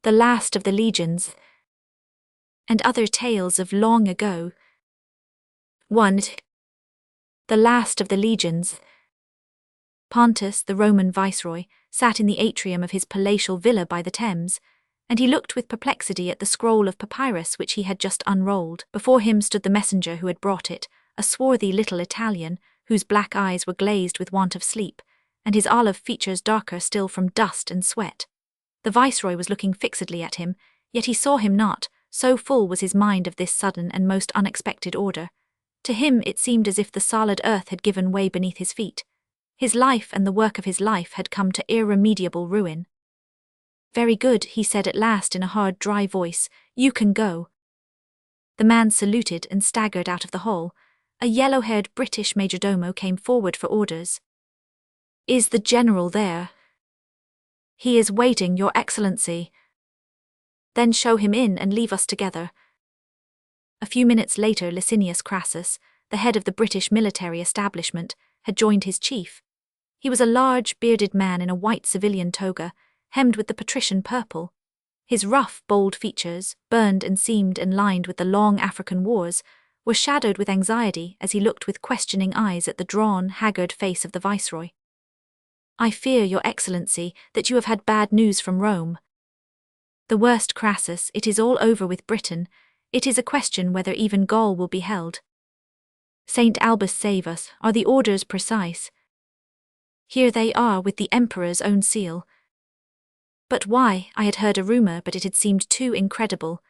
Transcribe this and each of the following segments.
The last of the legions, and other tales of long ago. 1. The last of the legions. Pontus, the Roman viceroy, sat in the atrium of his palatial villa by the Thames, and he looked with perplexity at the scroll of papyrus which he had just unrolled. Before him stood the messenger who had brought it, a swarthy little Italian, whose black eyes were glazed with want of sleep, and his olive features darker still from dust and sweat. The viceroy was looking fixedly at him, yet he saw him not, so full was his mind of this sudden and most unexpected order. To him it seemed as if the solid earth had given way beneath his feet. His life and the work of his life had come to irremediable ruin. "Very good," he said at last in a hard, dry voice, "you can go." The man saluted and staggered out of the hall. A yellow-haired British majordomo came forward for orders. "Is the general there?" "He is waiting, Your Excellency." "Then show him in and leave us together." A few minutes later Licinius Crassus, the head of the British military establishment, had joined his chief. He was a large, bearded man in a white civilian toga, hemmed with the patrician purple. His rough, bold features, burned and seamed and lined with the long African wars, were shadowed with anxiety as he looked with questioning eyes at the drawn, haggard face of the viceroy. "I fear, Your Excellency, that you have had bad news from Rome." "The worst, Crassus, it is all over with Britain. It is a question whether even Gaul will be held." "Saint Albus save us, are the orders precise?" "Here they are with the Emperor's own seal." "But why? I had heard a rumor, but it had seemed too incredible."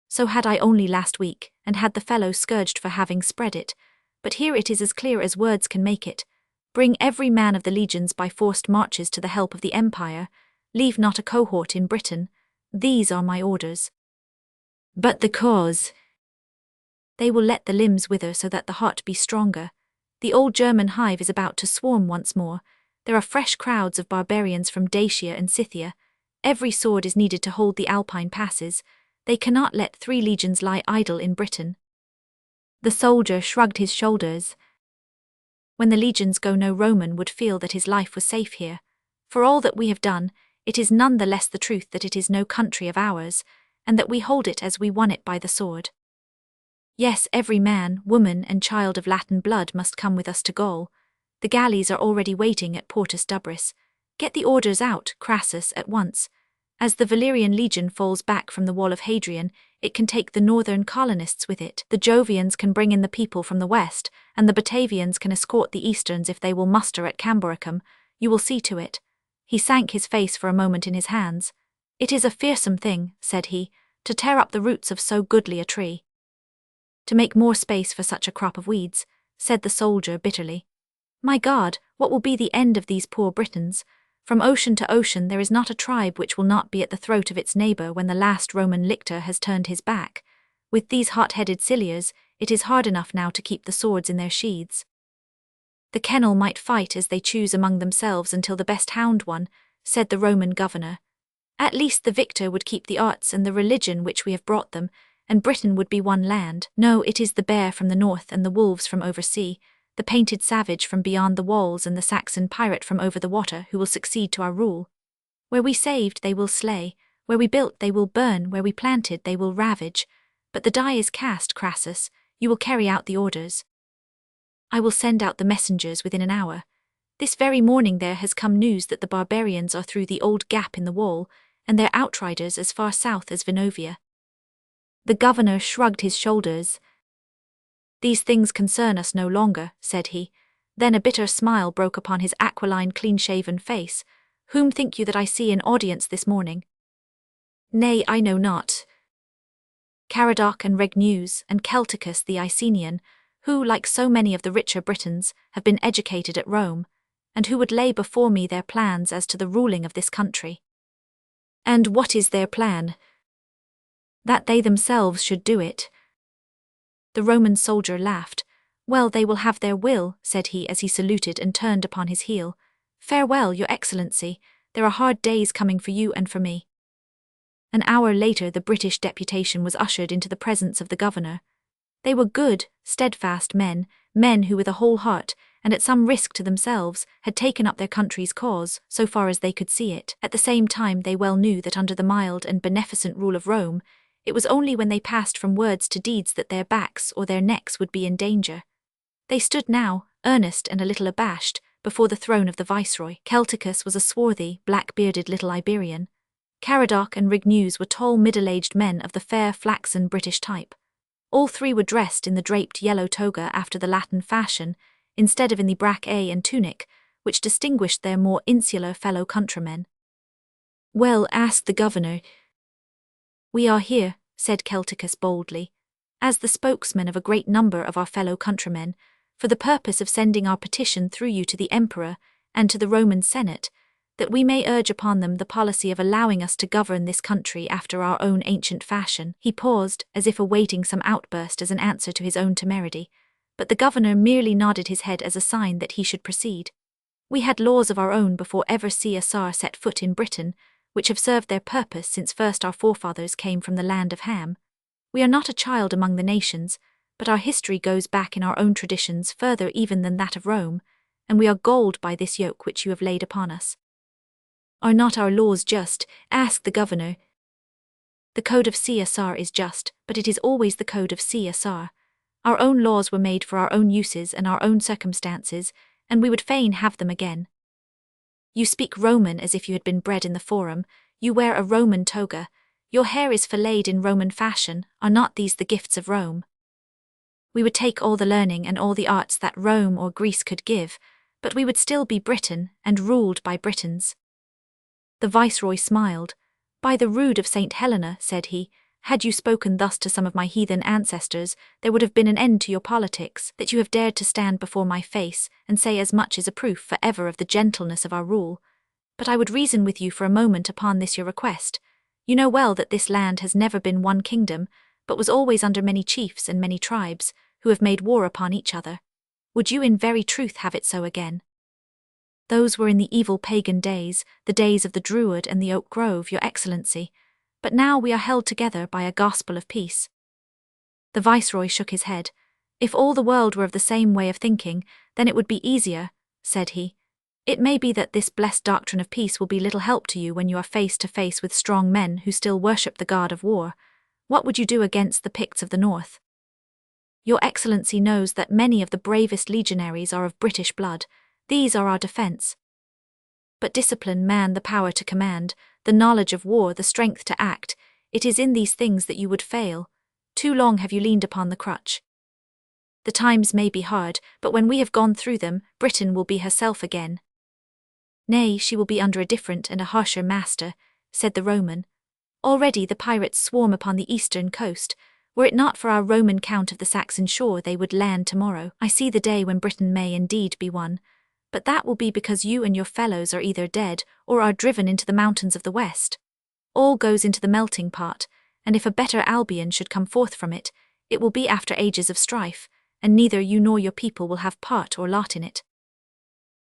"So had I only last week, and had the fellow scourged for having spread it. But here it is as clear as words can make it. Bring every man of the legions by forced marches to the help of the Empire. Leave not a cohort in Britain. These are my orders." "But the cause?" "They will let the limbs wither so that the heart be stronger. The old German hive is about to swarm once more. There are fresh crowds of barbarians from Dacia and Scythia. Every sword is needed to hold the Alpine passes. They cannot let 3 legions lie idle in Britain." The soldier shrugged his shoulders. "When the legions go, no Roman would feel that his life was safe here. For all that we have done, it is none the less the truth that it is no country of ours, and that we hold it as we won it by the sword. Yes, every man, woman, and child of Latin blood must come with us to Gaul. The galleys are already waiting at Portus Dubris. Get the orders out, Crassus, at once. As the Valerian legion falls back from the wall of Hadrian, it can take the northern colonists with it. The Jovians can bring in the people from the west, and the Batavians can escort the Easterns if they will muster at Camboricum. You will see to it." He sank his face for a moment in his hands. "It is a fearsome thing," said he, "to tear up the roots of so goodly a tree." "To make more space for such a crop of weeds," said the soldier bitterly. "My God, what will be the end of these poor Britons? From ocean to ocean there is not a tribe which will not be at the throat of its neighbour when the last Roman lictor has turned his back. With these hot-headed Ciliars, it is hard enough now to keep the swords in their sheaths. The kennel might fight as they choose among themselves until the best hound won," said the Roman governor. "At least the victor would keep the arts and the religion which we have brought them, and Britain would be one land. No, it is the bear from the north and the wolves from oversea, the painted savage from beyond the walls and the Saxon pirate from over the water who will succeed to our rule. Where we saved, they will slay. Where we built, they will burn. Where we planted, they will ravage. But the die is cast, Crassus. You will carry out the orders." "I will send out the messengers within an hour. This very morning there has come news that the barbarians are through the old gap in the wall, and their outriders as far south as Venovia." The governor shrugged his shoulders. "These things concern us no longer," said he. Then a bitter smile broke upon his aquiline, clean-shaven face. "Whom think you that I see in audience this morning?" "Nay, I know not." "Caradoc and Regneus and Celticus the Icenian, who, like so many of the richer Britons, have been educated at Rome, and who would lay before me their plans as to the ruling of this country." "And what is their plan?" "That they themselves should do it." The Roman soldier laughed. "Well, they will have their will," said he as he saluted and turned upon his heel. "Farewell, Your Excellency. There are hard days coming for you and for me." An hour later the British deputation was ushered into the presence of the governor. They were good, steadfast men, men who with a whole heart, and at some risk to themselves, had taken up their country's cause, so far as they could see it. At the same time they well knew that under the mild and beneficent rule of Rome, it was only when they passed from words to deeds that their backs or their necks would be in danger. They stood now, earnest and a little abashed, before the throne of the viceroy. Celticus was a swarthy, black-bearded little Iberian. Caradoc and Rigneuse were tall middle-aged men of the fair flaxen British type. All three were dressed in the draped yellow toga after the Latin fashion, instead of in the braque and tunic, which distinguished their more insular fellow countrymen. "Well," asked the governor. "We are here," said Celticus boldly, "as the spokesman of a great number of our fellow countrymen, for the purpose of sending our petition through you to the Emperor and to the Roman Senate, that we may urge upon them the policy of allowing us to govern this country after our own ancient fashion." He paused, as if awaiting some outburst as an answer to his own temerity, but the governor merely nodded his head as a sign that he should proceed. "We had laws of our own before ever Caesar set foot in Britain, which have served their purpose since first our forefathers came from the land of Ham. We are not a child among the nations, but our history goes back in our own traditions further even than that of Rome, and we are galled by this yoke which you have laid upon us." "Are not our laws just?" asked the governor. "The code of Caesar is just, but it is always the code of Caesar. Our own laws were made for our own uses and our own circumstances, and we would fain have them again." "You speak Roman as if you had been bred in the Forum, you wear a Roman toga, your hair is filleted in Roman fashion, are not these the gifts of Rome?" "We would take all the learning and all the arts that Rome or Greece could give, but we would still be Britain, and ruled by Britons." The viceroy smiled. "By the rood of St. Helena," said he, "had you spoken thus to some of my heathen ancestors, there would have been an end to your politics. That you have dared to stand before my face and say as much is a proof for ever of the gentleness of our rule. But I would reason with you for a moment upon this your request. You know well that this land has never been one kingdom, but was always under many chiefs and many tribes, who have made war upon each other. Would you in very truth have it so again?" "Those were in the evil pagan days, the days of the Druid and the Oak Grove, your excellency, but now we are held together by a gospel of peace." The viceroy shook his head. "If all the world were of the same way of thinking, then it would be easier," said he. "It may be that this blessed doctrine of peace will be little help to you when you are face to face with strong men who still worship the god of war. What would you do against the Picts of the north? Your excellency knows that many of the bravest legionaries are of British blood. These are our defense. But discipline man the power to command, the knowledge of war, the strength to act. It is in these things that you would fail. Too long have you leaned upon the crutch. The times may be hard, but when we have gone through them, Britain will be herself again." "Nay, she will be under a different and a harsher master," said the Roman. "Already the pirates swarm upon the eastern coast. Were it not for our Roman count of the Saxon shore, they would land tomorrow. I see the day when Britain may indeed be won. But that will be because you and your fellows are either dead or are driven into the mountains of the west. All goes into the melting pot, and if a better Albion should come forth from it, it will be after ages of strife, and neither you nor your people will have part or lot in it."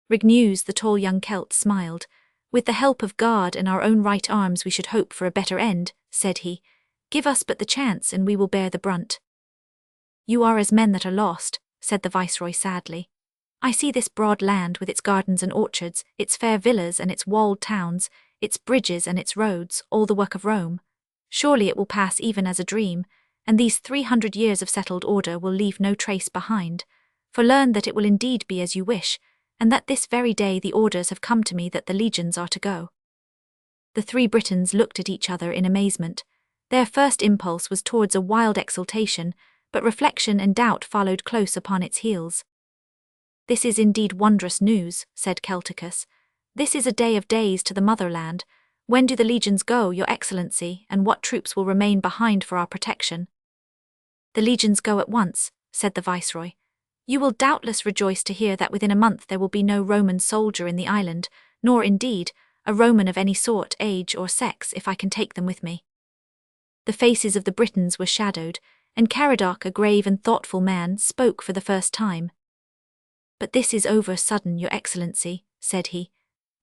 Rigneuse, the tall young Celt, smiled. "With the help of God and our own right arms we should hope for a better end," said he. "Give us but the chance and we will bear the brunt." "You are as men that are lost," said the viceroy sadly. "I see this broad land with its gardens and orchards, its fair villas and its walled towns, its bridges and its roads, all the work of Rome. Surely it will pass even as a dream, and these 300 years of settled order will leave no trace behind. For learn that it will indeed be as you wish, and that this very day the orders have come to me that the legions are to go." The three Britons looked at each other in amazement. Their first impulse was towards a wild exultation, but reflection and doubt followed close upon its heels. "This is indeed wondrous news," said Celticus. "This is a day of days to the motherland. When do the legions go, your excellency, and what troops will remain behind for our protection?" "The legions go at once," said the viceroy. "You will doubtless rejoice to hear that within a month there will be no Roman soldier in the island, nor, indeed, a Roman of any sort, age, or sex, if I can take them with me." The faces of the Britons were shadowed, and Caradoc, a grave and thoughtful man, spoke for the first time. "But this is over sudden, your excellency," said he.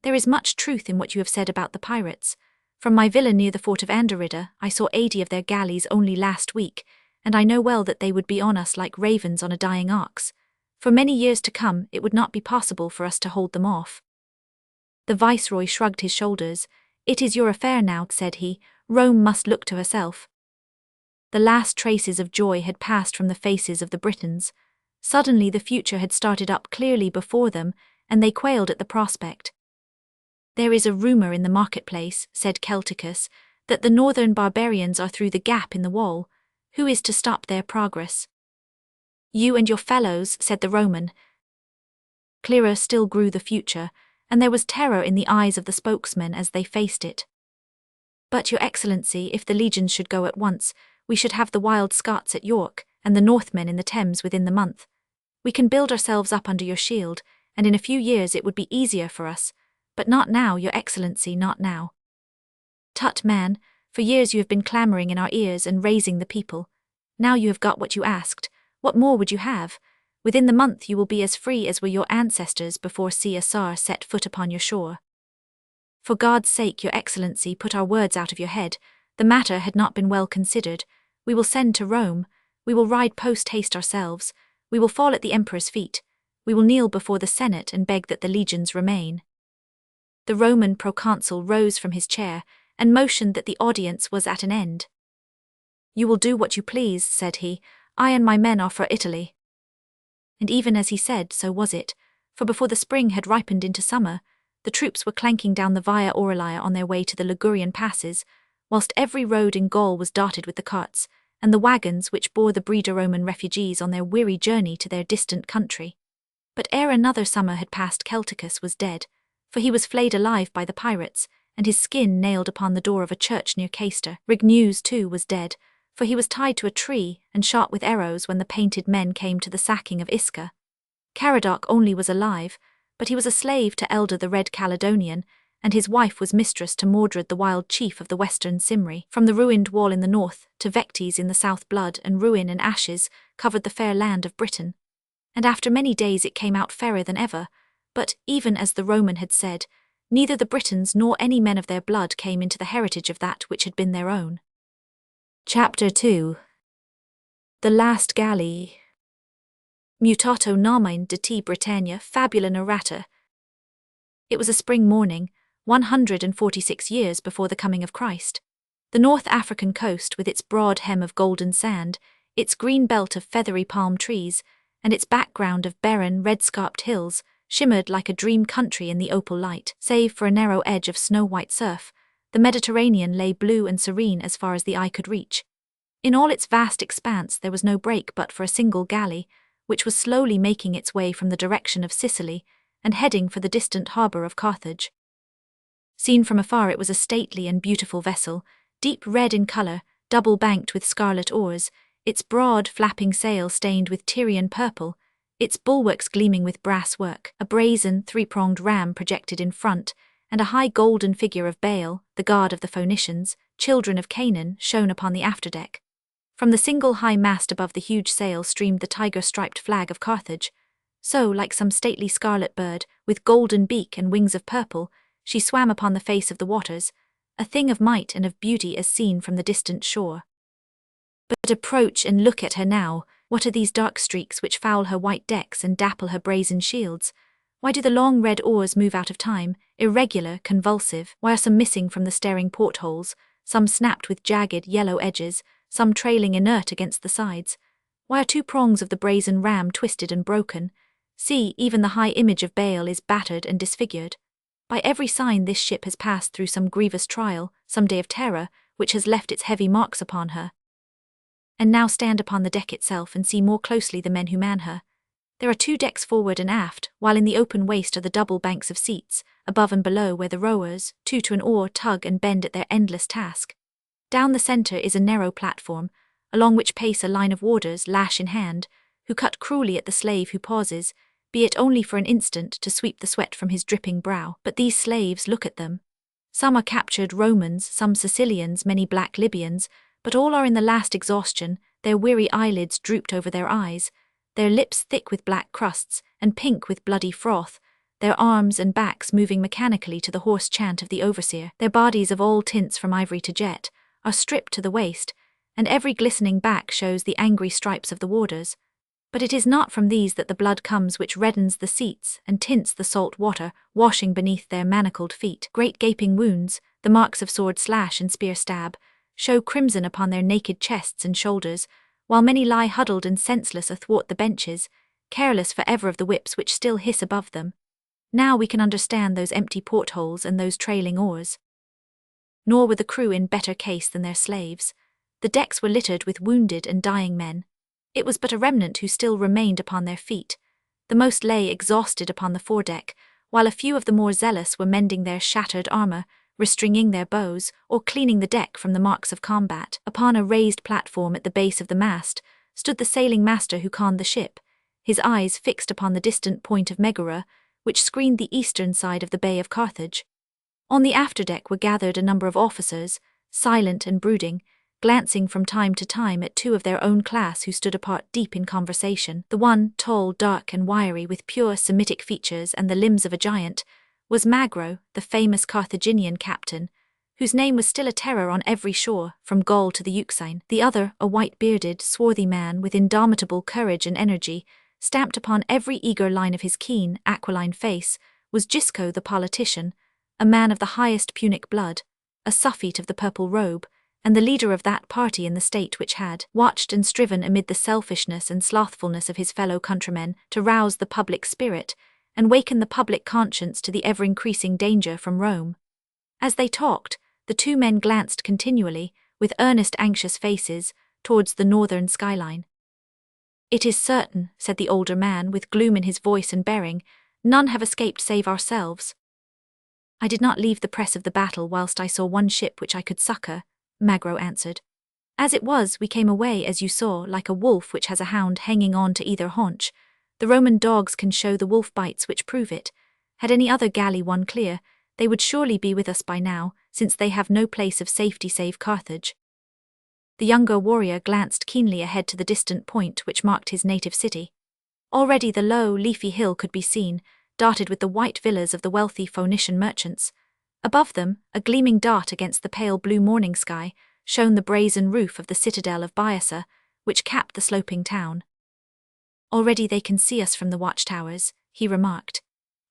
"There is much truth in what you have said about the pirates. From my villa near the fort of Anderida, I saw 80 of their galleys only last week, and I know well that they would be on us like ravens on a dying ox. For many years to come, it would not be possible for us to hold them off. The viceroy shrugged his shoulders. It is your affair now, said he. Rome must look to herself. The last traces of joy had passed from the faces of the Britons. Suddenly the future had started up clearly before them, and they quailed at the prospect. There is a rumor in the marketplace, said Celticus, that the northern barbarians are through the gap in the wall. Who is to stop their progress? You and your fellows, said the Roman. Clearer still grew the future, and there was terror in the eyes of the spokesmen as they faced it. But, Your Excellency, if the legions should go at once, we should have the wild Scots at York, and the Northmen in the Thames within the month. We can build ourselves up under your shield, and in a few years it would be easier for us, but not now, Your Excellency, not now. Tut, man, for years you have been clamoring in our ears and raising the people. Now you have got what you asked. What more would you have? Within the month you will be as free as were your ancestors before Caesar set foot upon your shore. For God's sake, Your Excellency, put our words out of your head. The matter had not been well considered. We will send to Rome. We will ride post-haste ourselves. We will fall at the emperor's feet. We will kneel before the Senate and beg that the legions remain. The Roman proconsul rose from his chair and motioned that the audience was at an end. You will do what you please, said he. I and my men are for Italy. And even as he said, so was it, for before the spring had ripened into summer, the troops were clanking down the Via Aurelia on their way to the Ligurian passes, whilst every road in Gaul was dotted with the carts, and the wagons which bore the breeder Roman refugees on their weary journey to their distant country. But ere another summer had passed, Celticus was dead, for he was flayed alive by the pirates, and his skin nailed upon the door of a church near Caister. Rigneus, too, was dead, for he was tied to a tree and shot with arrows when the painted men came to the sacking of Isca. Caradoc only was alive, but he was a slave to Elder the Red Caledonian, and his wife was mistress to Mordred the wild chief of the western Cymri. From the ruined wall in the north to Vectes in the south, blood and ruin and ashes covered the fair land of Britain. And after many days it came out fairer than ever, but, even as the Roman had said, neither the Britons nor any men of their blood came into the heritage of that which had been their own. Chapter 2. The Last Galley. Mutato nomen de te Britannia fabula narrata. It was a spring morning, 146 years before the coming of Christ. The North African coast, with its broad hem of golden sand, its green belt of feathery palm trees, and its background of barren, red-scarped hills, shimmered like a dream country in the opal light. Save for a narrow edge of snow-white surf, the Mediterranean lay blue and serene as far as the eye could reach. In all its vast expanse there was no break but for a single galley, which was slowly making its way from the direction of Sicily and heading for the distant harbour of Carthage. Seen from afar it was a stately and beautiful vessel, deep red in colour, double-banked with scarlet oars, its broad, flapping sail stained with Tyrian purple, its bulwarks gleaming with brass work. A brazen, three-pronged ram projected in front, and a high golden figure of Baal, the god of the Phoenicians, children of Canaan, shone upon the afterdeck. From the single high mast above the huge sail streamed the tiger-striped flag of Carthage. So, like some stately scarlet bird, with golden beak and wings of purple, she swam upon the face of the waters, a thing of might and of beauty as seen from the distant shore. But approach and look at her now. What are these dark streaks which foul her white decks and dapple her brazen shields? Why do the long red oars move out of time, irregular, convulsive? Why are some missing from the staring portholes, some snapped with jagged yellow edges, some trailing inert against the sides? Why are two prongs of the brazen ram twisted and broken? See, even the high image of Baal is battered and disfigured. By every sign this ship has passed through some grievous trial, some day of terror, which has left its heavy marks upon her. And now stand upon the deck itself and see more closely the men who man her. There are two decks forward and aft, while in the open waist are the double banks of seats, above and below where the rowers, two to an oar, tug and bend at their endless task. Down the centre is a narrow platform, along which pace a line of warders, lash in hand, who cut cruelly at the slave who pauses, be it only for an instant, to sweep the sweat from his dripping brow. But these slaves, look at them. Some are captured Romans, some Sicilians, many black Libyans, but all are in the last exhaustion, their weary eyelids drooped over their eyes, their lips thick with black crusts and pink with bloody froth, their arms and backs moving mechanically to the hoarse chant of the overseer. Their bodies of all tints from ivory to jet are stripped to the waist, and every glistening back shows the angry stripes of the warders. But it is not from these that the blood comes which reddens the seats and tints the salt water washing beneath their manacled feet. Great gaping wounds, the marks of sword slash and spear stab, show crimson upon their naked chests and shoulders, while many lie huddled and senseless athwart the benches, careless for ever of the whips which still hiss above them. Now we can understand those empty portholes and those trailing oars. Nor were the crew in better case than their slaves. The decks were littered with wounded and dying men. It was but a remnant who still remained upon their feet. The most lay exhausted upon the foredeck, while a few of the more zealous were mending their shattered armor, restringing their bows, or cleaning the deck from the marks of combat. Upon a raised platform at the base of the mast stood the sailing master who conned the ship, his eyes fixed upon the distant point of Megara, which screened the eastern side of the Bay of Carthage. On the afterdeck were gathered a number of officers, silent and brooding, glancing from time to time at two of their own class who stood apart deep in conversation. The one, tall, dark and wiry, with pure Semitic features and the limbs of a giant, was Magro, the famous Carthaginian captain, whose name was still a terror on every shore, from Gaul to the Euxine. The other, a white-bearded, swarthy man with indomitable courage and energy, stamped upon every eager line of his keen, aquiline face, was Gisco the politician, a man of the highest Punic blood, a Suffete of the purple robe, and the leader of that party in the state which had watched and striven amid the selfishness and slothfulness of his fellow countrymen to rouse the public spirit and waken the public conscience to the ever-increasing danger from Rome. As they talked, the two men glanced continually, with earnest, anxious faces, towards the northern skyline. "It is certain," said the older man, with gloom in his voice and bearing, "none have escaped save ourselves." "I did not leave the press of the battle whilst I saw one ship which I could succour," Magro answered. "As it was, we came away, as you saw, like a wolf which has a hound hanging on to either haunch. The Roman dogs can show the wolf bites which prove it. Had any other galley won clear, they would surely be with us by now, since they have no place of safety save Carthage." The younger warrior glanced keenly ahead to the distant point which marked his native city. Already the low, leafy hill could be seen, dotted with the white villas of the wealthy Phoenician merchants. Above them, a gleaming dot against the pale blue morning sky, shone the brazen roof of the citadel of Byassa, which capped the sloping town. "Already they can see us from the watchtowers," he remarked.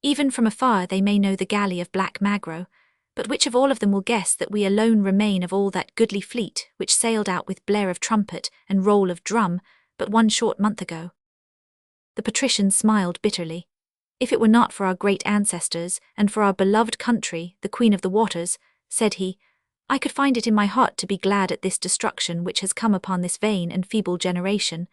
"Even from afar they may know the galley of Black Magro, but which of all of them will guess that we alone remain of all that goodly fleet which sailed out with blare of trumpet and roll of drum but 1 short month ago?" The patrician smiled bitterly. "If it were not for our great ancestors and for our beloved country, the Queen of the Waters," said he, "I could find it in my heart to be glad at this destruction which has come upon this vain and feeble generation.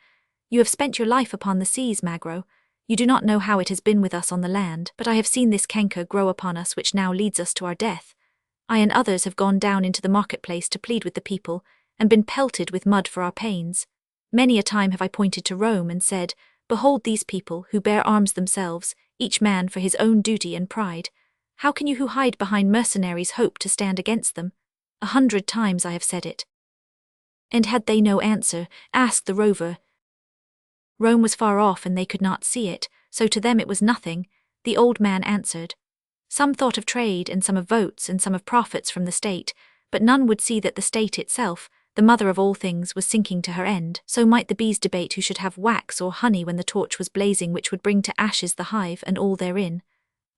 You have spent your life upon the seas, Magro. You do not know how it has been with us on the land, but I have seen this canker grow upon us which now leads us to our death. I and others have gone down into the marketplace to plead with the people, and been pelted with mud for our pains. Many a time have I pointed to Rome and said, 'Behold these people who bear arms themselves, each man for his own duty and pride. How can you who hide behind mercenaries hope to stand against them?' 100 times I have said it." "And had they no answer?" asked the rover. "Rome was far off and they could not see it, so to them it was nothing," the old man answered. "Some thought of trade and some of votes and some of profits from the state, but none would see that the state itself, the mother of all things, was sinking to her end. So might the bees debate who should have wax or honey when the torch was blazing which would bring to ashes the hive and all therein.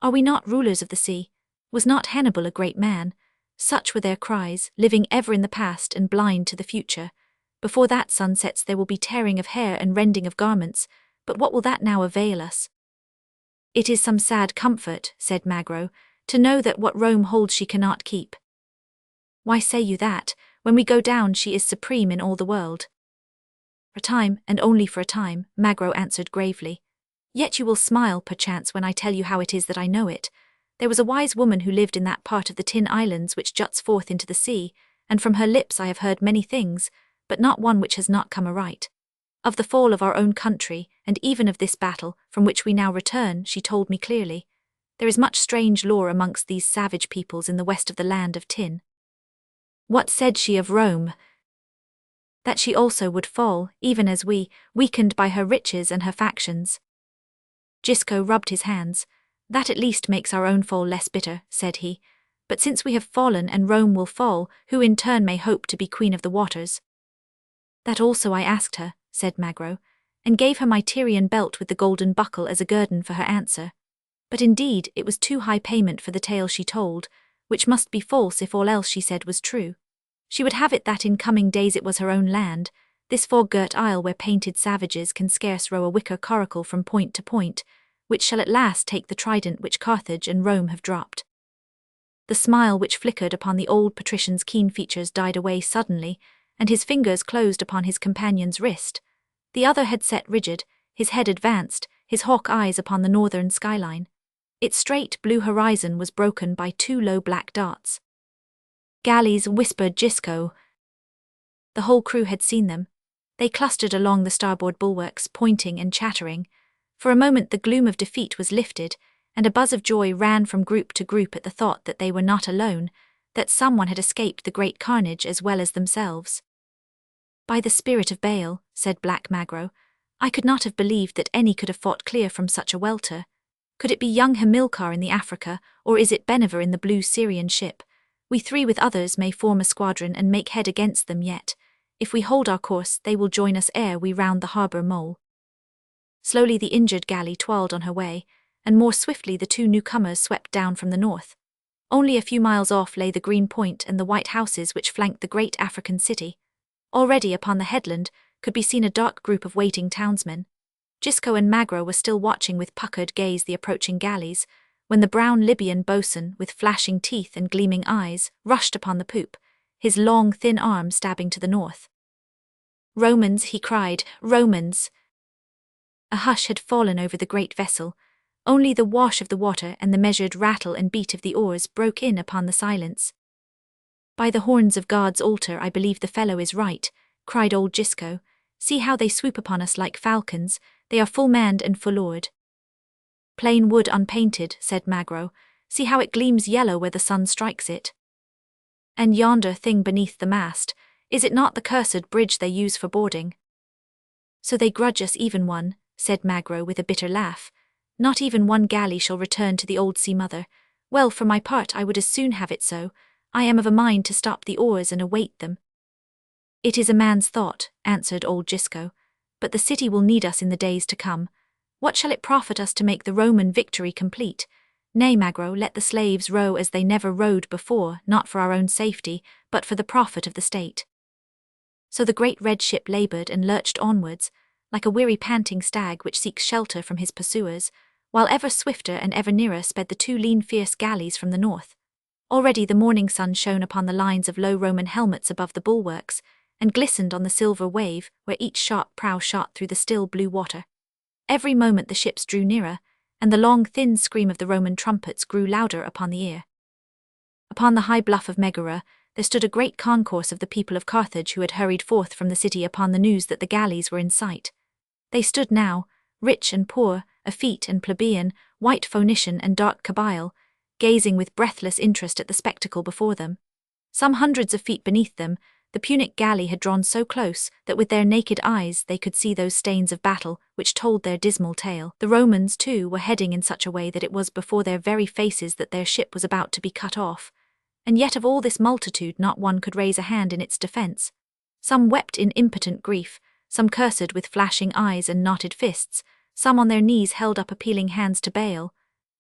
Are we not rulers of the sea? Was not Hannibal a great man? Such were their cries, living ever in the past and blind to the future. Before that sun sets there will be tearing of hair and rending of garments, but what will that now avail us?" "It is some sad comfort," said Magro, "to know that what Rome holds she cannot keep." "Why say you that? When we go down she is supreme in all the world." "For a time, and only for a time," Magro answered gravely. "Yet you will smile, perchance, when I tell you how it is that I know it. There was a wise woman who lived in that part of the Tin Islands which juts forth into the sea, and from her lips I have heard many things, but not one which has not come aright. Of the fall of our own country, and even of this battle, from which we now return, she told me clearly. There is much strange lore amongst these savage peoples in the west of the land of Tin." "What said she of Rome?" "That she also would fall, even as we, weakened by her riches and her factions." Gisco rubbed his hands. "That at least makes our own fall less bitter," said he. "But since we have fallen and Rome will fall, who in turn may hope to be Queen of the Waters?" "That also I asked her," said Magro. and gave her my Tyrian belt with the golden buckle as a guerdon for her answer. But indeed it was too high payment for the tale she told, which must be false if all else she said was true. She would have it that in coming days it was her own land, this fog-girt isle where painted savages can scarce row a wicker coracle from point to point, which shall at last take the trident which Carthage and Rome have dropped. The smile which flickered upon the old patrician's keen features died away suddenly, and his fingers closed upon his companion's wrist. The other had sat rigid, his head advanced, his hawk eyes upon the northern skyline. Its straight blue horizon was broken by two low black dots. "Galleys," whispered Gisco. The whole crew had seen them. They clustered along the starboard bulwarks, pointing and chattering. For a moment the gloom of defeat was lifted, and a buzz of joy ran from group to group at the thought that they were not alone, that someone had escaped the great carnage as well as themselves. "By the spirit of Baal," said Black Magro, "I could not have believed that any could have fought clear from such a welter. Could it be young Hamilcar in the Africa, or is it Benevur in the blue Syrian ship? We three with others may form a squadron and make head against them yet. If we hold our course, they will join us ere we round the harbour mole." Slowly the injured galley toiled on her way, and more swiftly the two newcomers swept down from the north. Only a few miles off lay the green point and the white houses which flanked the great African city. Already upon the headland could be seen a dark group of waiting townsmen. Gisco and Magro were still watching with puckered gaze the approaching galleys, when the brown Libyan boatswain, with flashing teeth and gleaming eyes, rushed upon the poop, his long thin arm stabbing to the north. "Romans," he cried, "Romans!" A hush had fallen over the great vessel. Only the wash of the water and the measured rattle and beat of the oars broke in upon the silence. "By the horns of God's altar, I believe the fellow is right," cried old Gisco. "See how they swoop upon us like falcons, they are full manned and full oared." "Plain wood unpainted," said Magro. "See how it gleams yellow where the sun strikes it. And yonder thing beneath the mast, is it not the cursed bridge they use for boarding?" "So they grudge us even one," said Magro with a bitter laugh. "Not even one galley shall return to the old sea mother. Well, for my part I would as soon have it so. I am of a mind to stop the oars and await them." "It is a man's thought," answered old Gisco, "but the city will need us in the days to come. What shall it profit us to make the Roman victory complete? Nay, Magro, let the slaves row as they never rowed before, not for our own safety, but for the profit of the state." So the great red ship laboured and lurched onwards, like a weary panting stag which seeks shelter from his pursuers, while ever swifter and ever nearer sped the two lean fierce galleys from the north. Already the morning sun shone upon the lines of low Roman helmets above the bulwarks, and glistened on the silver wave where each sharp prow shot through the still blue water. Every moment the ships drew nearer, and the long thin scream of the Roman trumpets grew louder upon the ear. Upon the high bluff of Megara there stood a great concourse of the people of Carthage who had hurried forth from the city upon the news that the galleys were in sight. They stood now, rich and poor, effete and plebeian, white Phoenician and dark Kabyle, gazing with breathless interest at the spectacle before them. Some hundreds of feet beneath them, the Punic galley had drawn so close that with their naked eyes they could see those stains of battle which told their dismal tale. The Romans, too, were heading in such a way that it was before their very faces that their ship was about to be cut off. And yet of all this multitude not one could raise a hand in its defence. Some wept in impotent grief, some cursed with flashing eyes and knotted fists, some on their knees held up appealing hands to Baal.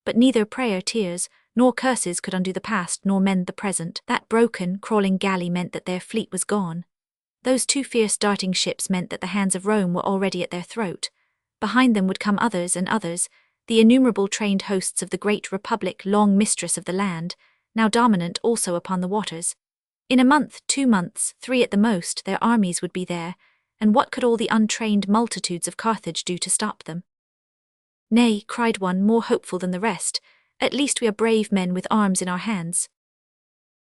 But neither prayer, tears, nor curses could undo the past nor mend the present. That broken, crawling galley meant that their fleet was gone. Those two fierce darting ships meant that the hands of Rome were already at their throat. Behind them would come others and others, the innumerable trained hosts of the great Republic, long mistress of the land, now dominant also upon the waters. In a month, 2 months, 3 at the most, their armies would be there, and what could all the untrained multitudes of Carthage do to stop them? "Nay," cried one more hopeful than the rest, "at least we are brave men with arms in our hands."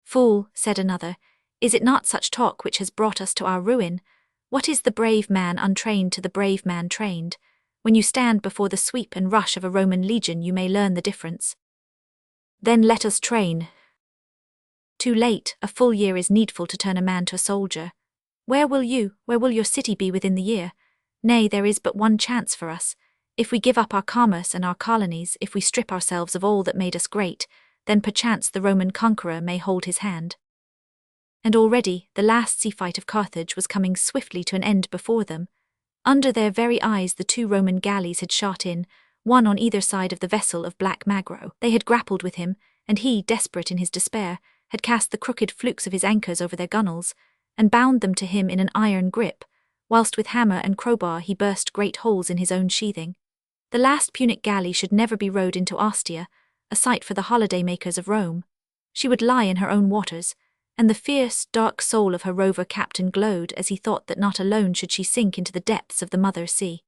"Fool," said another, "is it not such talk which has brought us to our ruin? What is the brave man untrained to the brave man trained? When you stand before the sweep and rush of a Roman legion you may learn the difference." "Then let us train." "Too late, a full year is needful to turn a man to a soldier. Where will your city be within the year? Nay, there is but one chance for us. If we give up our commerce and our colonies, if we strip ourselves of all that made us great, then perchance the Roman conqueror may hold his hand." And already the last sea fight of Carthage was coming swiftly to an end before them. Under their very eyes the 2 Roman galleys had shot in, one on either side of the vessel of Black Magro. They had grappled with him, and he, desperate in his despair, had cast the crooked flukes of his anchors over their gunwales, and bound them to him in an iron grip, whilst with hammer and crowbar he burst great holes in his own sheathing. The last Punic galley should never be rowed into Ostia, a sight for the holiday-makers of Rome. She would lie in her own waters, and the fierce, dark soul of her rover captain glowed as he thought that not alone should she sink into the depths of the mother sea.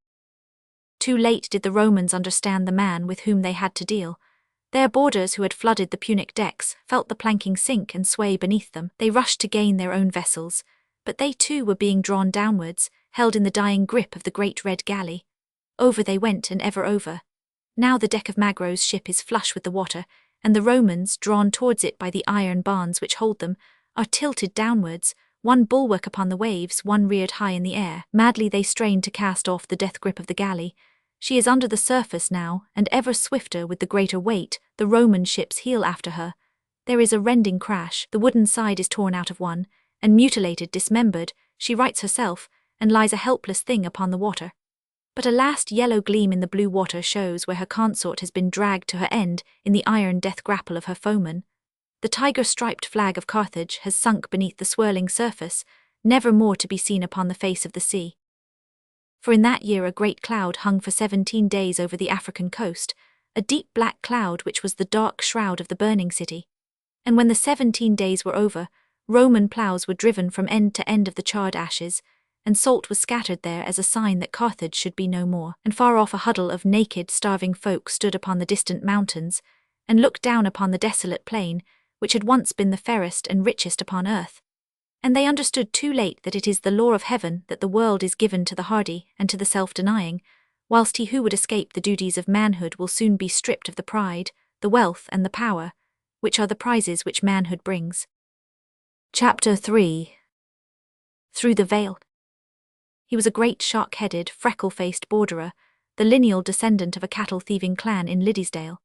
Too late did the Romans understand the man with whom they had to deal. Their boarders who had flooded the Punic decks felt the planking sink and sway beneath them. They rushed to gain their own vessels, but they too were being drawn downwards, held in the dying grip of the great red galley. Over they went and ever over. Now the deck of Magro's ship is flush with the water, and the Romans, drawn towards it by the iron bands which hold them, are tilted downwards, one bulwark upon the waves, one reared high in the air. Madly they strain to cast off the death grip of the galley. She is under the surface now, and ever swifter with the greater weight, the Roman ships heel after her. There is a rending crash, the wooden side is torn out of one, and mutilated, dismembered, she rights herself, and lies a helpless thing upon the water. But a last yellow gleam in the blue water shows where her consort has been dragged to her end in the iron death grapple of her foeman. The tiger-striped flag of Carthage has sunk beneath the swirling surface, never more to be seen upon the face of the sea. For in that year a great cloud hung for 17 days over the African coast, a deep black cloud which was the dark shroud of the burning city. And when the 17 days were over, Roman ploughs were driven from end to end of the charred ashes, and salt was scattered there as a sign that Carthage should be no more. And far off a huddle of naked, starving folk stood upon the distant mountains, and looked down upon the desolate plain, which had once been the fairest and richest upon earth. And they understood too late that it is the law of heaven that the world is given to the hardy and to the self-denying, whilst he who would escape the duties of manhood will soon be stripped of the pride, the wealth and the power, which are the prizes which manhood brings. Chapter 3. Through the Veil. He was a great shock-headed, freckle-faced borderer, the lineal descendant of a cattle-thieving clan in Liddesdale.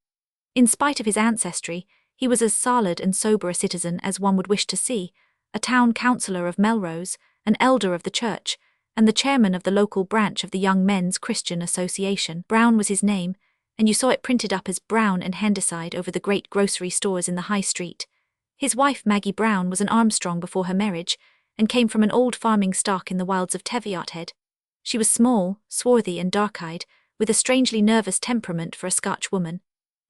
In spite of his ancestry, he was as solid and sober a citizen as one would wish to see, a town councillor of Melrose, an elder of the church, and the chairman of the local branch of the Young Men's Christian Association. Brown was his name, and you saw it printed up as Brown and Handyside over the great grocery stores in the High Street. His wife Maggie Brown was an Armstrong before her marriage, and came from an old farming stock in the wilds of Teviothead. She was small, swarthy and dark-eyed, with a strangely nervous temperament for a Scotch woman.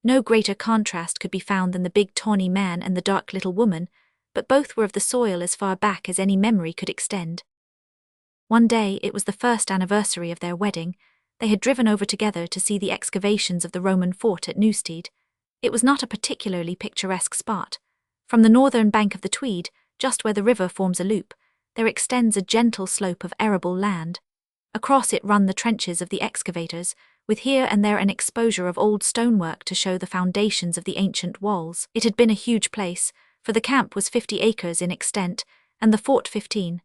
No greater contrast could be found than the big tawny man and the dark little woman, but both were of the soil as far back as any memory could extend. One day, it was the first anniversary of their wedding, they had driven over together to see the excavations of the Roman fort at Newstead. It was not a particularly picturesque spot. From the northern bank of the Tweed, just where the river forms a loop, there extends a gentle slope of arable land. Across it run the trenches of the excavators, with here and there an exposure of old stonework to show the foundations of the ancient walls. It had been a huge place, for the camp was 50 acres in extent, and the fort 15.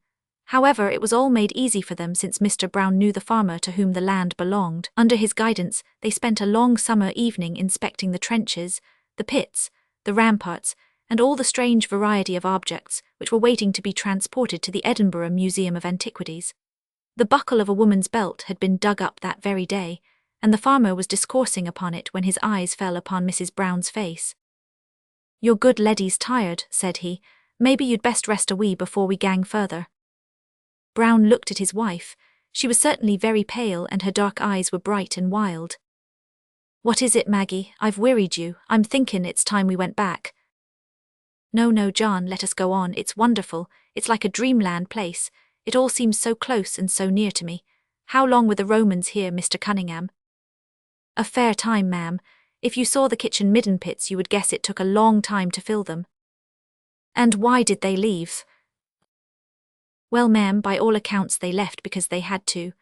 However, it was all made easy for them since Mr. Brown knew the farmer to whom the land belonged. Under his guidance, they spent a long summer evening inspecting the trenches, the pits, the ramparts, and all the strange variety of objects which were waiting to be transported to the Edinburgh Museum of Antiquities. The buckle of a woman's belt had been dug up that very day, and the farmer was discoursing upon it when his eyes fell upon Mrs. Brown's face. "Your good leddy's tired," said he. "Maybe you'd best rest a wee before we gang further." Brown looked at his wife. She was certainly very pale and her dark eyes were bright and wild. "What is it, Maggie? I've wearied you. I'm thinkin' it's time we went back." No, John, let us go on. It's wonderful. It's like a dreamland place. It all seems so close and so near to me. How long were the Romans here, Mr. Cunningham?" "A fair time, ma'am. If you saw the kitchen midden pits you would guess it took a long time to fill them." "And why did they leave?" "Well, ma'am, by all accounts they left because they had to.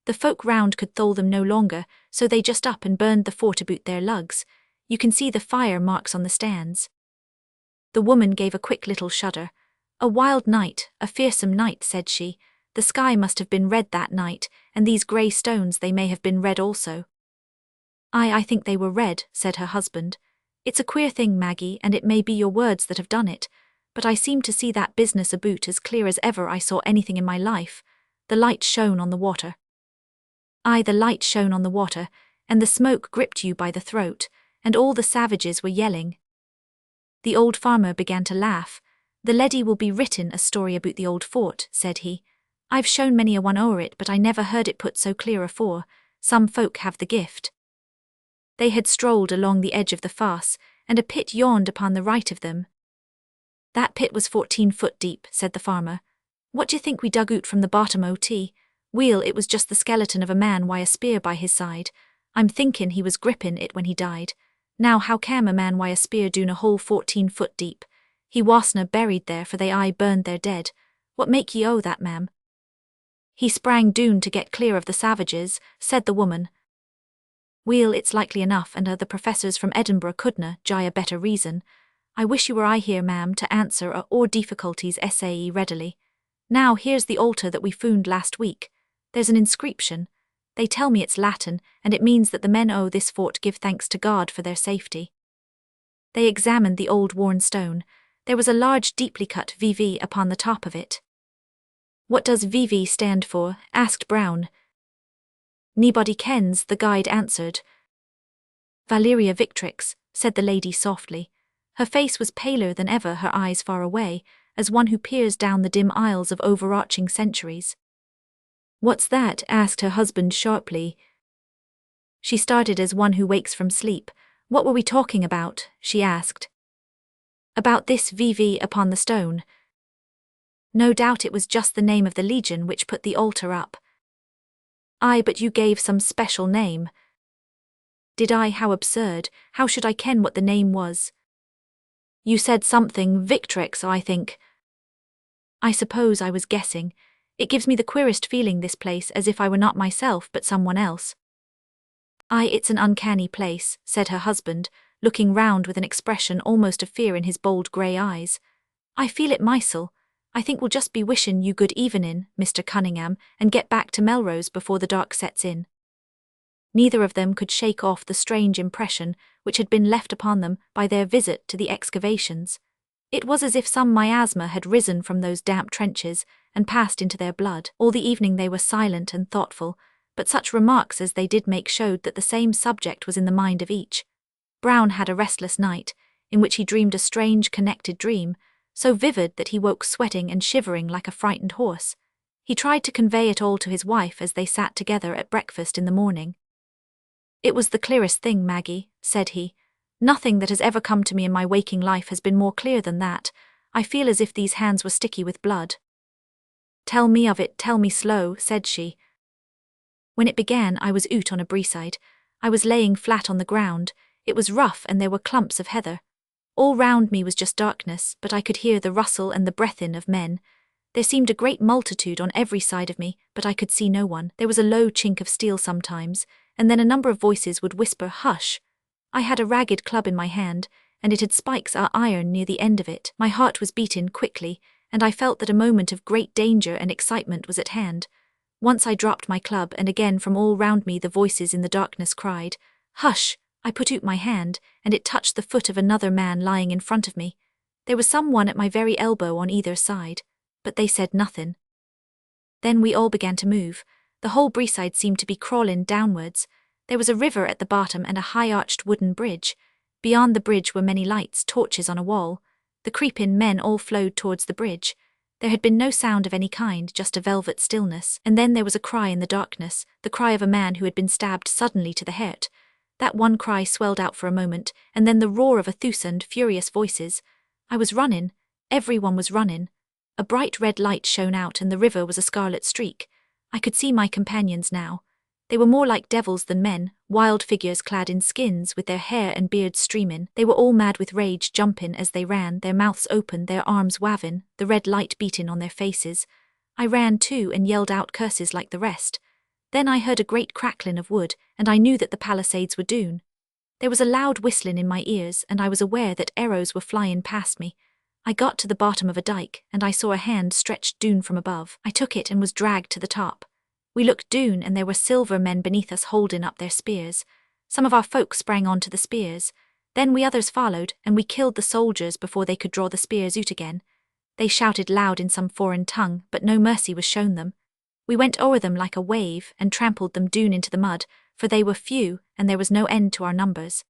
The folk round could thole them no longer, so they just up and burned the fort about their lugs. You can see the fire marks on the stands." The woman gave a quick little shudder. "A wild night, a fearsome night," said she. "The sky must have been red that night, and these grey stones, they may have been red also." I think they were red," said her husband. "It's a queer thing, Maggie, and it may be your words that have done it, but I seem to see that business aboot as clear as ever I saw anything in my life. The light shone on the water." Aye, the light shone on the water, and the smoke gripped you by the throat, and all the savages were yelling. The old farmer began to laugh. The leady will be written a story about the old fort, said he. I've shown many a one o'er it, but I never heard it put so clear afore. Some folk have the gift. They had strolled along the edge of the fosse, and a pit yawned upon the right of them. That pit was 14 foot deep, said the farmer. What d'ye think we dug out from the bottom o'? Weel, it was just the skeleton of a man wi' a spear by his side. I'm thinkin' he was grippin' it when he died. Now how cam a man wi' a spear doon a hole 14 foot deep? He wasna buried there, for they aye burned their dead. What make ye o' that, ma'am? He sprang doon to get clear of the savages, said the woman. Weel, it's likely enough, and the professors from Edinburgh couldna gie a better reason. I wish you were I here, ma'am, to answer or difficulties sae readily. Now here's the altar that we found last week. There's an inscription. They tell me it's Latin, and it means that the men o' this fort give thanks to God for their safety. They examined the old worn stone. There was a large deeply cut VV upon the top of it. What does VV stand for? Asked Brown. Nobody kens, the guide answered. Valeria Victrix, said the lady softly. Her face was paler than ever, her eyes far away, as one who peers down the dim aisles of overarching centuries. What's that? Asked her husband sharply. She started as one who wakes from sleep. What were we talking about? She asked. About this VV upon the stone. No doubt it was just the name of the legion which put the altar up. Aye, but you gave some special name. Did I? How absurd. How should I ken what the name was? You said something, Victrix, I think. I suppose I was guessing. It gives me the queerest feeling, this place, as if I were not myself but someone else. Aye, it's an uncanny place, said her husband, looking round with an expression almost of fear in his bold grey eyes. I feel it mysel. I think we'll just be wishin' you good evenin', Mr. Cunningham, and get back to Melrose before the dark sets in. Neither of them could shake off the strange impression which had been left upon them by their visit to the excavations. It was as if some miasma had risen from those damp trenches and passed into their blood. All the evening they were silent and thoughtful, but such remarks as they did make showed that the same subject was in the mind of each. Brown had a restless night, in which he dreamed a strange connected dream, so vivid that he woke sweating and shivering like a frightened horse. He tried to convey it all to his wife as they sat together at breakfast in the morning. It was the clearest thing, Maggie, said he. Nothing that has ever come to me in my waking life has been more clear than that. I feel as if these hands were sticky with blood. Tell me of it, tell me slow, said she. When it began, I was out on a breeside. I was laying flat on the ground. It was rough and there were clumps of heather. All round me was just darkness, but I could hear the rustle and the breathin' of men. There seemed a great multitude on every side of me, but I could see no one. There was a low chink of steel sometimes, and then a number of voices would whisper, "Hush!" I had a ragged club in my hand, and it had spikes of iron near the end of it. My heart was beating quickly, and I felt that a moment of great danger and excitement was at hand. Once I dropped my club, and again from all round me the voices in the darkness cried, "Hush!" I put out my hand, and it touched the foot of another man lying in front of me. There was someone at my very elbow on either side, but they said nothing. Then we all began to move. The whole breeside seemed to be crawling downwards. There was a river at the bottom and a high-arched wooden bridge. Beyond the bridge were many lights, torches on a wall. The creeping men all flowed towards the bridge. There had been no sound of any kind, just a velvet stillness, and then there was a cry in the darkness, the cry of a man who had been stabbed suddenly to the heart. That one cry swelled out for a moment, and then the roar of a thousand furious voices. I was running. Everyone was running. A bright red light shone out, and the river was a scarlet streak. I could see my companions now. They were more like devils than men, wild figures clad in skins with their hair and beards streaming. They were all mad with rage, jumping as they ran, their mouths open, their arms waving, the red light beating on their faces. I ran too and yelled out curses like the rest. Then I heard a great crackling of wood, and I knew that the palisades were doon. There was a loud whistling in my ears, and I was aware that arrows were flying past me. I got to the bottom of a dike, and I saw a hand stretched doon from above. I took it and was dragged to the top. We looked doon, and there were silver men beneath us holding up their spears. Some of our folk sprang onto the spears. Then we others followed, and we killed the soldiers before they could draw the spears out again. They shouted loud in some foreign tongue, but no mercy was shown them. We went o'er them like a wave and trampled them down into the mud, for they were few and there was no end to our numbers.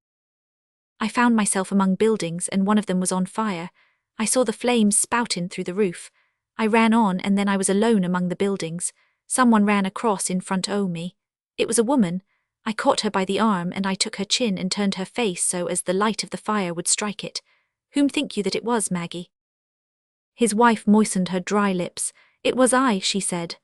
I found myself among buildings and one of them was on fire. I saw the flames spouting through the roof. I ran on and then I was alone among the buildings. Someone ran across in front o' me. It was a woman. I caught her by the arm and I took her chin and turned her face so as the light of the fire would strike it. Whom think you that it was, Maggie? His wife moistened her dry lips. It was I, she said.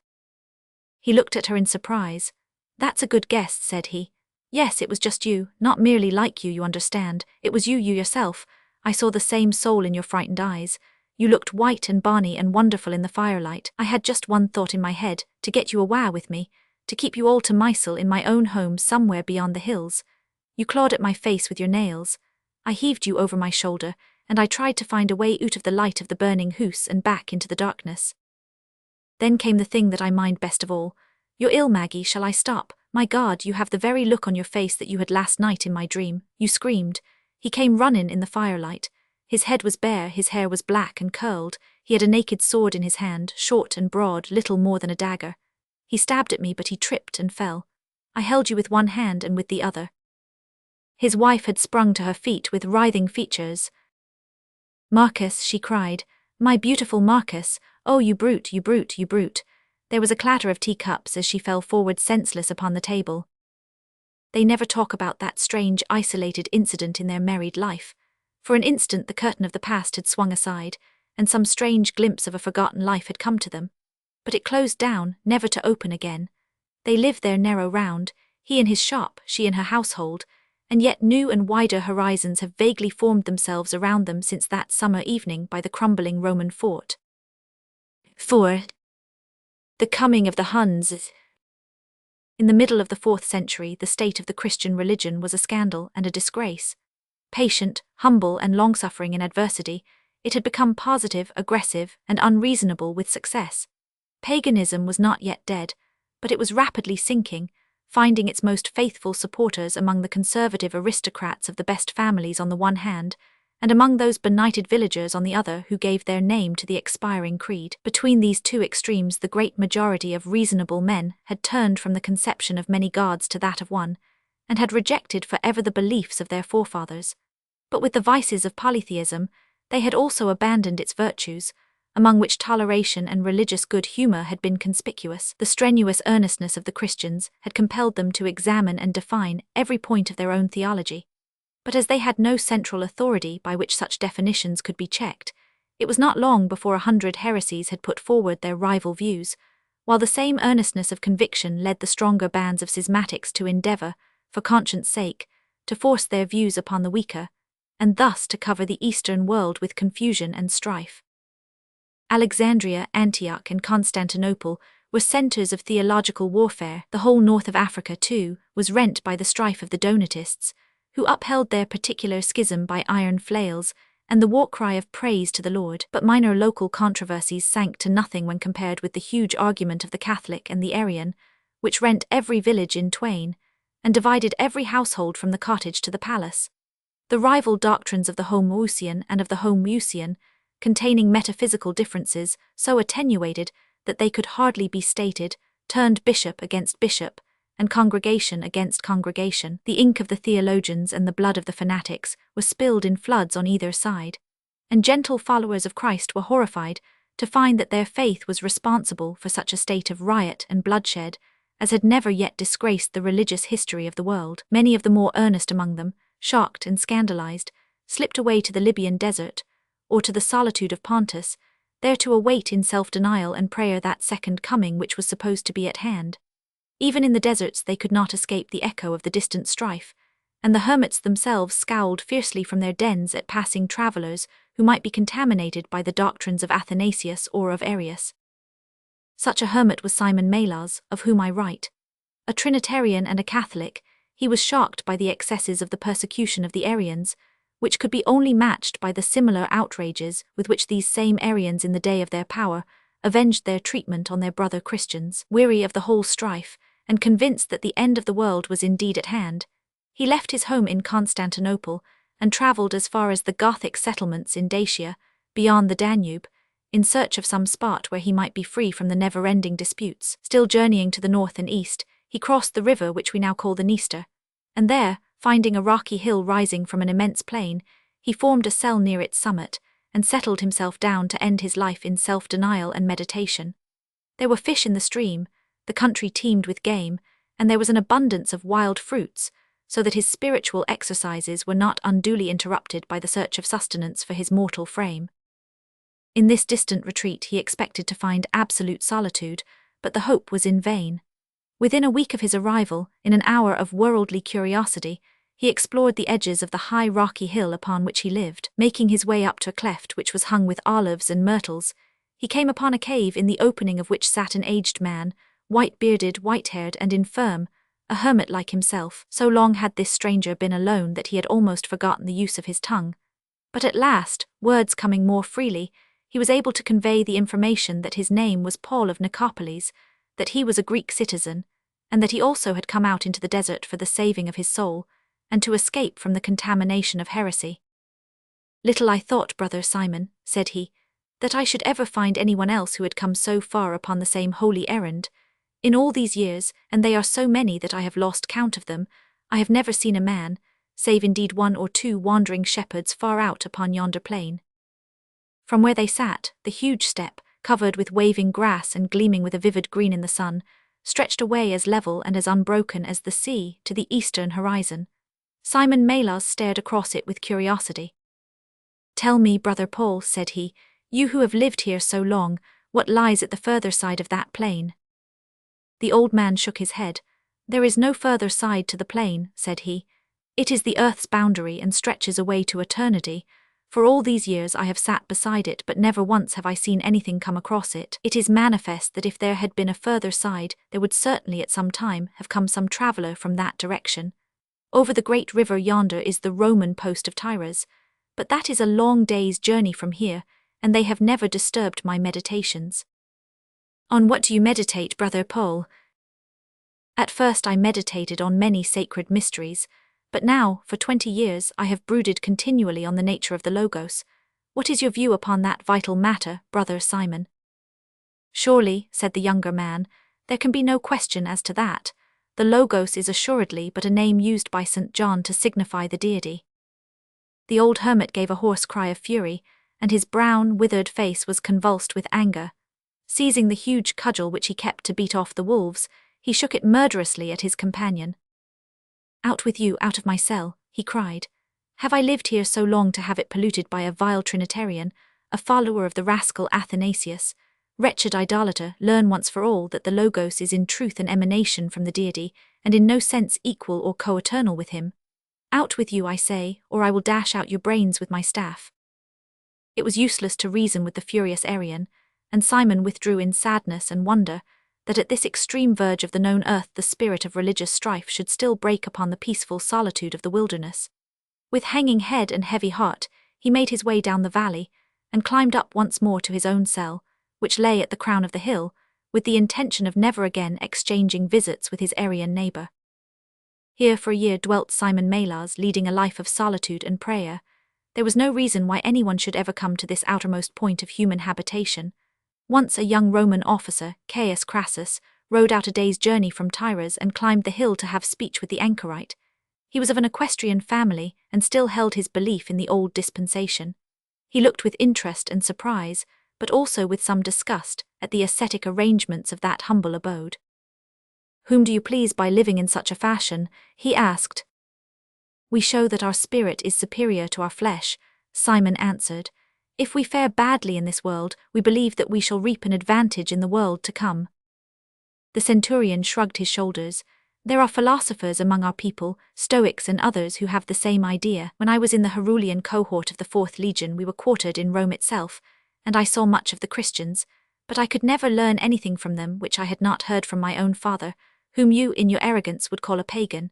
He looked at her in surprise. That's a good guess, said he. Yes, it was just you, not merely like you understand. It was you yourself. I saw the same soul in your frightened eyes. You looked white and bonny and wonderful in the firelight. I had just one thought in my head, to get you awa' with me, to keep you all to mysel in my own home somewhere beyond the hills. You clawed at my face with your nails. I heaved you over my shoulder, and I tried to find a way out of the light of the burning house and back into the darkness. Then came the thing that I mind best of all. You're ill, Maggie, shall I stop? My God, you have the very look on your face that you had last night in my dream. You screamed. He came running in the firelight. His head was bare, his hair was black and curled. He had a naked sword in his hand, short and broad, little more than a dagger. He stabbed at me, but he tripped and fell. I held you with one hand and with the other. His wife had sprung to her feet with writhing features. Marcus, she cried. My beautiful Marcus, oh, you brute, you brute, you brute. There was a clatter of teacups as she fell forward senseless upon the table. They never talk about that strange, isolated incident in their married life. For an instant the curtain of the past had swung aside, and some strange glimpse of a forgotten life had come to them. But it closed down, never to open again. They lived their narrow round, he in his shop, she in her household, and yet new and wider horizons have vaguely formed themselves around them since that summer evening by the crumbling Roman fort. 4. The coming of the Huns. In the middle of the 4th century, the state of the Christian religion was a scandal and a disgrace. Patient, humble, and long-suffering in adversity, it had become positive, aggressive, and unreasonable with success. Paganism was not yet dead, but it was rapidly sinking, finding its most faithful supporters among the conservative aristocrats of the best families on the one hand, and among those benighted villagers on the other who gave their name to the expiring creed. Between these two extremes the great majority of reasonable men had turned from the conception of many gods to that of one, and had rejected for ever the beliefs of their forefathers. But with the vices of polytheism, they had also abandoned its virtues, among which toleration and religious good humor had been conspicuous. The strenuous earnestness of the Christians had compelled them to examine and define every point of their own theology. But as they had no central authority by which such definitions could be checked, it was not long before 100 heresies had put forward their rival views, while the same earnestness of conviction led the stronger bands of schismatics to endeavor, for conscience' sake, to force their views upon the weaker, and thus to cover the Eastern world with confusion and strife. Alexandria, Antioch, and Constantinople were centers of theological warfare. The whole north of Africa, too, was rent by the strife of the Donatists, who upheld their particular schism by iron flails, and the war cry of praise to the Lord. But minor local controversies sank to nothing when compared with the huge argument of the Catholic and the Arian, which rent every village in twain, and divided every household from the cottage to the palace. The rival doctrines of the Homoousian and of the Homoousian, containing metaphysical differences so attenuated that they could hardly be stated, turned bishop against bishop, and congregation against congregation. The ink of the theologians and the blood of the fanatics was spilled in floods on either side, and gentle followers of Christ were horrified to find that their faith was responsible for such a state of riot and bloodshed as had never yet disgraced the religious history of the world. Many of the more earnest among them, shocked and scandalized, slipped away to the Libyan desert, or to the solitude of Pontus, there to await in self-denial and prayer that second coming which was supposed to be at hand. Even in the deserts they could not escape the echo of the distant strife, and the hermits themselves scowled fiercely from their dens at passing travellers who might be contaminated by the doctrines of Athanasius or of Arius. Such a hermit was Simon Maillard, of whom I write. A Trinitarian and a Catholic, he was shocked by the excesses of the persecution of the Arians, which could be only matched by the similar outrages with which these same Arians in the day of their power avenged their treatment on their brother Christians. Weary of the whole strife, and convinced that the end of the world was indeed at hand, he left his home in Constantinople and travelled as far as the Gothic settlements in Dacia, beyond the Danube, in search of some spot where he might be free from the never-ending disputes. Still journeying to the north and east, he crossed the river which we now call the Dniester, and there, finding a rocky hill rising from an immense plain, he formed a cell near its summit, and settled himself down to end his life in self-denial and meditation. There were fish in the stream, the country teemed with game, and there was an abundance of wild fruits, so that his spiritual exercises were not unduly interrupted by the search of sustenance for his mortal frame. In this distant retreat he expected to find absolute solitude, but the hope was in vain. Within a week of his arrival, in an hour of worldly curiosity, he explored the edges of the high rocky hill upon which he lived. Making his way up to a cleft which was hung with olives and myrtles, he came upon a cave in the opening of which sat an aged man, white-bearded, white-haired, and infirm, a hermit like himself. So long had this stranger been alone that he had almost forgotten the use of his tongue. But at last, words coming more freely, he was able to convey the information that his name was Paul of Nicopolis, that he was a Greek citizen, and that he also had come out into the desert for the saving of his soul, and to escape from the contamination of heresy. "Little I thought, brother Simon," said he, "that I should ever find anyone else who had come so far upon the same holy errand. In all these years, and they are so many that I have lost count of them, I have never seen a man, save indeed one or two wandering shepherds far out upon yonder plain." From where they sat, the huge steppe, covered with waving grass and gleaming with a vivid green in the sun, stretched away as level and as unbroken as the sea to the eastern horizon. Simon Maillard stared across it with curiosity. "Tell me, brother Paul," said he, "you who have lived here so long, what lies at the further side of that plain?" The old man shook his head. "There is no further side to the plain," said he. "It is the earth's boundary and stretches away to eternity. For all these years I have sat beside it, but never once have I seen anything come across it. It is manifest that if there had been a further side, there would certainly at some time have come some traveller from that direction. Over the great river yonder is the Roman post of Tyres, but that is a long day's journey from here, and they have never disturbed my meditations." "On what do you meditate, brother Paul?" "At first I meditated on many sacred mysteries, but now, for 20 years, I have brooded continually on the nature of the Logos. What is your view upon that vital matter, brother Simon?" "Surely," said the younger man, "there can be no question as to that. The Logos is assuredly but a name used by St. John to signify the deity." The old hermit gave a hoarse cry of fury, and his brown, withered face was convulsed with anger. Seizing the huge cudgel which he kept to beat off the wolves, he shook it murderously at his companion. "Out with you, out of my cell," he cried. "Have I lived here so long to have it polluted by a vile Trinitarian, a follower of the rascal Athanasius? Wretched idolater, learn once for all that the Logos is in truth an emanation from the deity, and in no sense equal or co-eternal with him. Out with you, I say, or I will dash out your brains with my staff." It was useless to reason with the furious Arian, and Simon withdrew in sadness and wonder that at this extreme verge of the known earth the spirit of religious strife should still break upon the peaceful solitude of the wilderness. With hanging head and heavy heart, he made his way down the valley, and climbed up once more to his own cell, which lay at the crown of the hill, with the intention of never again exchanging visits with his Arian neighbour. Here for a year dwelt Simon Maillard, leading a life of solitude and prayer. There was no reason why anyone should ever come to this outermost point of human habitation. Once a young Roman officer, Caius Crassus, rode out a day's journey from Tyres and climbed the hill to have speech with the anchorite. He was of an equestrian family and still held his belief in the old dispensation. He looked with interest and surprise, but also with some disgust, at the ascetic arrangements of that humble abode. "Whom do you please by living in such a fashion?" he asked. "We show that our spirit is superior to our flesh," Simon answered. "If we fare badly in this world, we believe that we shall reap an advantage in the world to come." The centurion shrugged his shoulders. "There are philosophers among our people, Stoics and others who have the same idea. When I was in the Herulian cohort of the 4th Legion, we were quartered in Rome itself, and I saw much of the Christians, but I could never learn anything from them which I had not heard from my own father, whom you in your arrogance would call a pagan.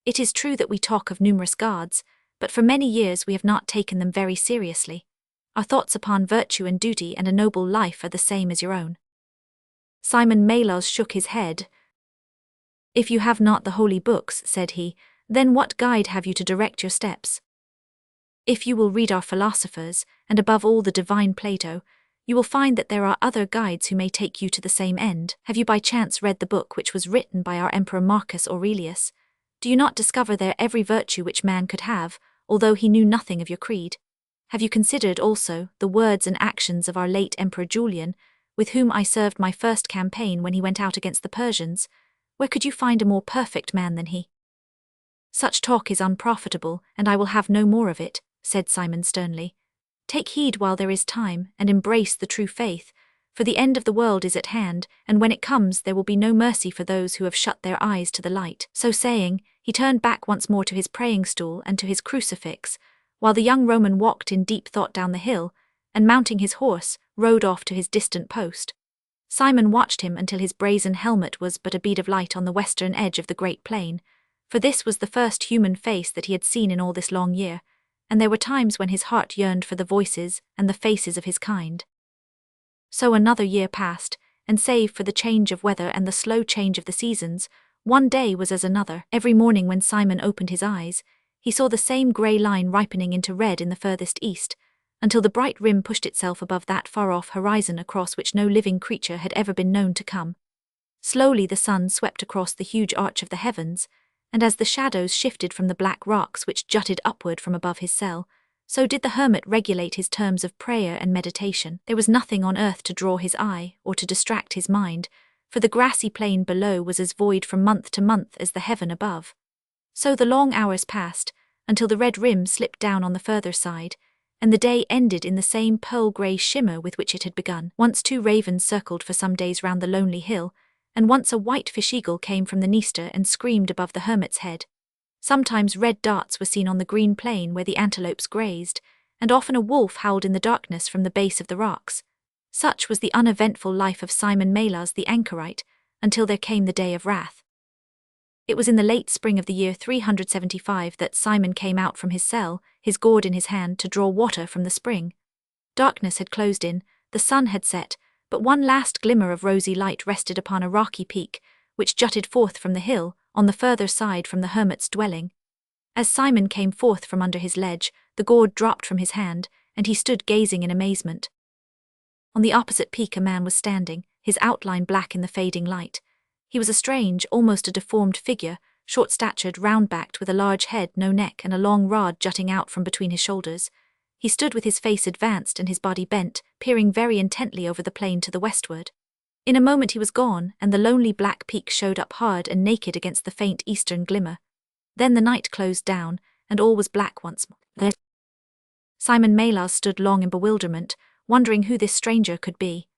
It is true that we talk of numerous gods, but for many years we have not taken them very seriously. Our thoughts upon virtue and duty and a noble life are the same as your own." Simon Maillard shook his head. "If you have not the holy books," said he, "then what guide have you to direct your steps? If you will read our philosophers, and above all the divine Plato, you will find that there are other guides who may take you to the same end. Have you by chance read the book which was written by our Emperor Marcus Aurelius? Do you not discover there every virtue which man could have, although he knew nothing of your creed? Have you considered also the words and actions of our late Emperor Julian, with whom I served my first campaign when he went out against the Persians? Where could you find a more perfect man than he? Such talk is unprofitable, and I will have no more of it, said Simon sternly. Take heed while there is time, and embrace the true faith, for the end of the world is at hand, and when it comes there will be no mercy for those who have shut their eyes to the light. So saying, he turned back once more to his praying stool and to his crucifix, while the young Roman walked in deep thought down the hill, and mounting his horse, rode off to his distant post. Simon watched him until his brazen helmet was but a bead of light on the western edge of the great plain, for this was the first human face that he had seen in all this long year, and there were times when his heart yearned for the voices and the faces of his kind. So another year passed, and save for the change of weather and the slow change of the seasons, one day was as another. Every morning when Simon opened his eyes, he saw the same grey line ripening into red in the furthest east, until the bright rim pushed itself above that far-off horizon across which no living creature had ever been known to come. Slowly the sun swept across the huge arch of the heavens, and as the shadows shifted from the black rocks which jutted upward from above his cell, so did the hermit regulate his terms of prayer and meditation. There was nothing on earth to draw his eye or to distract his mind, for the grassy plain below was as void from month to month as the heaven above. So the long hours passed, until the red rim slipped down on the further side, and the day ended in the same pearl-grey shimmer with which it had begun. Once 2 ravens circled for some days round the lonely hill, and once a white fish-eagle came from the Dniester and screamed above the hermit's head. Sometimes red darts were seen on the green plain where the antelopes grazed, and often a wolf howled in the darkness from the base of the rocks. Such was the uneventful life of Simon Maillard the anchorite, until there came the day of wrath. It was in the late spring of the year 375 that Simon came out from his cell, his gourd in his hand, to draw water from the spring. Darkness had closed in, the sun had set, but one last glimmer of rosy light rested upon a rocky peak, which jutted forth from the hill, on the further side from the hermit's dwelling. As Simon came forth from under his ledge, the gourd dropped from his hand, and he stood gazing in amazement. On the opposite peak a man was standing, his outline black in the fading light. He was a strange, almost a deformed figure, short-statured, round-backed, with a large head, no neck, and a long rod jutting out from between his shoulders. He stood with his face advanced and his body bent, peering very intently over the plain to the westward. In a moment he was gone, and the lonely black peak showed up hard and naked against the faint eastern glimmer. Then the night closed down, and all was black once more. Simon Maillard stood long in bewilderment, wondering who this stranger could be.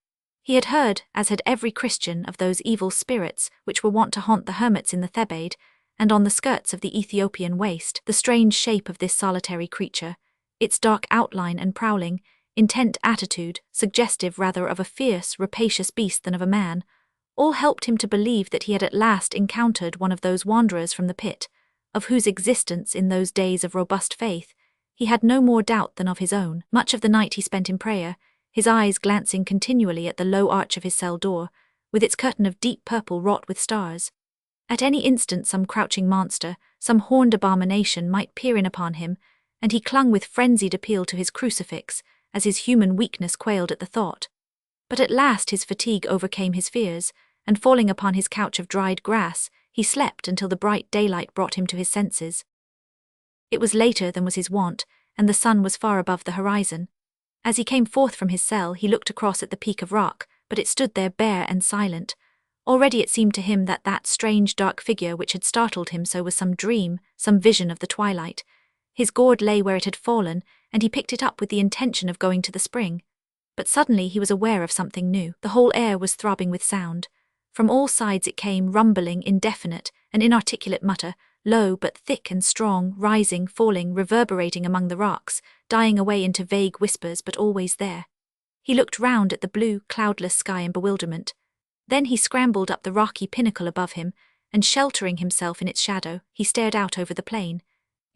He had heard, as had every Christian, of those evil spirits which were wont to haunt the hermits in the Thebaid, and on the skirts of the Ethiopian waste. The strange shape of this solitary creature, its dark outline and prowling, intent attitude, suggestive rather of a fierce, rapacious beast than of a man, all helped him to believe that he had at last encountered one of those wanderers from the pit, of whose existence in those days of robust faith he had no more doubt than of his own. Much of the night he spent in prayer, his eyes glancing continually at the low arch of his cell door, with its curtain of deep purple wrought with stars. At any instant some crouching monster, some horned abomination might peer in upon him, and he clung with frenzied appeal to his crucifix, as his human weakness quailed at the thought. But at last his fatigue overcame his fears, and falling upon his couch of dried grass, he slept until the bright daylight brought him to his senses. It was later than was his wont, and the sun was far above the horizon. As he came forth from his cell he looked across at the peak of rock, but it stood there bare and silent. Already it seemed to him that that strange dark figure which had startled him so was some dream, some vision of the twilight. His gourd lay where it had fallen, and he picked it up with the intention of going to the spring. But suddenly he was aware of something new. The whole air was throbbing with sound. From all sides it came, rumbling, indefinite, an inarticulate mutter, low but thick and strong, rising, falling, reverberating among the rocks, dying away into vague whispers but always there. He looked round at the blue, cloudless sky in bewilderment. Then he scrambled up the rocky pinnacle above him, and sheltering himself in its shadow, he stared out over the plain.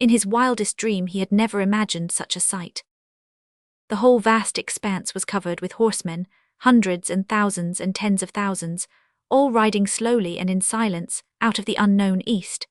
In his wildest dream he had never imagined such a sight. The whole vast expanse was covered with horsemen, hundreds and thousands and tens of thousands, all riding slowly and in silence, out of the unknown east.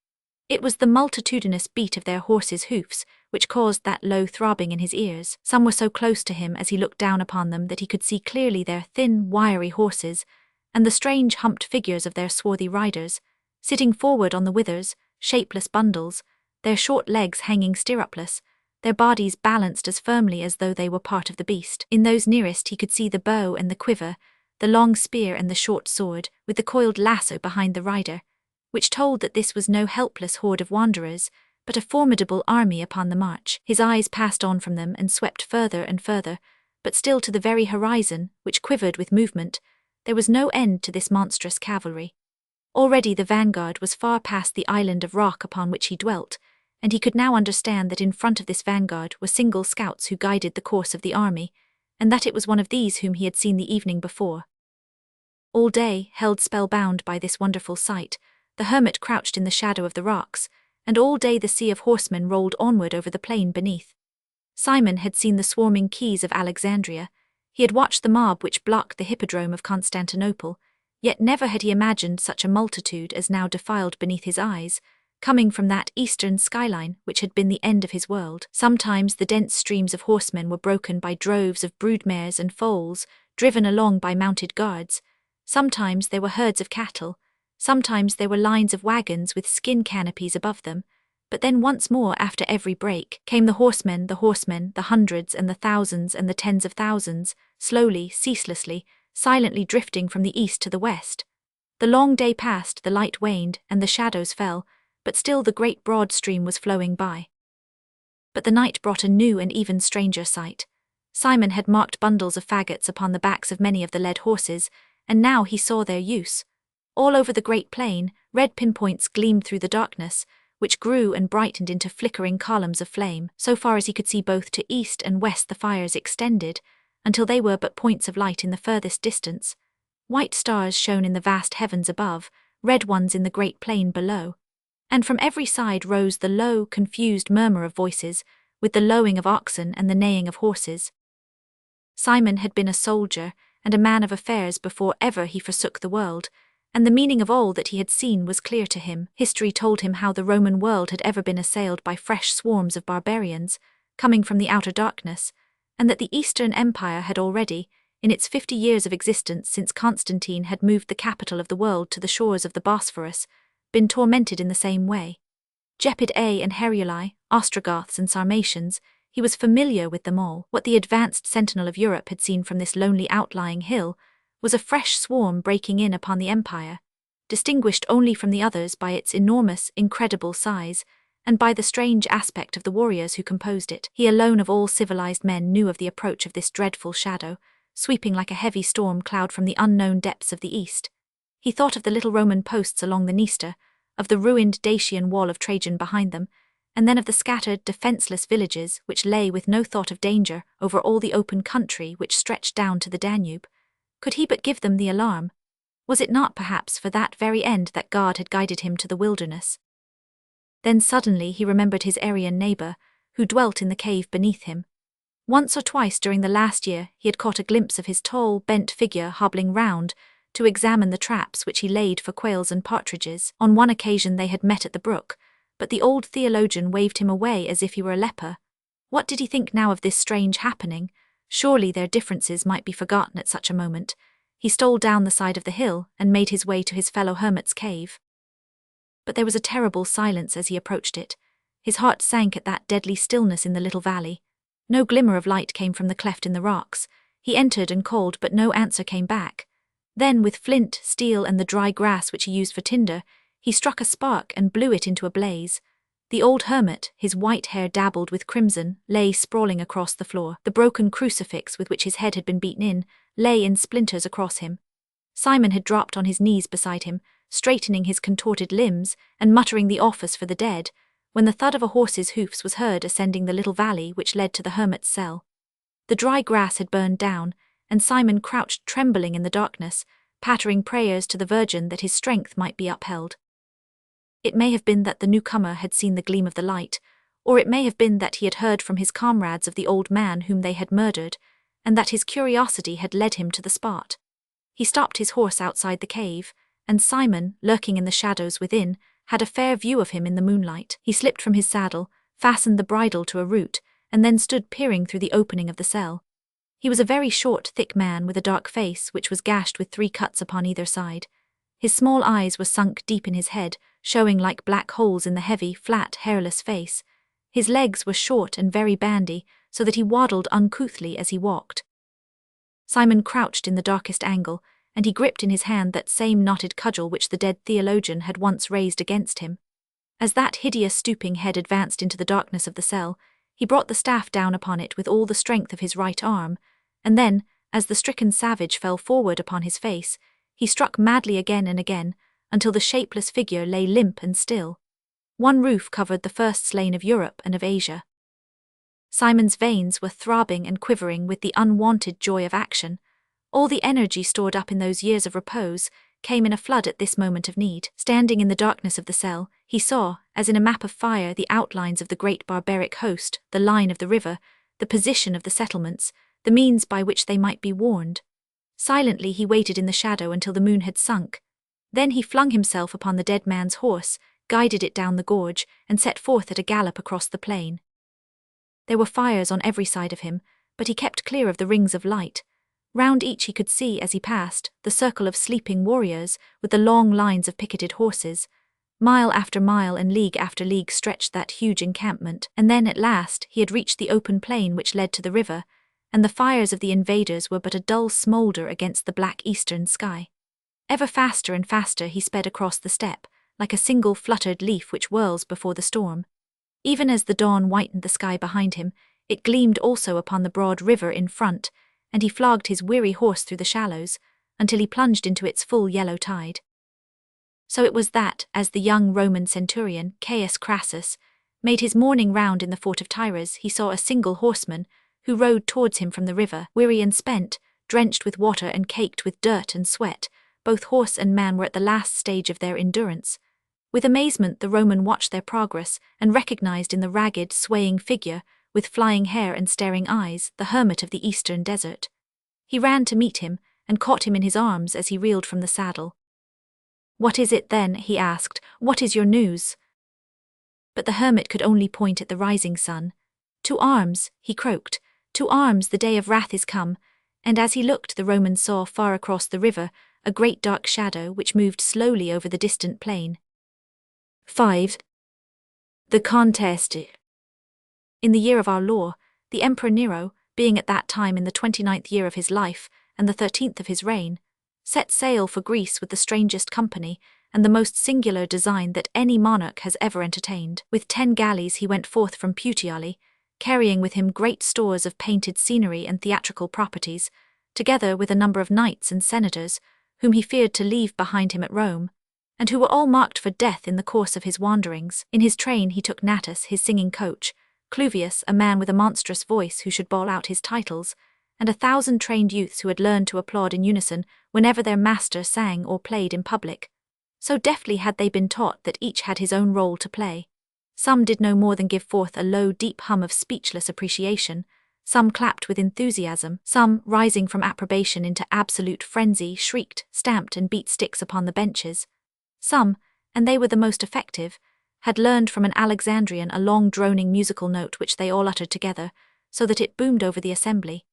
It was the multitudinous beat of their horses' hoofs which caused that low throbbing in his ears. Some were so close to him as he looked down upon them that he could see clearly their thin, wiry horses, and the strange humped figures of their swarthy riders, sitting forward on the withers, shapeless bundles, their short legs hanging stirrupless, their bodies balanced as firmly as though they were part of the beast. In those nearest he could see the bow and the quiver, the long spear and the short sword, with the coiled lasso behind the rider, which told that this was no helpless horde of wanderers, but a formidable army upon the march. His eyes passed on from them and swept further and further, but still to the very horizon, which quivered with movement. There was no end to this monstrous cavalry. Already the vanguard was far past the island of rock upon which he dwelt, and he could now understand that in front of this vanguard were single scouts who guided the course of the army, and that it was one of these whom he had seen the evening before. All day, held spellbound by this wonderful sight, the hermit crouched in the shadow of the rocks, and all day the sea of horsemen rolled onward over the plain beneath. Simon had seen the swarming quays of Alexandria, he had watched the mob which blocked the hippodrome of Constantinople, yet never had he imagined such a multitude as now defiled beneath his eyes, coming from that eastern skyline which had been the end of his world. Sometimes the dense streams of horsemen were broken by droves of broodmares and foals, driven along by mounted guards. Sometimes there were herds of cattle, sometimes there were lines of wagons with skin canopies above them, but then once more after every break came the horsemen, the hundreds and the thousands and the tens of thousands, slowly, ceaselessly, silently drifting from the east to the west. The long day passed, the light waned, and the shadows fell, but still the great broad stream was flowing by. But the night brought a new and even stranger sight. Simon had marked bundles of faggots upon the backs of many of the led horses, and now he saw their use. All over the great plain, red pinpoints gleamed through the darkness, which grew and brightened into flickering columns of flame. So far as he could see both to east and west the fires extended, until they were but points of light in the furthest distance. White stars shone in the vast heavens above, red ones in the great plain below. And from every side rose the low, confused murmur of voices, with the lowing of oxen and the neighing of horses. Simon had been a soldier and a man of affairs before ever he forsook the world, and the meaning of all that he had seen was clear to him. History told him how the Roman world had ever been assailed by fresh swarms of barbarians, coming from the outer darkness, and that the Eastern Empire had already, in its 50 years of existence since Constantine had moved the capital of the world to the shores of the Bosphorus, been tormented in the same way. Gepidae and Heruli, Ostrogoths and Sarmatians, he was familiar with them all. What the advanced sentinel of Europe had seen from this lonely outlying hill was a fresh swarm breaking in upon the empire, distinguished only from the others by its enormous, incredible size, and by the strange aspect of the warriors who composed it. He alone of all civilized men knew of the approach of this dreadful shadow, sweeping like a heavy storm cloud from the unknown depths of the east. He thought of the little Roman posts along the Dniester, of the ruined Dacian wall of Trajan behind them, and then of the scattered, defenseless villages which lay with no thought of danger over all the open country which stretched down to the Danube. Could he but give them the alarm? Was it not perhaps for that very end that God had guided him to the wilderness? Then suddenly he remembered his Aryan neighbor, who dwelt in the cave beneath him. Once or twice during the last year he had caught a glimpse of his tall, bent figure hobbling round to examine the traps which he laid for quails and partridges. On one occasion they had met at the brook, but the old theologian waved him away as if he were a leper. What did he think now of this strange happening? Surely their differences might be forgotten at such a moment. He stole down the side of the hill and made his way to his fellow hermit's cave. But there was a terrible silence as he approached it. His heart sank at that deadly stillness in the little valley. No glimmer of light came from the cleft in the rocks. He entered and called, but no answer came back. Then, with flint, steel, and the dry grass which he used for tinder, he struck a spark and blew it into a blaze. The old hermit, his white hair dabbled with crimson, lay sprawling across the floor. The broken crucifix with which his head had been beaten in lay in splinters across him. Simon had dropped on his knees beside him, straightening his contorted limbs and muttering the office for the dead, when the thud of a horse's hoofs was heard ascending the little valley which led to the hermit's cell. The dry grass had burned down, and Simon crouched trembling in the darkness, pattering prayers to the Virgin that his strength might be upheld. It may have been that the newcomer had seen the gleam of the light, or it may have been that he had heard from his comrades of the old man whom they had murdered, and that his curiosity had led him to the spot. He stopped his horse outside the cave, and Simon, lurking in the shadows within, had a fair view of him in the moonlight. He slipped from his saddle, fastened the bridle to a root, and then stood peering through the opening of the cell. He was a very short, thick man with a dark face which was gashed with 3 cuts upon either side. His small eyes were sunk deep in his head, showing like black holes in the heavy, flat, hairless face. His legs were short and very bandy, so that he waddled uncouthly as he walked. Simon crouched in the darkest angle, and he gripped in his hand that same knotted cudgel which the dead theologian had once raised against him. As that hideous stooping head advanced into the darkness of the cell, he brought the staff down upon it with all the strength of his right arm, and then, as the stricken savage fell forward upon his face, he struck madly again and again, until the shapeless figure lay limp and still. One roof covered the first slain of Europe and of Asia. Simon's veins were throbbing and quivering with the unwonted joy of action. All the energy stored up in those years of repose came in a flood at this moment of need. Standing in the darkness of the cell, he saw, as in a map of fire, the outlines of the great barbaric host, the line of the river, the position of the settlements, the means by which they might be warned. Silently he waited in the shadow until the moon had sunk. Then he flung himself upon the dead man's horse, guided it down the gorge, and set forth at a gallop across the plain. There were fires on every side of him, but he kept clear of the rings of light. Round each he could see, as he passed, the circle of sleeping warriors, with the long lines of picketed horses. Mile after mile and league after league stretched that huge encampment, and then at last he had reached the open plain which led to the river, and the fires of the invaders were but a dull smoulder against the black eastern sky. Ever faster and faster he sped across the steppe, like a single fluttered leaf which whirls before the storm. Even as the dawn whitened the sky behind him, it gleamed also upon the broad river in front, and he flogged his weary horse through the shallows, until he plunged into its full yellow tide. So it was that, as the young Roman centurion, Caius Crassus, made his morning round in the fort of Tyres, he saw a single horseman, who rode towards him from the river, weary and spent, drenched with water and caked with dirt and sweat. Both horse and man were at the last stage of their endurance. With amazement the Roman watched their progress, and recognized in the ragged, swaying figure, with flying hair and staring eyes, the hermit of the eastern desert. He ran to meet him, and caught him in his arms as he reeled from the saddle. "What is it then?" he asked. "What is your news?" But the hermit could only point at the rising sun. "To arms," he croaked. "To arms, the day of wrath is come," and as he looked the Roman saw far across the river a great dark shadow which moved slowly over the distant plain. 5. The contest. In the year of our Lord, the Emperor Nero, being at that time in the 29th year of his life, and the 13th of his reign, set sail for Greece with the strangest company, and the most singular design that any monarch has ever entertained. With 10 galleys he went forth from Puteoli, carrying with him great stores of painted scenery and theatrical properties, together with a number of knights and senators, whom he feared to leave behind him at Rome, and who were all marked for death in the course of his wanderings. In his train he took Natus, his singing coach, Cluvius, a man with a monstrous voice who should bawl out his titles, and 1,000 trained youths who had learned to applaud in unison whenever their master sang or played in public. So deftly had they been taught that each had his own role to play. Some did no more than give forth a low, deep hum of speechless appreciation, some clapped with enthusiasm, some, rising from approbation into absolute frenzy, shrieked, stamped and beat sticks upon the benches. Some, and they were the most effective, had learned from an Alexandrian a long droning musical note which they all uttered together, so that it boomed over the assembly.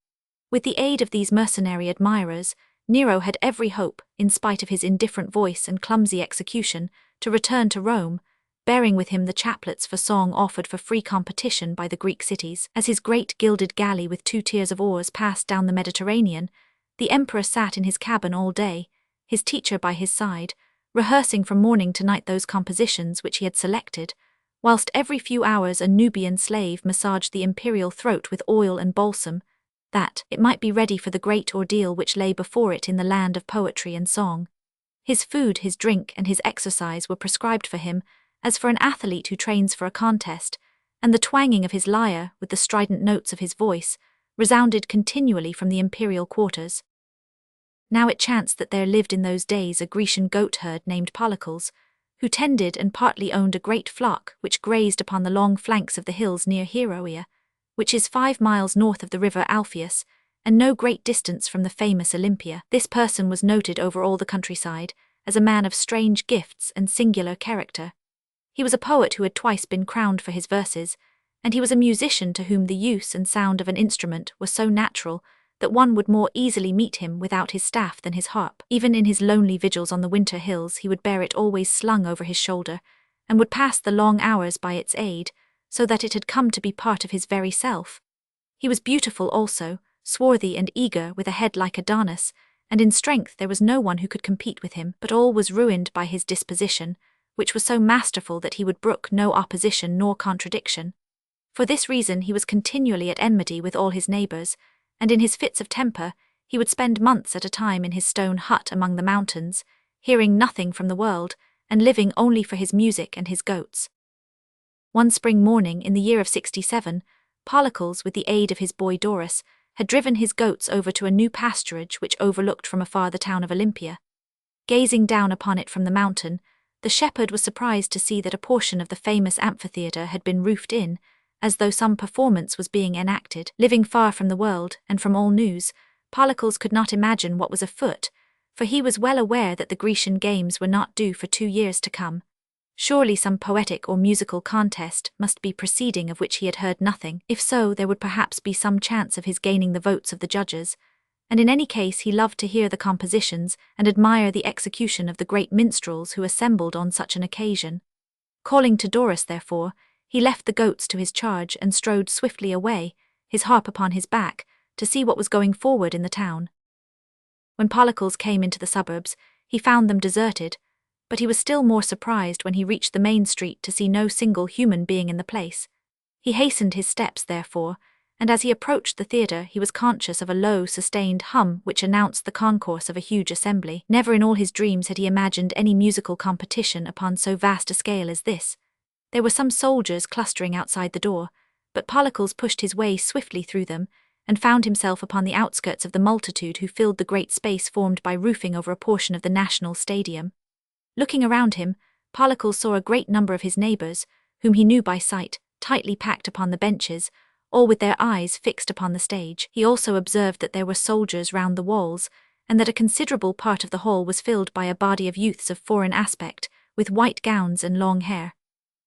With the aid of these mercenary admirers, Nero had every hope, in spite of his indifferent voice and clumsy execution, to return to Rome, bearing with him the chaplets for song offered for free competition by the Greek cities. As his great gilded galley with 2 tiers of oars passed down the Mediterranean, the emperor sat in his cabin all day, his teacher by his side, rehearsing from morning to night those compositions which he had selected, whilst every few hours a Nubian slave massaged the imperial throat with oil and balsam, that it might be ready for the great ordeal which lay before it in the land of poetry and song. His food, his drink, and his exercise were prescribed for him, as for an athlete who trains for a contest, and the twanging of his lyre, with the strident notes of his voice, resounded continually from the imperial quarters. Now it chanced that there lived in those days a Grecian goat-herd named Polycles, who tended and partly owned a great flock which grazed upon the long flanks of the hills near Heroia, which is 5 miles north of the river Alpheus, and no great distance from the famous Olympia. This person was noted over all the countryside as a man of strange gifts and singular character. He was a poet who had twice been crowned for his verses, and he was a musician to whom the use and sound of an instrument were so natural that one would more easily meet him without his staff than his harp. Even in his lonely vigils on the winter hills he would bear it always slung over his shoulder, and would pass the long hours by its aid, so that it had come to be part of his very self. He was beautiful also, swarthy and eager, with a head like Adonis, and in strength there was no one who could compete with him, but all was ruined by his disposition, which was so masterful that he would brook no opposition nor contradiction. For this reason he was continually at enmity with all his neighbours, and in his fits of temper he would spend months at a time in his stone hut among the mountains, hearing nothing from the world, and living only for his music and his goats. One spring morning in the year of 67, Polycles, with the aid of his boy Doris, had driven his goats over to a new pasturage which overlooked from afar the town of Olympia. Gazing down upon it from the mountain, the shepherd was surprised to see that a portion of the famous amphitheatre had been roofed in, as though some performance was being enacted. Living far from the world and from all news, Polycles could not imagine what was afoot, for he was well aware that the Grecian games were not due for 2 years to come. Surely some poetic or musical contest must be proceeding of which he had heard nothing. If so, there would perhaps be some chance of his gaining the votes of the judges, and in any case he loved to hear the compositions and admire the execution of the great minstrels who assembled on such an occasion. Calling to Doris, therefore, he left the goats to his charge and strode swiftly away, his harp upon his back, to see what was going forward in the town. When Polycles came into the suburbs, he found them deserted, but he was still more surprised when he reached the main street to see no single human being in the place. He hastened his steps, therefore, and as he approached the theatre he was conscious of a low, sustained hum which announced the concourse of a huge assembly. Never in all his dreams had he imagined any musical competition upon so vast a scale as this. There were some soldiers clustering outside the door, but Polycles pushed his way swiftly through them, and found himself upon the outskirts of the multitude who filled the great space formed by roofing over a portion of the National Stadium. Looking around him, Polycles saw a great number of his neighbours, whom he knew by sight, tightly packed upon the benches, all with their eyes fixed upon the stage. He also observed that there were soldiers round the walls, and that a considerable part of the hall was filled by a body of youths of foreign aspect, with white gowns and long hair.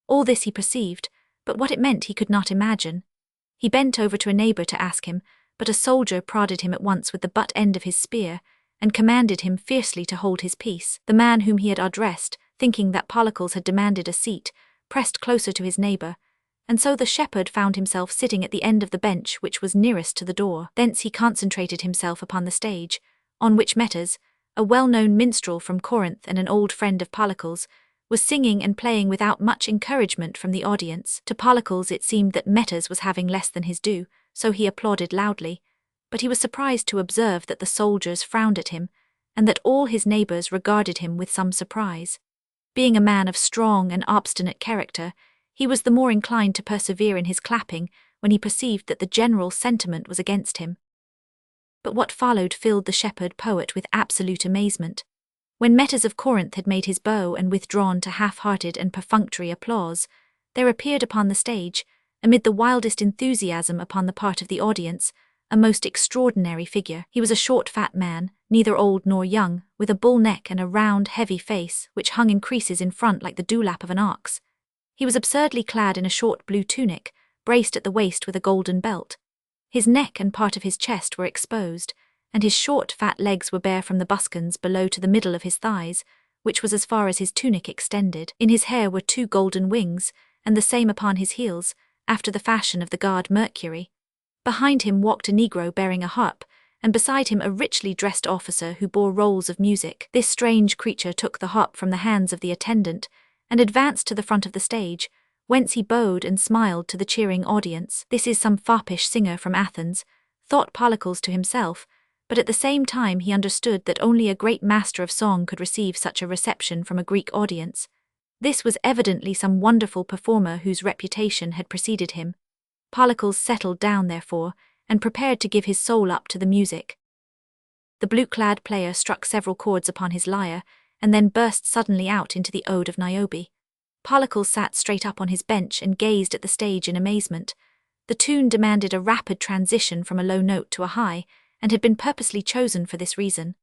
All this he perceived, but what it meant he could not imagine. He bent over to a neighbour to ask him, but a soldier prodded him at once with the butt end of his spear, and commanded him fiercely to hold his peace. The man whom he had addressed, thinking that Polycles had demanded a seat, pressed closer to his neighbour, and so the shepherd found himself sitting at the end of the bench which was nearest to the door. Thence he concentrated himself upon the stage, on which Metas, a well-known minstrel from Corinth and an old friend of Polycles, was singing and playing without much encouragement from the audience. To Polycles it seemed that Metas was having less than his due, so he applauded loudly, but he was surprised to observe that the soldiers frowned at him, and that all his neighbours regarded him with some surprise. Being a man of strong and obstinate character, he was the more inclined to persevere in his clapping when he perceived that the general sentiment was against him. But what followed filled the shepherd poet with absolute amazement. When Metas of Corinth had made his bow and withdrawn to half-hearted and perfunctory applause, there appeared upon the stage, amid the wildest enthusiasm upon the part of the audience, a most extraordinary figure. He was a short fat man, neither old nor young, with a bull neck and a round, heavy face which hung in creases in front like the dewlap of an ox. He was absurdly clad in a short blue tunic, braced at the waist with a golden belt. His neck and part of his chest were exposed, and his short fat legs were bare from the buskins below to the middle of his thighs, which was as far as his tunic extended. In his hair were 2 golden wings, and the same upon his heels, after the fashion of the god Mercury. Behind him walked a negro bearing a harp, and beside him a richly dressed officer who bore rolls of music. This strange creature took the harp from the hands of the attendant, and advanced to the front of the stage, whence he bowed and smiled to the cheering audience. This is some foppish singer from Athens, thought Polycles to himself, but at the same time he understood that only a great master of song could receive such a reception from a Greek audience. This was evidently some wonderful performer whose reputation had preceded him. Polycles settled down, therefore, and prepared to give his soul up to the music. The blue-clad player struck several chords upon his lyre, and then burst suddenly out into the Ode of Niobe. Polycles sat straight up on his bench and gazed at the stage in amazement. The tune demanded a rapid transition from a low note to a high, and had been purposely chosen for this reason.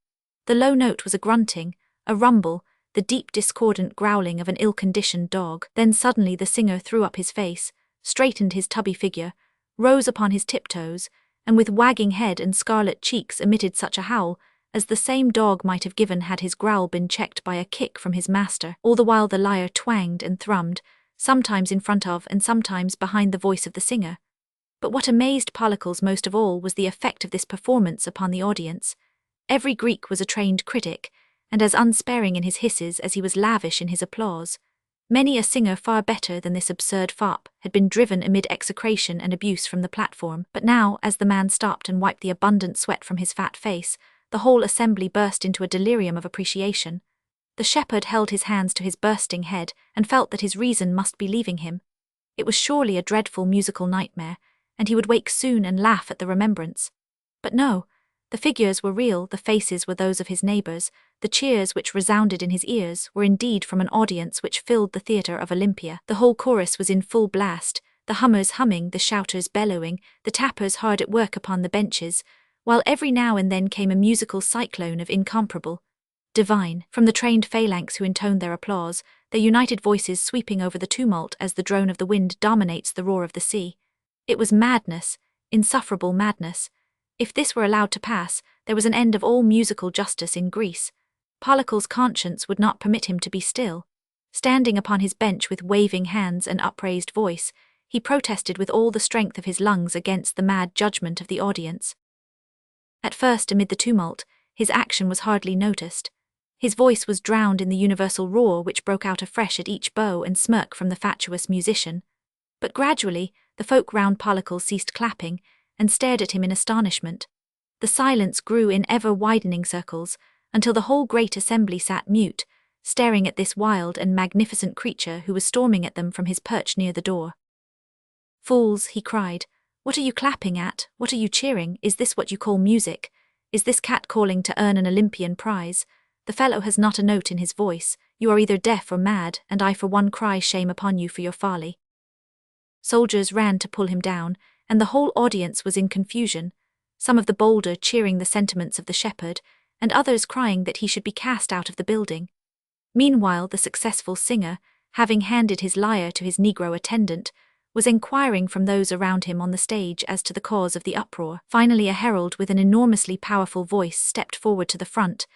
The low note was a grunting, a rumble, the deep discordant growling of an ill-conditioned dog. Then suddenly the singer threw up his face, straightened his tubby figure, rose upon his tiptoes, and with wagging head and scarlet cheeks emitted such a howl as the same dog might have given had his growl been checked by a kick from his master. All the while the lyre twanged and thrummed, sometimes in front of and sometimes behind the voice of the singer. But what amazed Palicles most of all was the effect of this performance upon the audience. Every Greek was a trained critic, and as unsparing in his hisses as he was lavish in his applause. Many a singer far better than this absurd fop had been driven amid execration and abuse from the platform, but now, as the man stopped and wiped the abundant sweat from his fat face, the whole assembly burst into a delirium of appreciation. The shepherd held his hands to his bursting head and felt that his reason must be leaving him. It was surely a dreadful musical nightmare, and he would wake soon and laugh at the remembrance. But no, the figures were real, the faces were those of his neighbours, the cheers which resounded in his ears were indeed from an audience which filled the theatre of Olympia. The whole chorus was in full blast, the hummers humming, the shouters bellowing, the tappers hard at work upon the benches, while every now and then came a musical cyclone of incomparable, divine, from the trained phalanx who intoned their applause, their united voices sweeping over the tumult as the drone of the wind dominates the roar of the sea. It was madness, insufferable madness. If this were allowed to pass, there was an end of all musical justice in Greece. Palicles' conscience would not permit him to be still. Standing upon his bench with waving hands and upraised voice, he protested with all the strength of his lungs against the mad judgment of the audience. At first, amid the tumult, his action was hardly noticed. His voice was drowned in the universal roar which broke out afresh at each bow and smirk from the fatuous musician. But gradually, the folk round Palicles ceased clapping, and stared at him in astonishment. The silence grew in ever-widening circles, until the whole great assembly sat mute, staring at this wild and magnificent creature who was storming at them from his perch near the door. "Fools," he cried, "what are you clapping at? What are you cheering? Is this what you call music? Is this cat-calling to earn an Olympian prize? The fellow has not a note in his voice. You are either deaf or mad, and I for one cry shame upon you for your folly." Soldiers ran to pull him down, and the whole audience was in confusion, some of the bolder cheering the sentiments of the shepherd, and others crying that he should be cast out of the building. Meanwhile the successful singer, having handed his lyre to his Negro attendant, was enquiring from those around him on the stage as to the cause of the uproar. Finally a herald with an enormously powerful voice stepped forward to the front,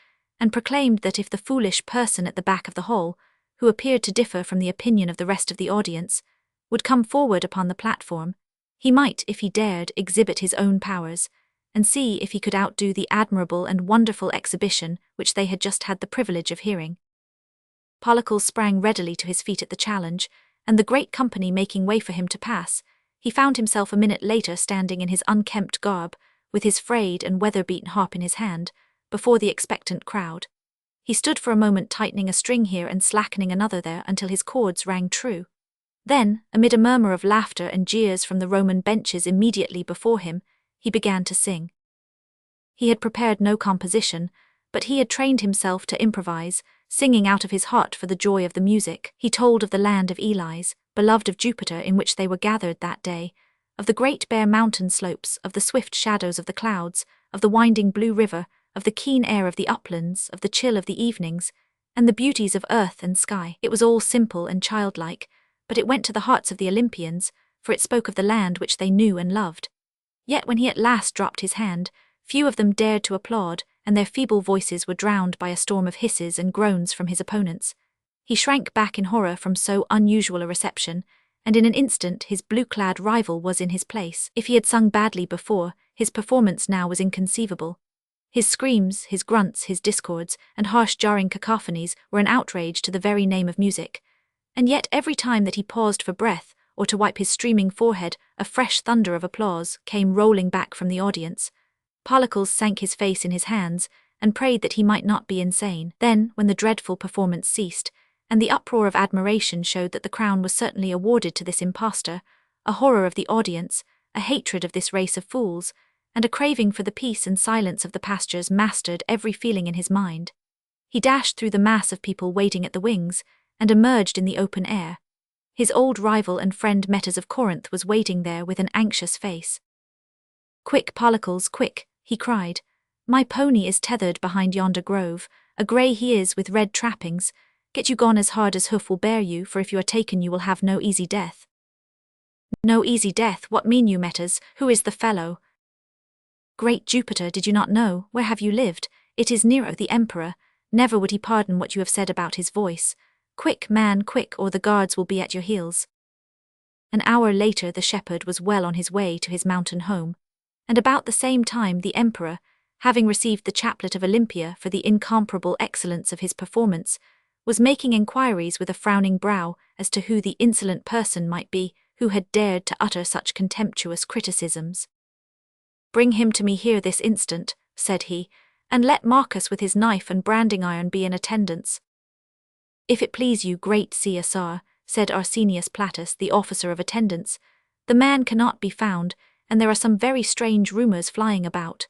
and proclaimed that if the foolish person at the back of the hall, who appeared to differ from the opinion of the rest of the audience, would come forward upon the platform, he might, if he dared, exhibit his own powers, and see if he could outdo the admirable and wonderful exhibition which they had just had the privilege of hearing. Palicles sprang readily to his feet at the challenge, and the great company making way for him to pass, he found himself a minute later standing in his unkempt garb, with his frayed and weather-beaten harp in his hand, before the expectant crowd. He stood for a moment tightening a string here and slackening another there until his chords rang true. Then, amid a murmur of laughter and jeers from the Roman benches immediately before him, he began to sing. He had prepared no composition, but he had trained himself to improvise, singing out of his heart for the joy of the music. He told of the land of Eli's, beloved of Jupiter, in which they were gathered that day, of the great bare mountain slopes, of the swift shadows of the clouds, of the winding blue river, of the keen air of the uplands, of the chill of the evenings, and the beauties of earth and sky. It was all simple and childlike, but it went to the hearts of the Olympians, for it spoke of the land which they knew and loved. Yet when he at last dropped his hand, few of them dared to applaud, and their feeble voices were drowned by a storm of hisses and groans from his opponents. He shrank back in horror from so unusual a reception, and in an instant his blue-clad rival was in his place. If he had sung badly before, his performance now was inconceivable. His screams, his grunts, his discords, and harsh jarring cacophonies were an outrage to the very name of music. And yet every time that he paused for breath, or to wipe his streaming forehead, a fresh thunder of applause came rolling back from the audience. Palicles sank his face in his hands, and prayed that he might not be insane. Then, when the dreadful performance ceased, and the uproar of admiration showed that the crown was certainly awarded to this impostor, a horror of the audience, a hatred of this race of fools, and a craving for the peace and silence of the pastures mastered every feeling in his mind. He dashed through the mass of people waiting at the wings, and emerged in the open air. His old rival and friend Metas of Corinth was waiting there with an anxious face. "Quick, Palicles, quick," he cried. "My pony is tethered behind yonder grove, a grey he is with red trappings, Get you gone as hard as hoof will bear you, for if you are taken you will have no easy death. No easy death, what mean you, Metas? Who is the fellow? Great Jupiter, did you not know? Where have you lived? It is Nero the Emperor. Never would he pardon what you have said about his voice. Quick, man, quick, or the guards will be at your heels. An hour later the shepherd was well on his way to his mountain home, and about the same time the Emperor, having received the chaplet of Olympia for the incomparable excellence of his performance, was making enquiries with a frowning brow as to who the insolent person might be who had dared to utter such contemptuous criticisms. "Bring him to me here this instant," said he, "and let Marcus with his knife and branding iron be in attendance." "If it please you, great Caesar," said Arsenius Platus, the officer of attendance, "the man cannot be found, and there are some very strange rumors flying about."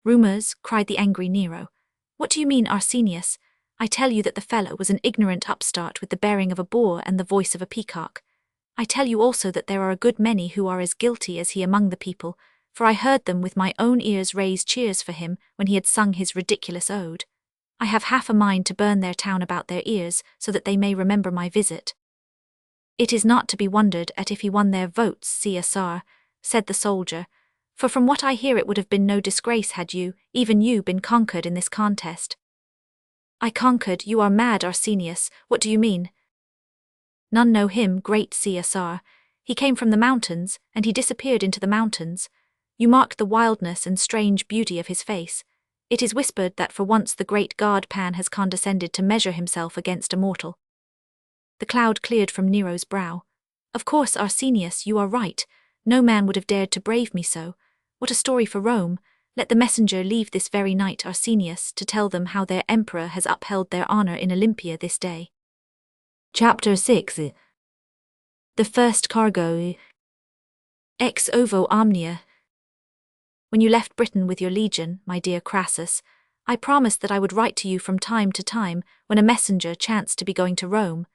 "Rumors?" cried the angry Nero. "What do you mean, Arsenius? I tell you that the fellow was an ignorant upstart with the bearing of a boar and the voice of a peacock. I tell you also that there are a good many who are as guilty as he among the people, for I heard them with my own ears raise cheers for him when he had sung his ridiculous ode. I have half a mind to burn their town about their ears, so that they may remember my visit." "It is not to be wondered at if he won their votes, Caesar," said the soldier, "for from what I hear it would have been no disgrace had you, even you, been conquered in this contest." "I conquered? You are mad, Arsenius. What do you mean?" "None know him, great Caesar. He came from the mountains, and he disappeared into the mountains. You marked the wildness and strange beauty of his face. It is whispered that for once the great god Pan has condescended to measure himself against a mortal." The cloud cleared from Nero's brow. "Of course, Arsenius, you are right. No man would have dared to brave me so. What a story for Rome. Let the messenger leave this very night, Arsenius, to tell them how their emperor has upheld their honor in Olympia this day." Chapter 6. The first cargo. Ex ovo omnia. When you left Britain with your legion, my dear Crassus, I promised that I would write to you from time to time when a messenger chanced to be going to Rome,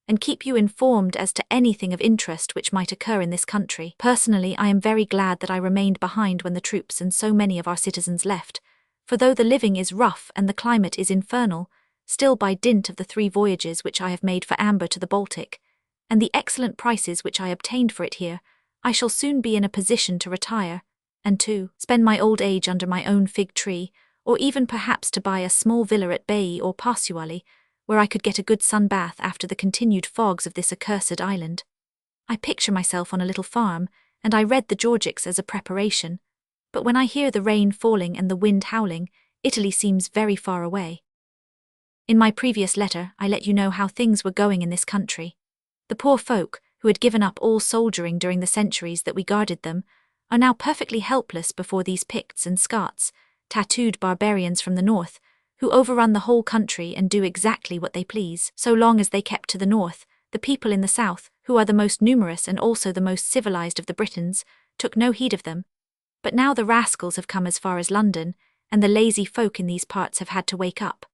and keep you informed as to anything of interest which might occur in this country. Personally, I am very glad that I remained behind when the troops and so many of our citizens left, for though the living is rough and the climate is infernal, still by dint of the 3 voyages which I have made for amber to the Baltic, and the excellent prices which I obtained for it here, I shall soon be in a position to retire, and to spend my old age under my own fig tree, or even perhaps to buy a small villa at Baiae or Pasquale, where I could get a good sun bath after the continued fogs of this accursed island. I picture myself on a little farm, and I read the Georgics as a preparation, but when I hear the rain falling and the wind howling, Italy seems very far away. In my previous letter, I let you know how things were going in this country. The poor folk, who had given up all soldiering during the centuries that we guarded them, are now perfectly helpless before these Picts and Scots, tattooed barbarians from the north, who overrun the whole country and do exactly what they please. So long as they kept to the north, the people in the south, who are the most numerous and also the most civilized of the Britons, took no heed of them. But now the rascals have come as far as London, and the lazy folk in these parts have had to wake up.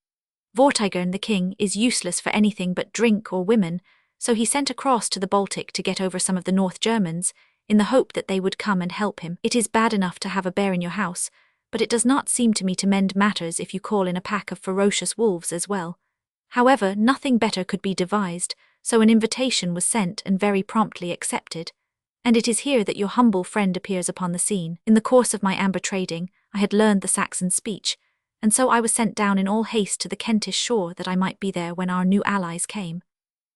Vortigern, the king, is useless for anything but drink or women, so he sent across to the Baltic to get over some of the North Germans, in the hope that they would come and help him. It is bad enough to have a bear in your house, but it does not seem to me to mend matters if you call in a pack of ferocious wolves as well. However, nothing better could be devised, so an invitation was sent and very promptly accepted, and it is here that your humble friend appears upon the scene. In the course of my amber trading, I had learned the Saxon speech, and so I was sent down in all haste to the Kentish shore that I might be there when our new allies came.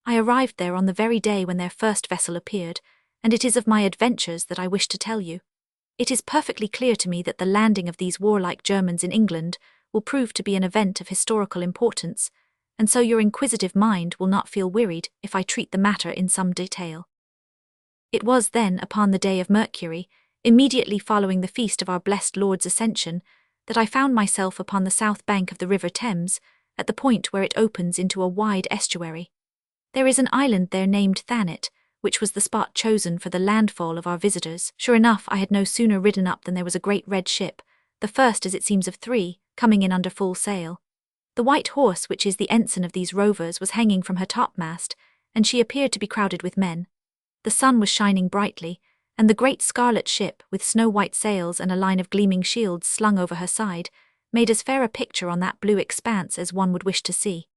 I arrived there on the very day when their first vessel appeared, and it is of my adventures that I wish to tell you. It is perfectly clear to me that the landing of these warlike Germans in England will prove to be an event of historical importance, and so your inquisitive mind will not feel wearied if I treat the matter in some detail. It was then, upon the day of Mercury, immediately following the feast of our blessed Lord's Ascension, that I found myself upon the south bank of the river Thames, at the point where it opens into a wide estuary. There is an island there named Thanet, which was the spot chosen for the landfall of our visitors. Sure enough, I had no sooner ridden up than there was a great red ship, the first as it seems of 3, coming in under full sail. The White Horse, which is the ensign of these rovers, was hanging from her topmast, and she appeared to be crowded with men. The sun was shining brightly, and the great scarlet ship, with snow-white sails and a line of gleaming shields slung over her side, made as fair a picture on that blue expanse as one would wish to see.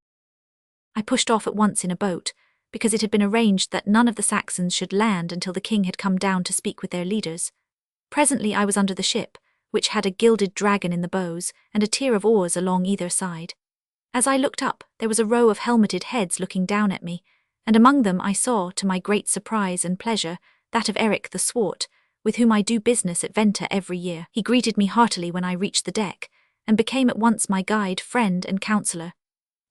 I pushed off at once in a boat, because it had been arranged that none of the Saxons should land until the king had come down to speak with their leaders. Presently I was under the ship, which had a gilded dragon in the bows and a tier of oars along either side. As I looked up, there was a row of helmeted heads looking down at me, and among them I saw, to my great surprise and pleasure, that of Eric the Swart, with whom I do business at Venta every year. He greeted me heartily when I reached the deck, and became at once my guide, friend, and counsellor.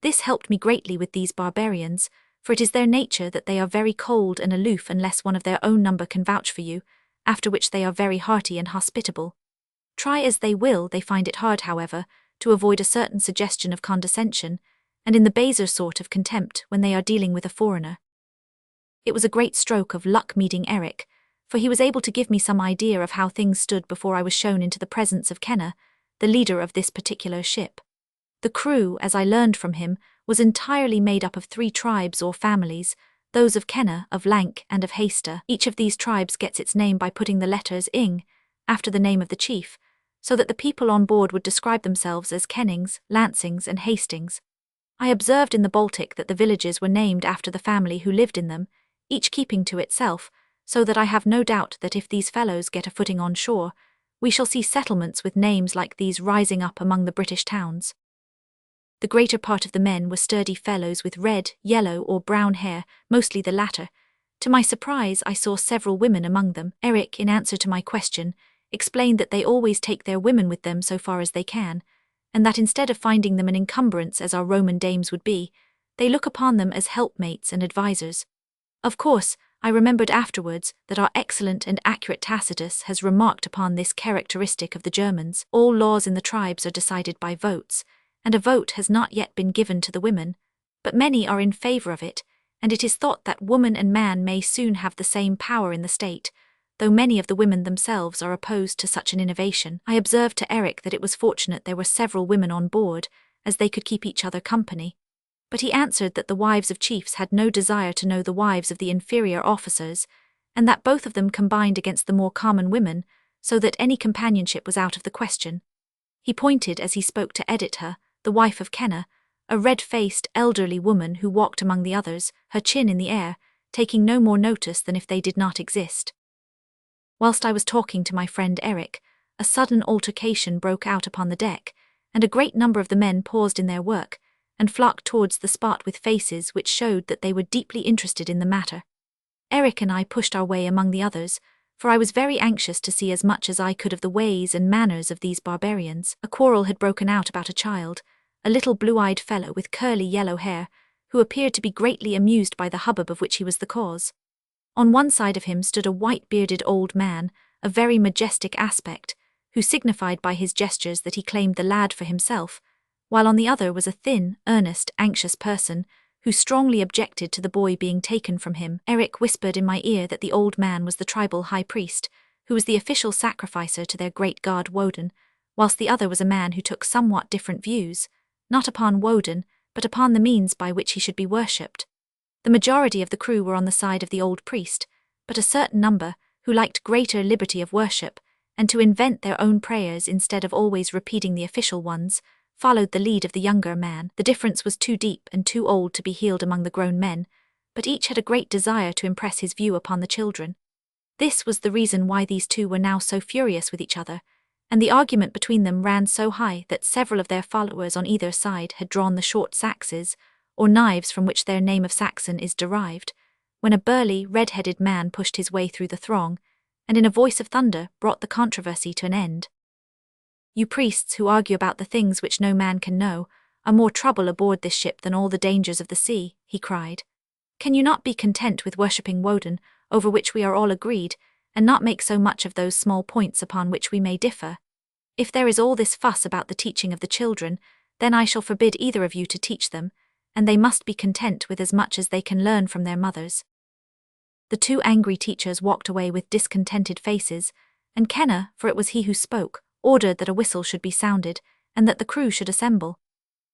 This helped me greatly with these barbarians, for it is their nature that they are very cold and aloof unless one of their own number can vouch for you, after which they are very hearty and hospitable. Try as they will, they find it hard, however, to avoid a certain suggestion of condescension, and in the baser sort of contempt when they are dealing with a foreigner. It was a great stroke of luck meeting Eric, for he was able to give me some idea of how things stood before I was shown into the presence of Kenna, the leader of this particular ship. The crew, as I learned from him, was entirely made up of 3 tribes or families, those of Kenna, of Lank, and of Haster. Each of these tribes gets its name by putting the letters ing after the name of the chief, so that the people on board would describe themselves as Kennings, Lansings, and Hastings. I observed in the Baltic that the villages were named after the family who lived in them, each keeping to itself, so that I have no doubt that if these fellows get a footing on shore, we shall see settlements with names like these rising up among the British towns. The greater part of the men were sturdy fellows with red, yellow, or brown hair, mostly the latter. To my surprise, I saw several women among them. Eric, in answer to my question, explained that they always take their women with them so far as they can, and that instead of finding them an encumbrance as our Roman dames would be, they look upon them as helpmates and advisers. Of course, I remembered afterwards that our excellent and accurate Tacitus has remarked upon this characteristic of the Germans. All laws in the tribes are decided by votes, and a vote has not yet been given to the women, but many are in favour of it, and it is thought that woman and man may soon have the same power in the state, though many of the women themselves are opposed to such an innovation. I observed to Eric that it was fortunate there were several women on board, as they could keep each other company, but he answered that the wives of chiefs had no desire to know the wives of the inferior officers, and that both of them combined against the more common women, so that any companionship was out of the question. He pointed as he spoke to Editha, the wife of Kenna, a red-faced, elderly woman who walked among the others, her chin in the air, taking no more notice than if they did not exist. Whilst I was talking to my friend Eric, a sudden altercation broke out upon the deck, and a great number of the men paused in their work, and flocked towards the spot with faces which showed that they were deeply interested in the matter. Eric and I pushed our way among the others, for I was very anxious to see as much as I could of the ways and manners of these barbarians. A quarrel had broken out about a child, a little blue-eyed fellow with curly yellow hair, who appeared to be greatly amused by the hubbub of which he was the cause. On one side of him stood a white-bearded old man, of very majestic aspect, who signified by his gestures that he claimed the lad for himself, while on the other was a thin, earnest, anxious person, who strongly objected to the boy being taken from him. Eric whispered in my ear that the old man was the tribal high priest, who was the official sacrificer to their great god Woden, whilst the other was a man who took somewhat different views, not upon Woden, but upon the means by which he should be worshipped. The majority of the crew were on the side of the old priest, but a certain number, who liked greater liberty of worship, and to invent their own prayers instead of always repeating the official ones, followed the lead of the younger man. The difference was too deep and too old to be healed among the grown men, but each had a great desire to impress his view upon the children. This was the reason why these two were now so furious with each other, and the argument between them ran so high that several of their followers on either side had drawn the short saxes, or knives from which their name of Saxon is derived, when a burly, red-headed man pushed his way through the throng, and in a voice of thunder brought the controversy to an end. "You priests who argue about the things which no man can know are more trouble aboard this ship than all the dangers of the sea," he cried. "Can you not be content with worshipping Woden, over which we are all agreed, and not make so much of those small points upon which we may differ? If there is all this fuss about the teaching of the children, then I shall forbid either of you to teach them, and they must be content with as much as they can learn from their mothers." The two angry teachers walked away with discontented faces, and Kenna, for it was he who spoke, ordered that a whistle should be sounded, and that the crew should assemble.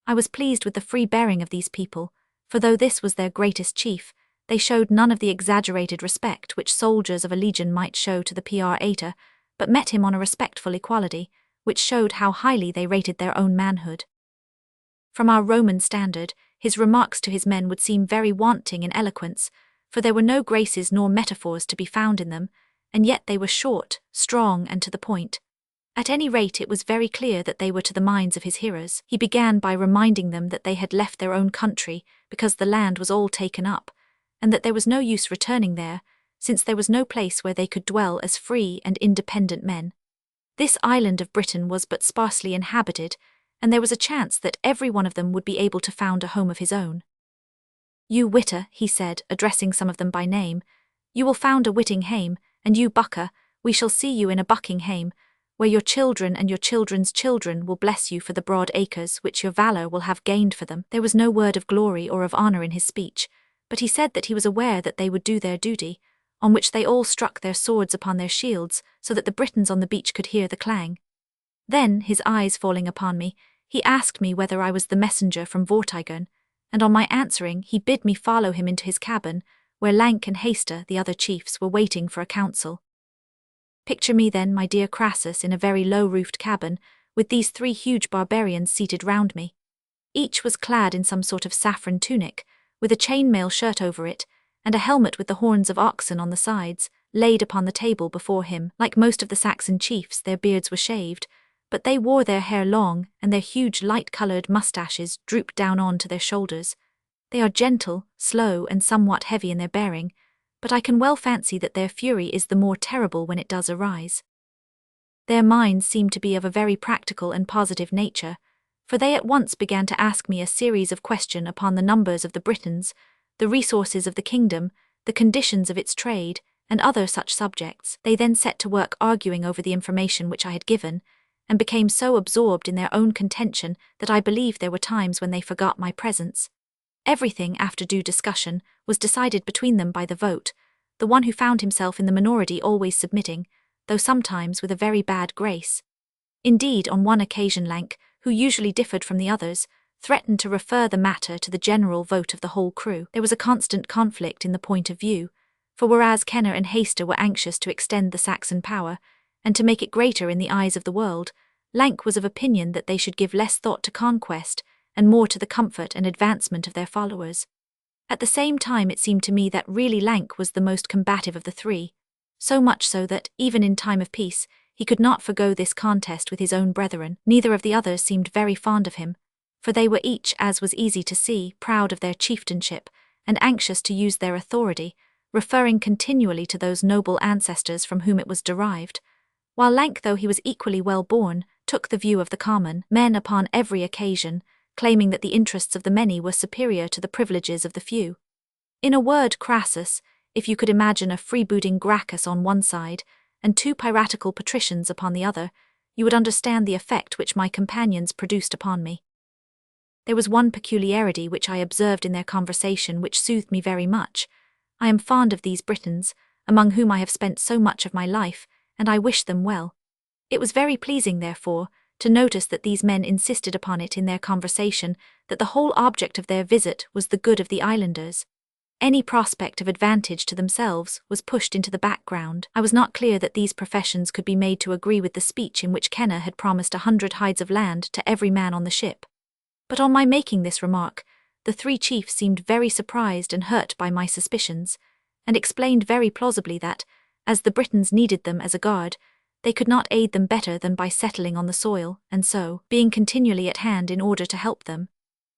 I was pleased with the free bearing of these people, for though this was their greatest chief, they showed none of the exaggerated respect which soldiers of a legion might show to the Praetor, but met him on a respectful equality, which showed how highly they rated their own manhood. From our Roman standard, his remarks to his men would seem very wanting in eloquence, for there were no graces nor metaphors to be found in them, and yet they were short, strong, and to the point. At any rate, it was very clear that they were to the minds of his hearers. He began by reminding them that they had left their own country because the land was all taken up, and that there was no use returning there, since there was no place where they could dwell as free and independent men. This island of Britain was but sparsely inhabited, and there was a chance that every one of them would be able to found a home of his own. "You Witter," he said, addressing some of them by name, "you will found a witting hame, and you Bucker, we shall see you in a bucking hame, where your children and your children's children will bless you for the broad acres which your valor will have gained for them." There was no word of glory or of honor in his speech, but he said that he was aware that they would do their duty, on which they all struck their swords upon their shields, so that the Britons on the beach could hear the clang. Then, his eyes falling upon me, he asked me whether I was the messenger from Vortigern, and on my answering, he bid me follow him into his cabin, where Lank and Hester, the other chiefs, were waiting for a council. Picture me then, my dear Crassus, in a very low-roofed cabin, with these 3 huge barbarians seated round me. Each was clad in some sort of saffron tunic, with a chainmail shirt over it, and a helmet with the horns of oxen on the sides, laid upon the table before him. Like most of the Saxon chiefs, their beards were shaved, but they wore their hair long, and their huge light-coloured moustaches drooped down on to their shoulders. They are gentle, slow, and somewhat heavy in their bearing, but I can well fancy that their fury is the more terrible when it does arise. Their minds seem to be of a very practical and positive nature, for they at once began to ask me a series of questions upon the numbers of the Britons, the resources of the kingdom, the conditions of its trade, and other such subjects. They then set to work arguing over the information which I had given, and became so absorbed in their own contention that I believe there were times when they forgot my presence. Everything, after due discussion, was decided between them by the vote, the one who found himself in the minority always submitting, though sometimes with a very bad grace. Indeed, on one occasion Lank, who usually differed from the others, threatened to refer the matter to the general vote of the whole crew. There was a constant conflict in the point of view, for whereas Kenner and Hester were anxious to extend the Saxon power, and to make it greater in the eyes of the world, Lank was of opinion that they should give less thought to conquest, and more to the comfort and advancement of their followers. At the same time it seemed to me that really Lank was the most combative of the 3, so much so that, even in time of peace, he could not forgo this contest with his own brethren. Neither of the others seemed very fond of him, for they were each, as was easy to see, proud of their chieftainship, and anxious to use their authority, referring continually to those noble ancestors from whom it was derived, while Lank, though he was equally well born, took the view of the common men upon every occasion, claiming that the interests of the many were superior to the privileges of the few. In a word, Crassus, if you could imagine a freebooting Gracchus on one side, and 2 piratical patricians upon the other, you would understand the effect which my companions produced upon me. There was one peculiarity which I observed in their conversation which soothed me very much. I am fond of these Britons, among whom I have spent so much of my life, and I wish them well. It was very pleasing, therefore, to notice that these men insisted upon it in their conversation that the whole object of their visit was the good of the islanders. Any prospect of advantage to themselves was pushed into the background. I was not clear that these professions could be made to agree with the speech in which Kenner had promised 100 hides of land to every man on the ship. But on my making this remark, the 3 chiefs seemed very surprised and hurt by my suspicions, and explained very plausibly that, as the Britons needed them as a guard, they could not aid them better than by settling on the soil, and so, being continually at hand in order to help them.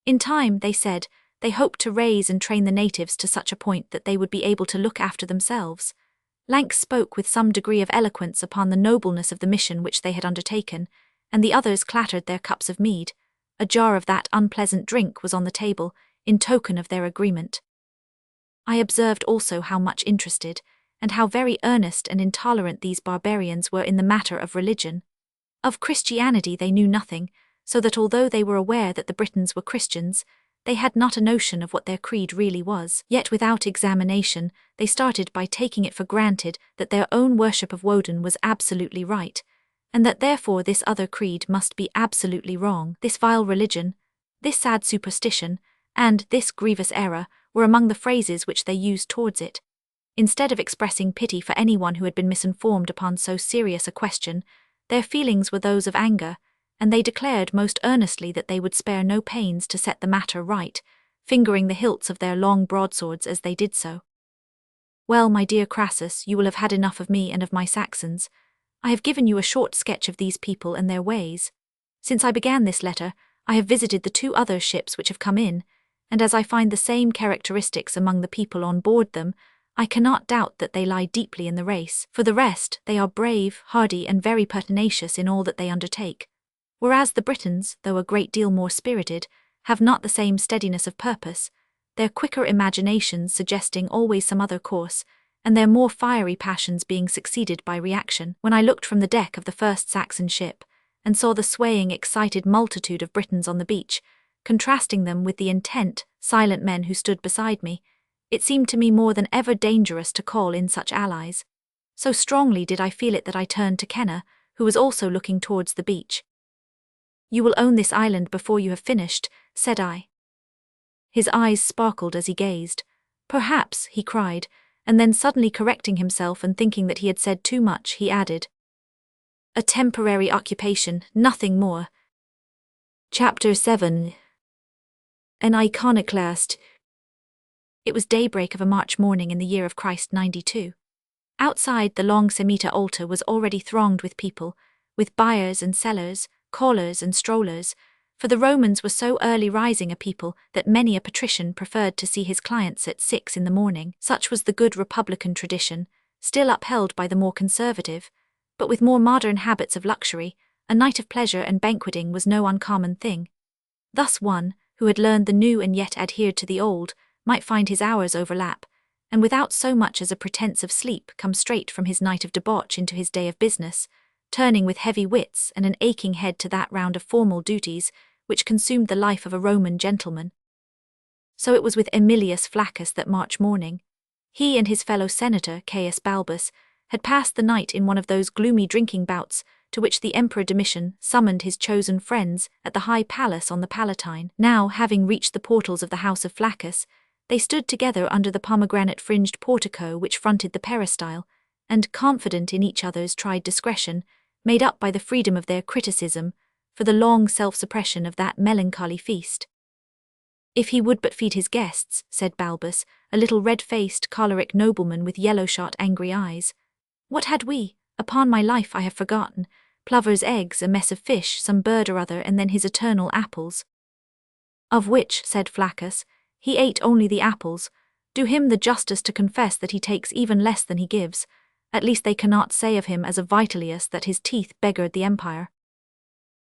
In time, they said, they hoped to raise and train the natives to such a point that they would be able to look after themselves. Lank spoke with some degree of eloquence upon the nobleness of the mission which they had undertaken, and the others clattered their cups of mead. A jar of that unpleasant drink was on the table, in token of their agreement. I observed also how much interested, and how very earnest and intolerant these barbarians were in the matter of religion. Of Christianity they knew nothing, so that although they were aware that the Britons were Christians, they had not a notion of what their creed really was. Yet without examination, they started by taking it for granted that their own worship of Woden was absolutely right, and that therefore this other creed must be absolutely wrong. This vile religion, this sad superstition, and this grievous error were among the phrases which they used towards it. Instead of expressing pity for anyone who had been misinformed upon so serious a question, their feelings were those of anger, and they declared most earnestly that they would spare no pains to set the matter right, fingering the hilts of their long broadswords as they did so. Well, my dear Crassus, you will have had enough of me and of my Saxons. I have given you a short sketch of these people and their ways. Since I began this letter, I have visited the 2 other ships which have come in, and as I find the same characteristics among the people on board them, I cannot doubt that they lie deeply in the race. For the rest, they are brave, hardy, and very pertinacious in all that they undertake. Whereas the Britons, though a great deal more spirited, have not the same steadiness of purpose, their quicker imaginations suggesting always some other course, and their more fiery passions being succeeded by reaction. When I looked from the deck of the first Saxon ship, and saw the swaying, excited multitude of Britons on the beach, contrasting them with the intent, silent men who stood beside me, it seemed to me more than ever dangerous to call in such allies. So strongly did I feel it that I turned to Kenna, who was also looking towards the beach. "You will own this island before you have finished," said I. His eyes sparkled as he gazed. "Perhaps," he cried, and then suddenly correcting himself and thinking that he had said too much, he added, "A temporary occupation, nothing more." Chapter 7. An Iconoclast. It was daybreak of a March morning in the year of Christ 92. Outside, the long Semita altar was already thronged with people, with buyers and sellers, callers and strollers, for the Romans were so early rising a people that many a patrician preferred to see his clients at 6 in the morning. Such was the good republican tradition, still upheld by the more conservative, but with more modern habits of luxury, a night of pleasure and banqueting was no uncommon thing. Thus one, who had learned the new and yet adhered to the old, might find his hours overlap, and without so much as a pretence of sleep come straight from his night of debauch into his day of business, turning with heavy wits and an aching head to that round of formal duties which consumed the life of a Roman gentleman. So it was with Aemilius Flaccus that March morning. He and his fellow senator, Caius Balbus, had passed the night in one of those gloomy drinking bouts to which the Emperor Domitian summoned his chosen friends at the high palace on the Palatine. Now, having reached the portals of the house of Flaccus, they stood together under the pomegranate-fringed portico which fronted the peristyle, and, confident in each other's tried discretion, made up by the freedom of their criticism, for the long self-suppression of that melancholy feast. "If he would but feed his guests," said Balbus, a little red-faced, choleric nobleman with yellow-shot angry eyes. "What had we? Upon my life I have forgotten. Plover's eggs, a mess of fish, some bird or other, and then his eternal apples." "Of which," said Flaccus, "he ate only the apples. Do him the justice to confess that he takes even less than he gives. At least they cannot say of him as of Vitellius that his teeth beggared the empire."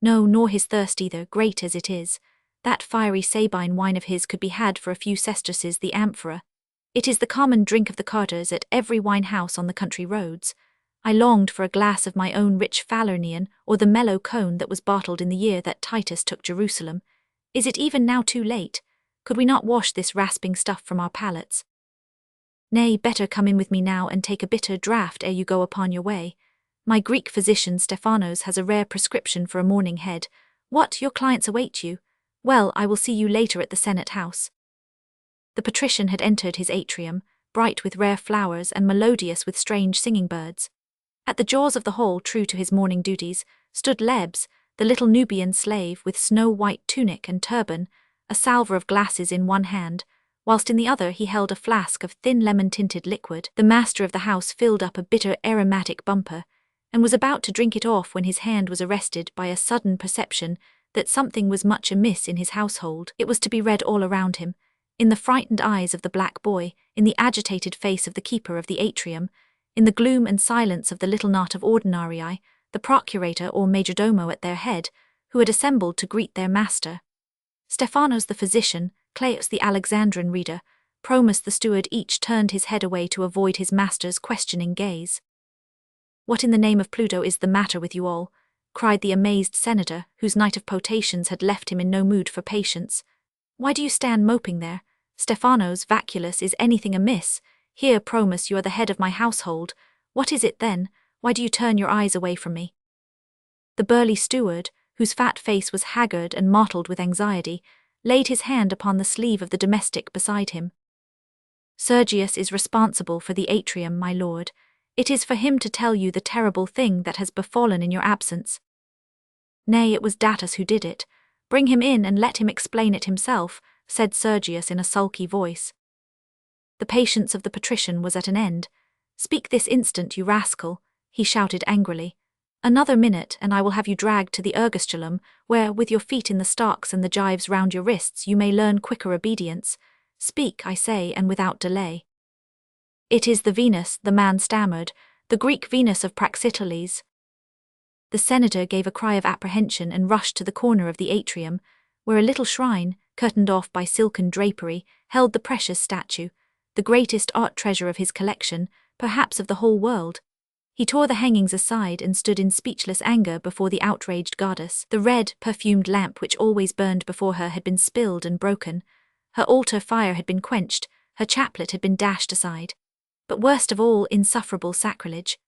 "No, nor his thirst either, great as it is. That fiery Sabine wine of his could be had for a few sesterces the amphora. It is the common drink of the carters at every wine-house on the country roads. I longed for a glass of my own rich Falernian, or the mellow cone that was bottled in the year that Titus took Jerusalem. Is it even now too late? Could we not wash this rasping stuff from our palates? Nay, better come in with me now and take a bitter draught ere you go upon your way. My Greek physician Stephanos has a rare prescription for a morning head. What, your clients await you? Well, I will see you later at the Senate house." The patrician had entered his atrium, bright with rare flowers and melodious with strange singing birds. At the jaws of the hall, true to his morning duties, stood Lebs, the little Nubian slave with snow-white tunic and turban, a salver of glasses in one hand, whilst in the other he held a flask of thin lemon-tinted liquid. The master of the house filled up a bitter aromatic bumper, and was about to drink it off when his hand was arrested by a sudden perception that something was much amiss in his household. It was to be read all around him, in the frightened eyes of the black boy, in the agitated face of the keeper of the atrium, in the gloom and silence of the little knot of ordinarii, the procurator or majordomo at their head, who had assembled to greet their master. Stephanos the physician, Cleus the Alexandran reader, Promus the steward each turned his head away to avoid his master's questioning gaze. "What in the name of Pluto is the matter with you all?" cried the amazed senator, whose night of potations had left him in no mood for patience. "Why do you stand moping there? Stephanos, vaculus, is anything amiss? Here, Promus, you are the head of my household. What is it then? Why do you turn your eyes away from me?" The burly steward, whose fat face was haggard and mottled with anxiety, laid his hand upon the sleeve of the domestic beside him. "Sergius is responsible for the atrium, my lord. It is for him to tell you the terrible thing that has befallen in your absence." "Nay, it was Datus who did it. Bring him in and let him explain it himself," said Sergius in a sulky voice. The patience of the patrician was at an end. "Speak this instant, you rascal," he shouted angrily. "Another minute, and I will have you dragged to the ergastulum, where, with your feet in the stocks and the gyves round your wrists, you may learn quicker obedience. Speak, I say, and without delay." "It is the Venus," the man stammered, "the Greek Venus of Praxiteles." The senator gave a cry of apprehension and rushed to the corner of the atrium, where a little shrine, curtained off by silken drapery, held the precious statue, the greatest art treasure of his collection, perhaps of the whole world. He tore the hangings aside and stood in speechless anger before the outraged goddess. The red, perfumed lamp which always burned before her had been spilled and broken. Her altar fire had been quenched, her chaplet had been dashed aside. But worst of all, insufferable sacrilege.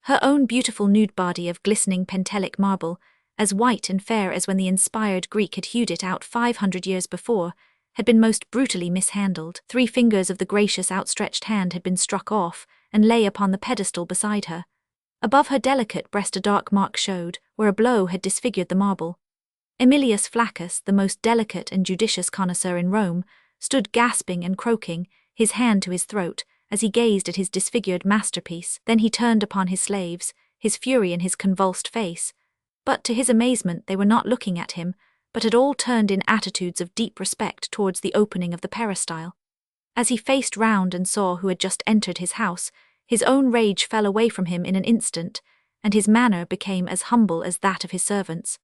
Her own beautiful nude body of glistening pentelic marble, as white and fair as when the inspired Greek had hewed it out 500 years before, had been most brutally mishandled. 3 fingers of the gracious outstretched hand had been struck off, and lay upon the pedestal beside her. Above her delicate breast a dark mark showed, where a blow had disfigured the marble. Aemilius Flaccus, the most delicate and judicious connoisseur in Rome, stood gasping and croaking, his hand to his throat, as he gazed at his disfigured masterpiece. Then he turned upon his slaves, his fury in his convulsed face. But to his amazement they were not looking at him, but had all turned in attitudes of deep respect towards the opening of the peristyle. As he faced round and saw who had just entered his house, his own rage fell away from him in an instant, and his manner became as humble as that of his servants.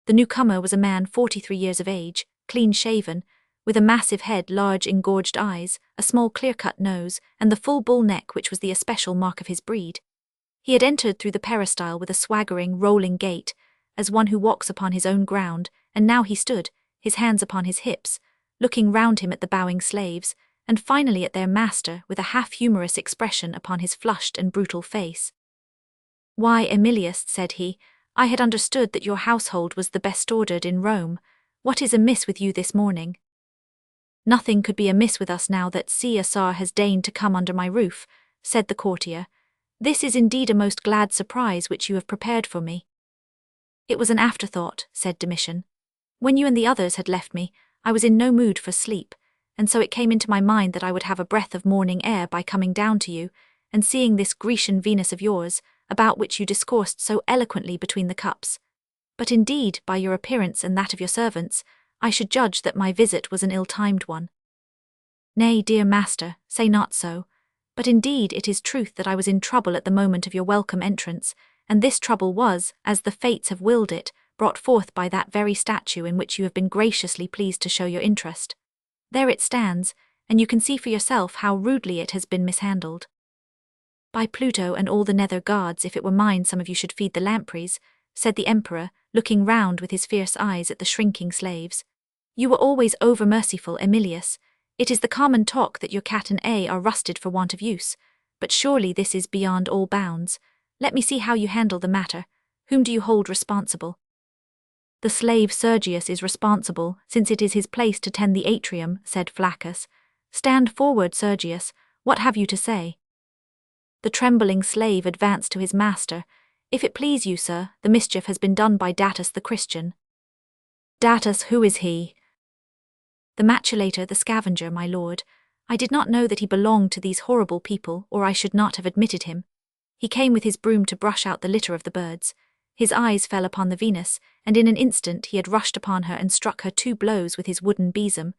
The newcomer was a man 43 years of age, clean-shaven, with a massive head, large engorged eyes, a small clear-cut nose, and the full bull neck which was the especial mark of his breed. He had entered through the peristyle with a swaggering, rolling gait, as one who walks upon his own ground, and now he stood, his hands upon his hips, looking round him at the bowing slaves, and finally at their master with a half-humorous expression upon his flushed and brutal face. "Why, Aemilius," said he, "I had understood that your household was the best ordered in Rome. What is amiss with you this morning?" "Nothing could be amiss with us now that Caesar has deigned to come under my roof," said the courtier. "This is indeed a most glad surprise which you have prepared for me." "It was an afterthought," said Domitian. "When you and the others had left me, I was in no mood for sleep, and so it came into my mind that I would have a breath of morning air by coming down to you, and seeing this Grecian Venus of yours, about which you discoursed so eloquently between the cups. But indeed, by your appearance and that of your servants, I should judge that my visit was an ill-timed one." "Nay, dear master, say not so. But indeed it is truth that I was in trouble at the moment of your welcome entrance, and this trouble was, as the fates have willed it, brought forth by that very statue in which you have been graciously pleased to show your interest. There it stands, and you can see for yourself how rudely it has been mishandled. By Pluto and all the nether gods, if it were mine some of you should feed the lampreys," said the emperor, looking round with his fierce eyes at the shrinking slaves. "You were always over-merciful, Aemilius. It is the common talk that your cat and A are rusted for want of use, but surely this is beyond all bounds. Let me see how you handle the matter. Whom do you hold responsible?" "The slave Sergius is responsible, since it is his place to tend the atrium," said Flaccus. "Stand forward, Sergius. What have you to say?" The trembling slave advanced to his master. "If it please you, sir, the mischief has been done by Datus the Christian." "Datus, who is he?" "The maculator, the scavenger, my lord. I did not know that he belonged to these horrible people, or I should not have admitted him. He came with his broom to brush out the litter of the birds. His eyes fell upon the Venus, and in an instant he had rushed upon her and struck her 2 blows with his wooden besom.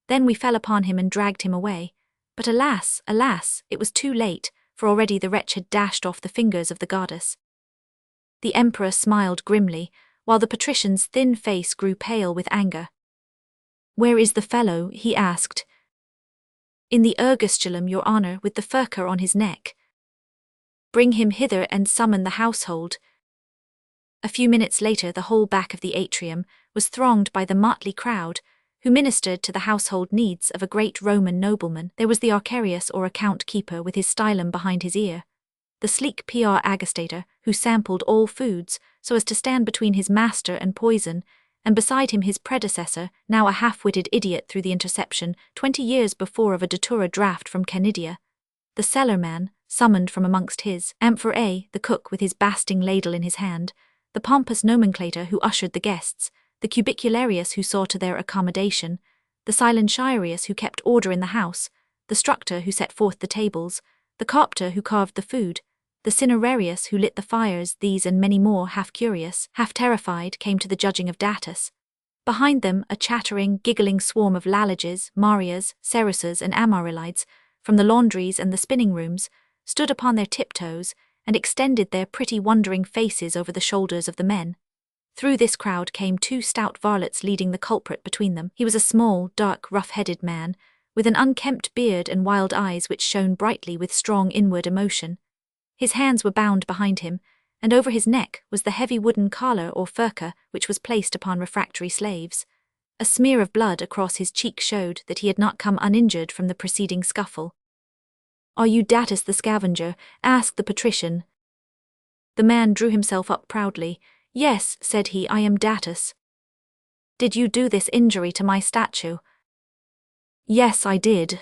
Then we fell upon him and dragged him away. But alas, alas, it was too late, for already the wretch had dashed off the fingers of the goddess." The emperor smiled grimly, while the patrician's thin face grew pale with anger. "Where is the fellow?" he asked. "In the ergastulum, your honor, with the furca on his neck." "Bring him hither and summon the household." A few minutes later the whole back of the atrium was thronged by the motley crowd, who ministered to the household needs of a great Roman nobleman. There was the archarius or account keeper with his stylum behind his ear, the sleek PR agastator who sampled all foods so as to stand between his master and poison, and beside him his predecessor, now a half-witted idiot through the interception 20 years before of a datura draft from Canidia, the cellarman, summoned from amongst his, Amphora, the cook with his basting ladle in his hand, the pompous nomenclator who ushered the guests, the cubicularius who saw to their accommodation, the silentiarius who kept order in the house, the structor who set forth the tables, the copter who carved the food, the cinerarius who lit the fires. These and many more, half curious, half terrified, came to the judging of Datus. Behind them, a chattering, giggling swarm of Lalages, Marias, Cerusas, and Amarilides, from the laundries and the spinning rooms, stood upon their tiptoes and extended their pretty wondering faces over the shoulders of the men. Through this crowd came two stout varlets leading the culprit between them. He was a small, dark, rough-headed man, with an unkempt beard and wild eyes which shone brightly with strong inward emotion. His hands were bound behind him, and over his neck was the heavy wooden collar or furca which was placed upon refractory slaves. A smear of blood across his cheek showed that he had not come uninjured from the preceding scuffle. "Are you Datus the scavenger?" asked the patrician. The man drew himself up proudly. "Yes," said he, "I am Datus." "Did you do this injury to my statue?" "Yes, I did."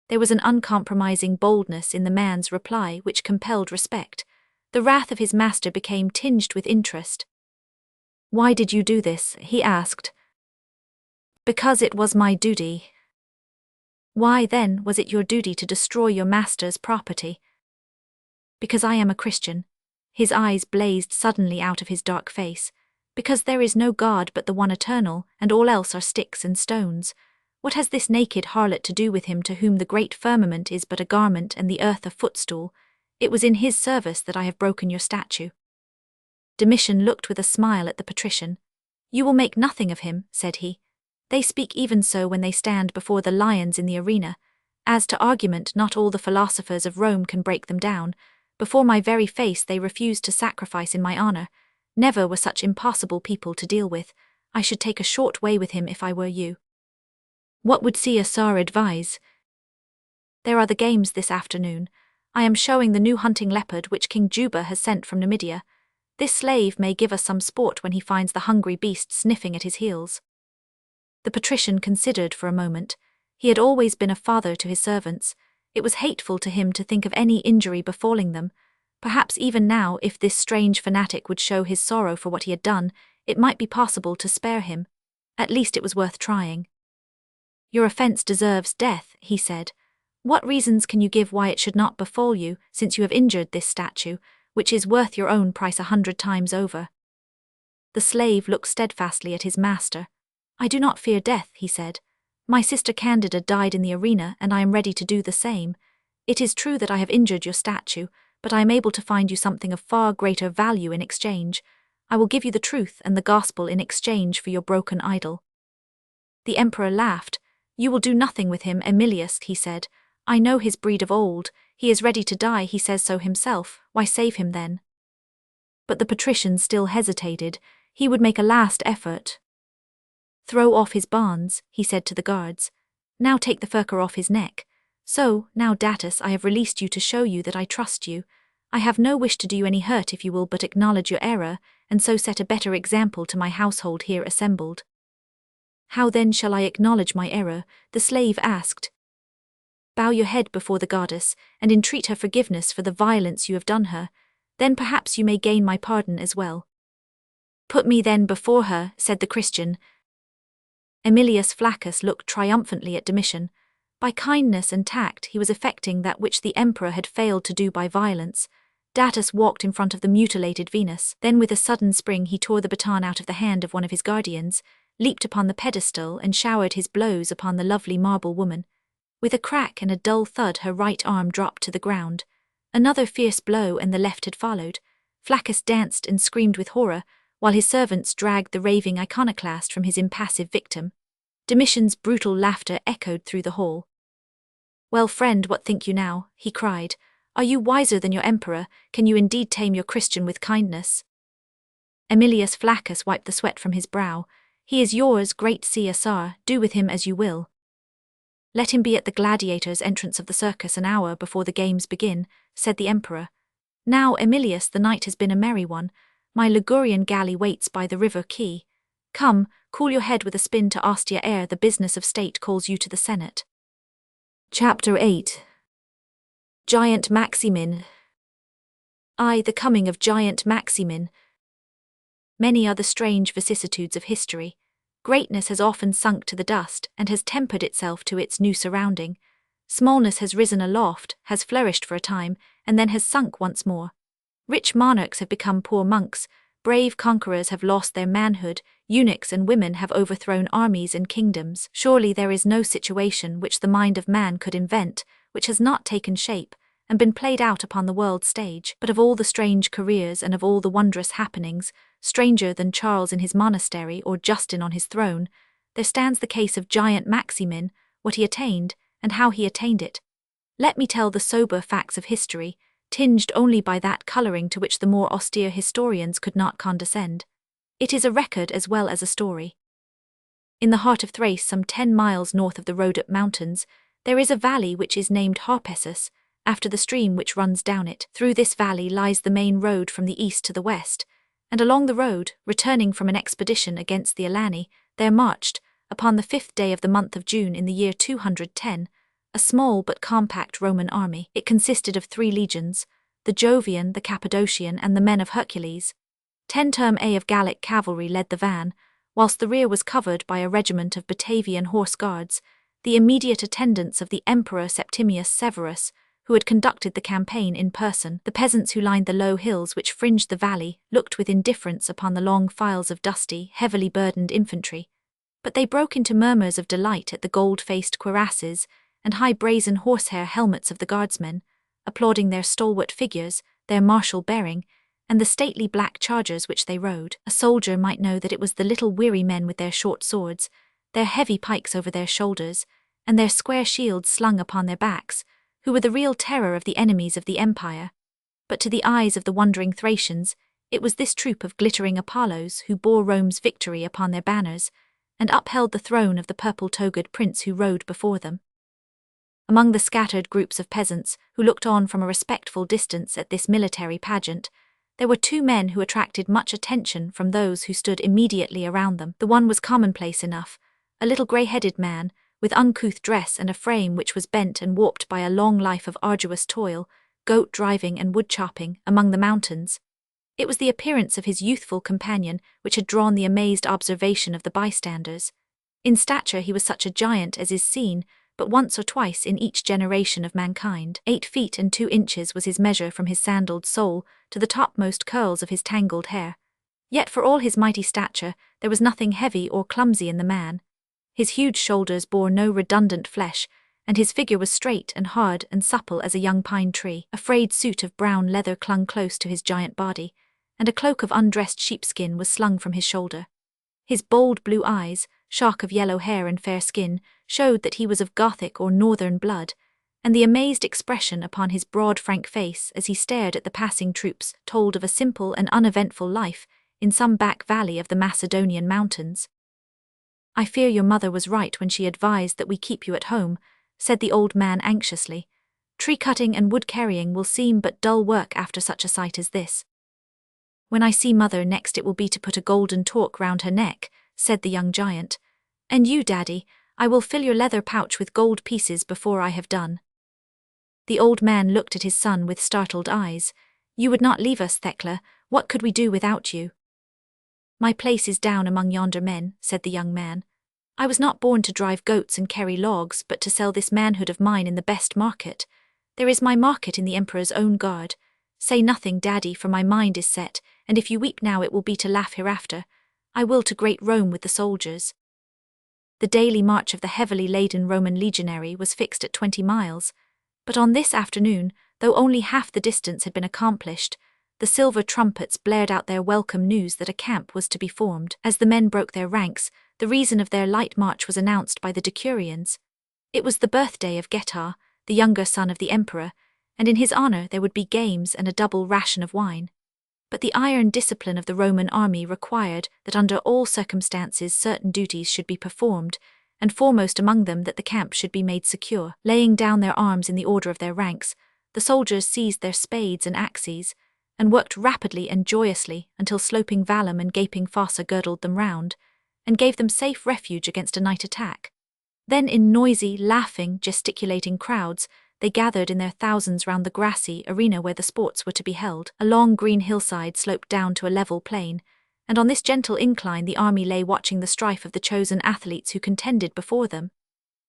There was an uncompromising boldness in the man's reply which compelled respect. The wrath of his master became tinged with interest. "Why did you do this?" he asked. "Because it was my duty." "Why, then, was it your duty to destroy your master's property?" "Because I am a Christian." His eyes blazed suddenly out of his dark face. "Because there is no God but the one eternal, and all else are sticks and stones. What has this naked harlot to do with him to whom the great firmament is but a garment and the earth a footstool? It was in his service that I have broken your statue." Domitian looked with a smile at the patrician. "You will make nothing of him," said he. "They speak even so when they stand before the lions in the arena. As to argument, not all the philosophers of Rome can break them down. Before my very face they refuse to sacrifice in my honor. Never were such impossible people to deal with. I should take a short way with him if I were you." "What would Caesar advise?" "There are the games this afternoon. I am showing the new hunting leopard which King Juba has sent from Numidia. This slave may give us some sport when he finds the hungry beast sniffing at his heels." The patrician considered for a moment. He had always been a father to his servants. It was hateful to him to think of any injury befalling them. Perhaps even now, if this strange fanatic would show his sorrow for what he had done, it might be possible to spare him. At least it was worth trying. "Your offense deserves death," he said. "What reasons can you give why it should not befall you, since you have injured this statue, which is worth your own price 100 times over?" The slave looked steadfastly at his master. "I do not fear death," he said. "My sister Candida died in the arena, and I am ready to do the same. It is true that I have injured your statue, but I am able to find you something of far greater value in exchange. I will give you the truth and the gospel in exchange for your broken idol." The emperor laughed. "You will do nothing with him, Emilius," he said. "I know his breed of old. He is ready to die, he says so himself. Why save him then?" But the patrician still hesitated. He would make a last effort. "Throw off his bonds," he said to the guards. "Now take the furca off his neck. So, now Datus, I have released you to show you that I trust you. I have no wish to do you any hurt if you will but acknowledge your error, and so set a better example to my household here assembled." "How then shall I acknowledge my error?" the slave asked. "Bow your head before the goddess, and entreat her forgiveness for the violence you have done her. Then perhaps you may gain my pardon as well." "Put me then before her," said the Christian. Emilius Flaccus looked triumphantly at Domitian. By kindness and tact he was effecting that which the emperor had failed to do by violence. Datus walked in front of the mutilated Venus. Then with a sudden spring he tore the baton out of the hand of one of his guardians, leaped upon the pedestal and showered his blows upon the lovely marble woman. With a crack and a dull thud her right arm dropped to the ground. Another fierce blow and the left had followed. Flaccus danced and screamed with horror, while his servants dragged the raving iconoclast from his impassive victim. Domitian's brutal laughter echoed through the hall. "Well, friend, what think you now?" he cried. "Are you wiser than your emperor? Can you indeed tame your Christian with kindness?" Emilius Flaccus wiped the sweat from his brow. "He is yours, great Caesar, do with him as you will." "Let him be at the gladiators' entrance of the circus an hour before the games begin," said the emperor. "Now, Emilius, the night has been a merry one. My Ligurian galley waits by the river quay. Come, cool your head with a spin to Ostia ere the business of state calls you to the Senate." Chapter 8. Giant Maximin. Aye, the coming of Giant Maximin. Many are the strange vicissitudes of history. Greatness has often sunk to the dust and has tempered itself to its new surrounding. Smallness has risen aloft, has flourished for a time, and then has sunk once more. Rich monarchs have become poor monks, brave conquerors have lost their manhood, eunuchs and women have overthrown armies and kingdoms. Surely there is no situation which the mind of man could invent, which has not taken shape, and been played out upon the world stage. But of all the strange careers and of all the wondrous happenings, stranger than Charles in his monastery or Justin on his throne, there stands the case of giant Maximin, what he attained, and how he attained it. Let me tell the sober facts of history, tinged only by that colouring to which the more austere historians could not condescend. It is a record as well as a story. In the heart of Thrace, some 10 miles north of the Rhodope Mountains, there is a valley which is named Harpessus, after the stream which runs down it. Through this valley lies the main road from the east to the west, and along the road, returning from an expedition against the Alani, there marched, upon the 5th day of the month of June in the year 210, a small but compact Roman army. It consisted of 3 legions, the Jovian, the Cappadocian, and the men of Hercules. 10 term A of Gallic cavalry led the van, whilst the rear was covered by a regiment of Batavian horse guards, the immediate attendants of the Emperor Septimius Severus, who had conducted the campaign in person. The peasants who lined the low hills which fringed the valley looked with indifference upon the long files of dusty, heavily burdened infantry, but they broke into murmurs of delight at the gold-faced cuirasses and high brazen horsehair helmets of the guardsmen, applauding their stalwart figures, their martial bearing, and the stately black chargers which they rode. A soldier might know that it was the little weary men with their short swords, their heavy pikes over their shoulders, and their square shields slung upon their backs, who were the real terror of the enemies of the empire. But to the eyes of the wondering Thracians, it was this troop of glittering Apollos who bore Rome's victory upon their banners, and upheld the throne of the purple-togaed prince who rode before them. Among the scattered groups of peasants who looked on from a respectful distance at this military pageant, there were 2 men who attracted much attention from those who stood immediately around them. The one was commonplace enough, a little grey-headed man, with uncouth dress and a frame which was bent and warped by a long life of arduous toil, goat driving and wood chopping, among the mountains. It was the appearance of his youthful companion which had drawn the amazed observation of the bystanders. In stature he was such a giant as is seen but once or twice in each generation of mankind. 8 feet and 2 inches was his measure from his sandaled sole to the topmost curls of his tangled hair. Yet for all his mighty stature, there was nothing heavy or clumsy in the man. His huge shoulders bore no redundant flesh, and his figure was straight and hard and supple as a young pine tree. A frayed suit of brown leather clung close to his giant body, and a cloak of undressed sheepskin was slung from his shoulder. His bold blue eyes, shock of yellow hair and fair skin, showed that he was of Gothic or northern blood, and the amazed expression upon his broad frank face as he stared at the passing troops told of a simple and uneventful life in some back valley of the Macedonian mountains. "I fear your mother was right when she advised that we keep you at home," said the old man anxiously. "Tree-cutting and wood-carrying will seem but dull work after such a sight as this." "When I see mother next it will be to put a golden torque round her neck," said the young giant. "And you, Daddy, I will fill your leather pouch with gold pieces before I have done." The old man looked at his son with startled eyes. "You would not leave us, Thecla. What could we do without you?" "My place is down among yonder men," said the young man. "I was not born to drive goats and carry logs, but to sell this manhood of mine in the best market. There is my market in the Emperor's own guard. Say nothing, Daddy, for my mind is set, and if you weep now it will be to laugh hereafter. I will to great Rome with the soldiers." The daily march of the heavily laden Roman legionary was fixed at 20 miles, but on this afternoon, though only half the distance had been accomplished, the silver trumpets blared out their welcome news that a camp was to be formed. As the men broke their ranks, the reason of their light march was announced by the decurions. It was the birthday of Getae, the younger son of the emperor, and in his honor there would be games and a double ration of wine. But the iron discipline of the Roman army required that under all circumstances certain duties should be performed, and foremost among them that the camp should be made secure. Laying down their arms in the order of their ranks, the soldiers seized their spades and axes, and worked rapidly and joyously until sloping Vallum and gaping Fossa girdled them round, and gave them safe refuge against a night attack. Then in noisy, laughing, gesticulating crowds, they gathered in their thousands round the grassy arena where the sports were to be held. A long green hillside sloped down to a level plain, and on this gentle incline the army lay watching the strife of the chosen athletes who contended before them.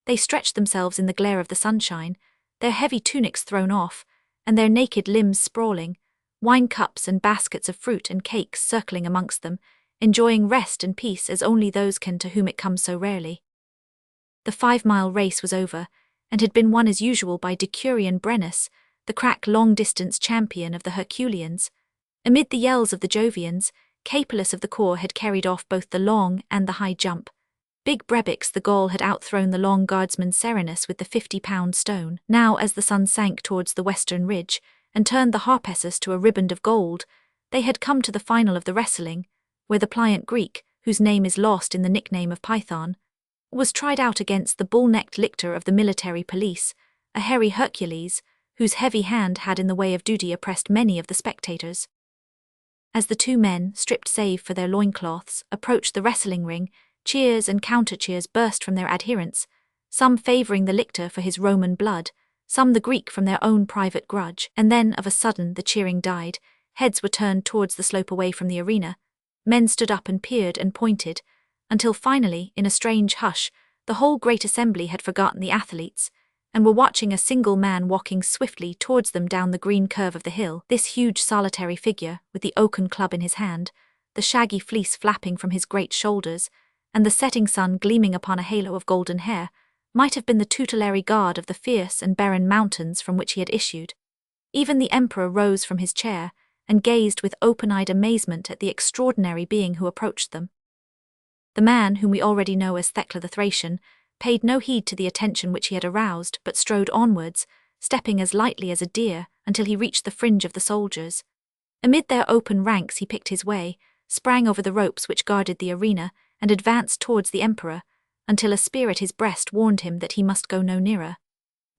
They stretched themselves in the glare of the sunshine, their heavy tunics thrown off, and their naked limbs sprawling, wine cups and baskets of fruit and cakes circling amongst them, enjoying rest and peace as only those can to whom it comes so rarely. The 5-mile race was over, and had been won as usual by Decurion Brennus, the crack long-distance champion of the Herculeans. Amid the yells of the Jovians, Capelus of the corps had carried off both the long and the high jump. Big Brevix the Gaul had outthrown the long guardsman Serenus with the 50-pound stone. Now, as the sun sank towards the western ridge, and turned the Harpessus to a riband of gold, they had come to the final of the wrestling, where the pliant Greek, whose name is lost in the nickname of Python, was tried out against the bull-necked lictor of the military police, a hairy Hercules, whose heavy hand had in the way of duty oppressed many of the spectators. As the two men, stripped save for their loincloths, approached the wrestling ring, cheers and counter-cheers burst from their adherents, some favouring the lictor for his Roman blood, some the Greek from their own private grudge, and then, of a sudden, the cheering died, heads were turned towards the slope away from the arena, men stood up and peered and pointed, until finally, in a strange hush, the whole great assembly had forgotten the athletes, and were watching a single man walking swiftly towards them down the green curve of the hill. This huge solitary figure, with the oaken club in his hand, the shaggy fleece flapping from his great shoulders, and the setting sun gleaming upon a halo of golden hair, might have been the tutelary god of the fierce and barren mountains from which he had issued. Even the emperor rose from his chair, and gazed with open-eyed amazement at the extraordinary being who approached them. The man, whom we already know as Thecla the Thracian, paid no heed to the attention which he had aroused, but strode onwards, stepping as lightly as a deer, until he reached the fringe of the soldiers. Amid their open ranks he picked his way, sprang over the ropes which guarded the arena, and advanced towards the emperor, until a spear at his breast warned him that he must go no nearer.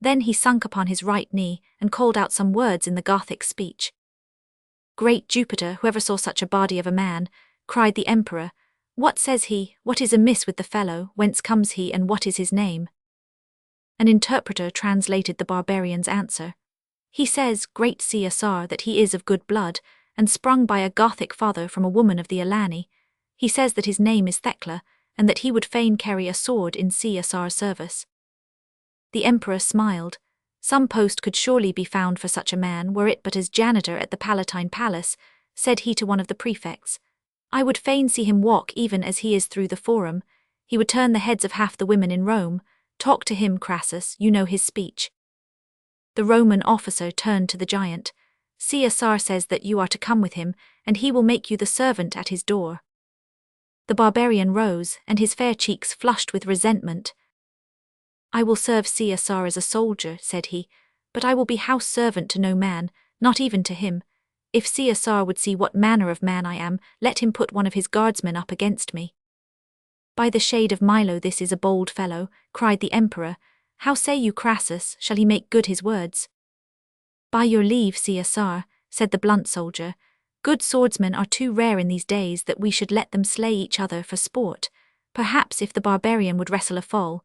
Then he sunk upon his right knee, and called out some words in the Gothic speech. "Great Jupiter, whoever saw such a body of a man," cried the emperor, "what says he, what is amiss with the fellow, whence comes he, and what is his name?" An interpreter translated the barbarian's answer. "He says, great Caesar, that he is of good blood, and sprung by a Gothic father from a woman of the Alani. He says that his name is Thecla, and that he would fain carry a sword in Caesar's service." The emperor smiled. Some post could surely be found for such a man, were it but as janitor at the Palatine Palace, said he to one of the prefects. "I would fain see him walk even as he is through the forum. He would turn the heads of half the women in Rome. Talk to him, Crassus, you know his speech." The Roman officer turned to the giant. "Caesar says that you are to come with him, and he will make you the servant at his door." The barbarian rose, and his fair cheeks flushed with resentment. "I will serve Caesar as a soldier," said he, "but I will be house servant to no man, not even to him. If Caesar would see what manner of man I am, let him put one of his guardsmen up against me." "By the shade of Milo, this is a bold fellow," cried the emperor. "How say you, Crassus, shall he make good his words?" "By your leave, Caesar," said the blunt soldier, "good swordsmen are too rare in these days that we should let them slay each other for sport. Perhaps if the barbarian would wrestle a foal."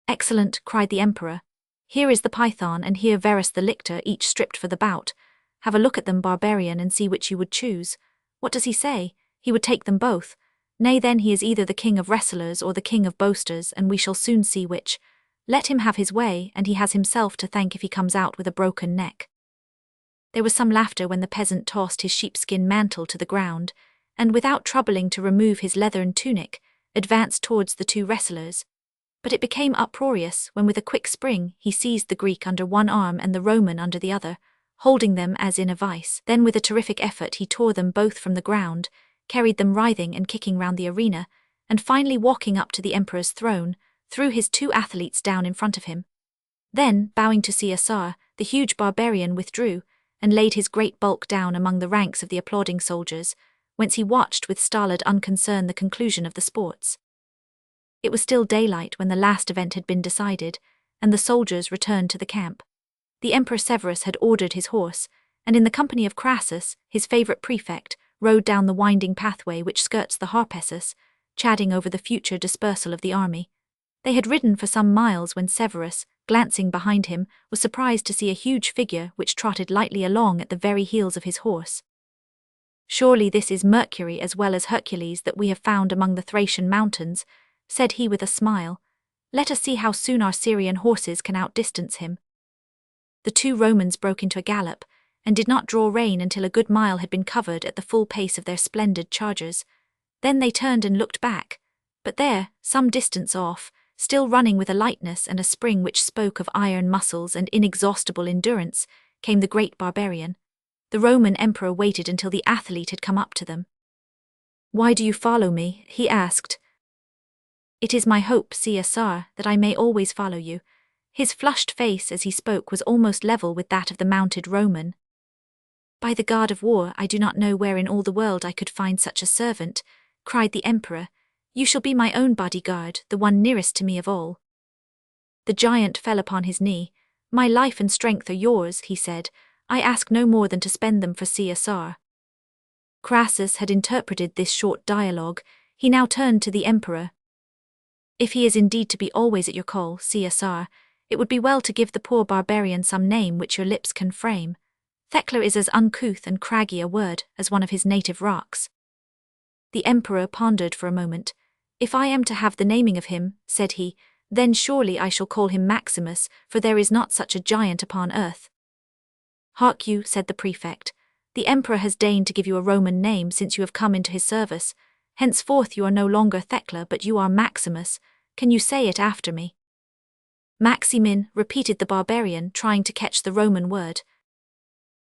"Excellent," cried the emperor. "Here is the Python, and here Verus the lictor, each stripped for the bout. Have a look at them, barbarian, and see which you would choose. What does he say? He would take them both. Nay, then he is either the king of wrestlers or the king of boasters, and we shall soon see which. Let him have his way, and he has himself to thank if he comes out with a broken neck." There was some laughter when the peasant tossed his sheepskin mantle to the ground, and without troubling to remove his leathern tunic, advanced towards the two wrestlers. But it became uproarious when with a quick spring he seized the Greek under one arm and the Roman under the other, holding them as in a vice. Then with a terrific effort he tore them both from the ground, carried them writhing and kicking round the arena, and finally walking up to the emperor's throne, threw his two athletes down in front of him. Then, bowing to Caesar, the huge barbarian withdrew, and laid his great bulk down among the ranks of the applauding soldiers, whence he watched with stolid unconcern the conclusion of the sports. It was still daylight when the last event had been decided, and the soldiers returned to the camp. The Emperor Severus had ordered his horse, and in the company of Crassus, his favourite prefect, rode down the winding pathway which skirts the Harpessus, chatting over the future dispersal of the army. They had ridden for some miles when Severus, glancing behind him, was surprised to see a huge figure which trotted lightly along at the very heels of his horse. "Surely this is Mercury as well as Hercules that we have found among the Thracian mountains," said he with a smile. "Let us see how soon our Syrian horses can outdistance him." The two Romans broke into a gallop, and did not draw rein until a good mile had been covered at the full pace of their splendid chargers. Then they turned and looked back, but there, some distance off, still running with a lightness and a spring which spoke of iron muscles and inexhaustible endurance, came the great barbarian. The Roman emperor waited until the athlete had come up to them. "Why do you follow me?" he asked. "It is my hope, Caesar, that I may always follow you." His flushed face as he spoke was almost level with that of the mounted Roman. "By the god of war, I do not know where in all the world I could find such a servant," cried the emperor. "You shall be my own bodyguard, the one nearest to me of all." The giant fell upon his knee. "My life and strength are yours," he said. "I ask no more than to spend them for Caesar." Crassus had interpreted this short dialogue. He now turned to the emperor. "If he is indeed to be always at your call, Caesar, it would be well to give the poor barbarian some name which your lips can frame. Thecla is as uncouth and craggy a word as one of his native rocks." The emperor pondered for a moment. "If I am to have the naming of him," said he, "then surely I shall call him Maximus, for there is not such a giant upon earth." "Hark you," said the prefect. "The emperor has deigned to give you a Roman name since you have come into his service. Henceforth you are no longer Thecla, but you are Maximus. Can you say it after me?" "Maximin," repeated the barbarian, trying to catch the Roman word.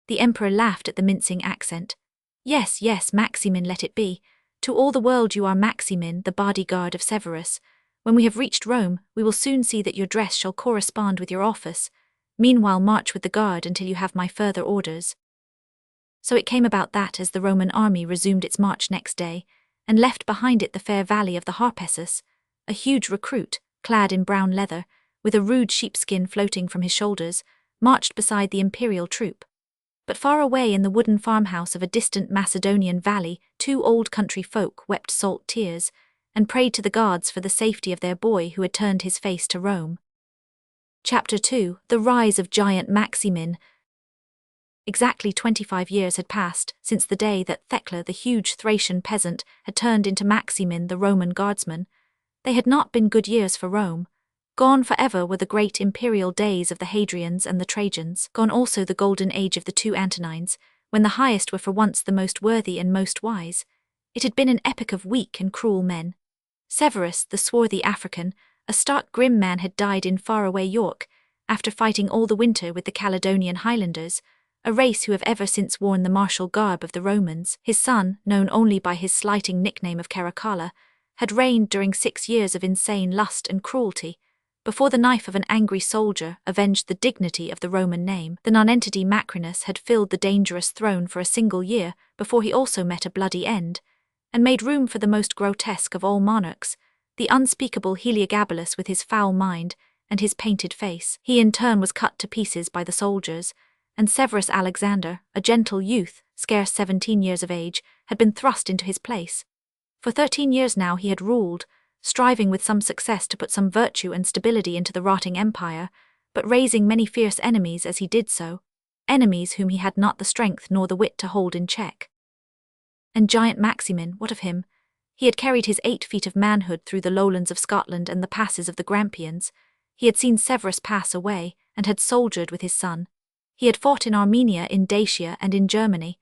The emperor laughed at the mincing accent. "Yes, yes, Maximin let it be. To all the world you are Maximin, the bodyguard of Severus. When we have reached Rome, we will soon see that your dress shall correspond with your office. Meanwhile march with the guard until you have my further orders." So it came about that as the Roman army resumed its march next day, and left behind it the fair valley of the Harpessus, a huge recruit, clad in brown leather, with a rude sheepskin floating from his shoulders, marched beside the imperial troop. But far away in the wooden farmhouse of a distant Macedonian valley, two old country folk wept salt tears, and prayed to the gods for the safety of their boy who had turned his face to Rome. Chapter 2: The Rise of Giant Maximin. Exactly 25 years had passed since the day that Thecla, the huge Thracian peasant, had turned into Maximin, the Roman guardsman. They had not been good years for Rome. Gone forever were the great imperial days of the Hadrians and the Trajans, gone also the golden age of the two Antonines, when the highest were for once the most worthy and most wise. It had been an epoch of weak and cruel men. Severus, the swarthy African, a stark grim man, had died in far-away York, after fighting all the winter with the Caledonian Highlanders, a race who have ever since worn the martial garb of the Romans. His son, known only by his slighting nickname of Caracalla, had reigned during 6 years of insane lust and cruelty, before the knife of an angry soldier avenged the dignity of the Roman name. The nonentity Macrinus had filled the dangerous throne for a single year before he also met a bloody end, and made room for the most grotesque of all monarchs, the unspeakable Heliogabalus with his foul mind and his painted face. He in turn was cut to pieces by the soldiers, and Severus Alexander, a gentle youth, scarce 17 years of age, had been thrust into his place. For 13 years now he had ruled, striving with some success to put some virtue and stability into the rotting empire, but raising many fierce enemies as he did so, enemies whom he had not the strength nor the wit to hold in check. And giant Maximin, what of him? He had carried his 8 feet of manhood through the lowlands of Scotland and the passes of the Grampians. He had seen Severus pass away, and had soldiered with his son. He had fought in Armenia, in Dacia, and in Germany.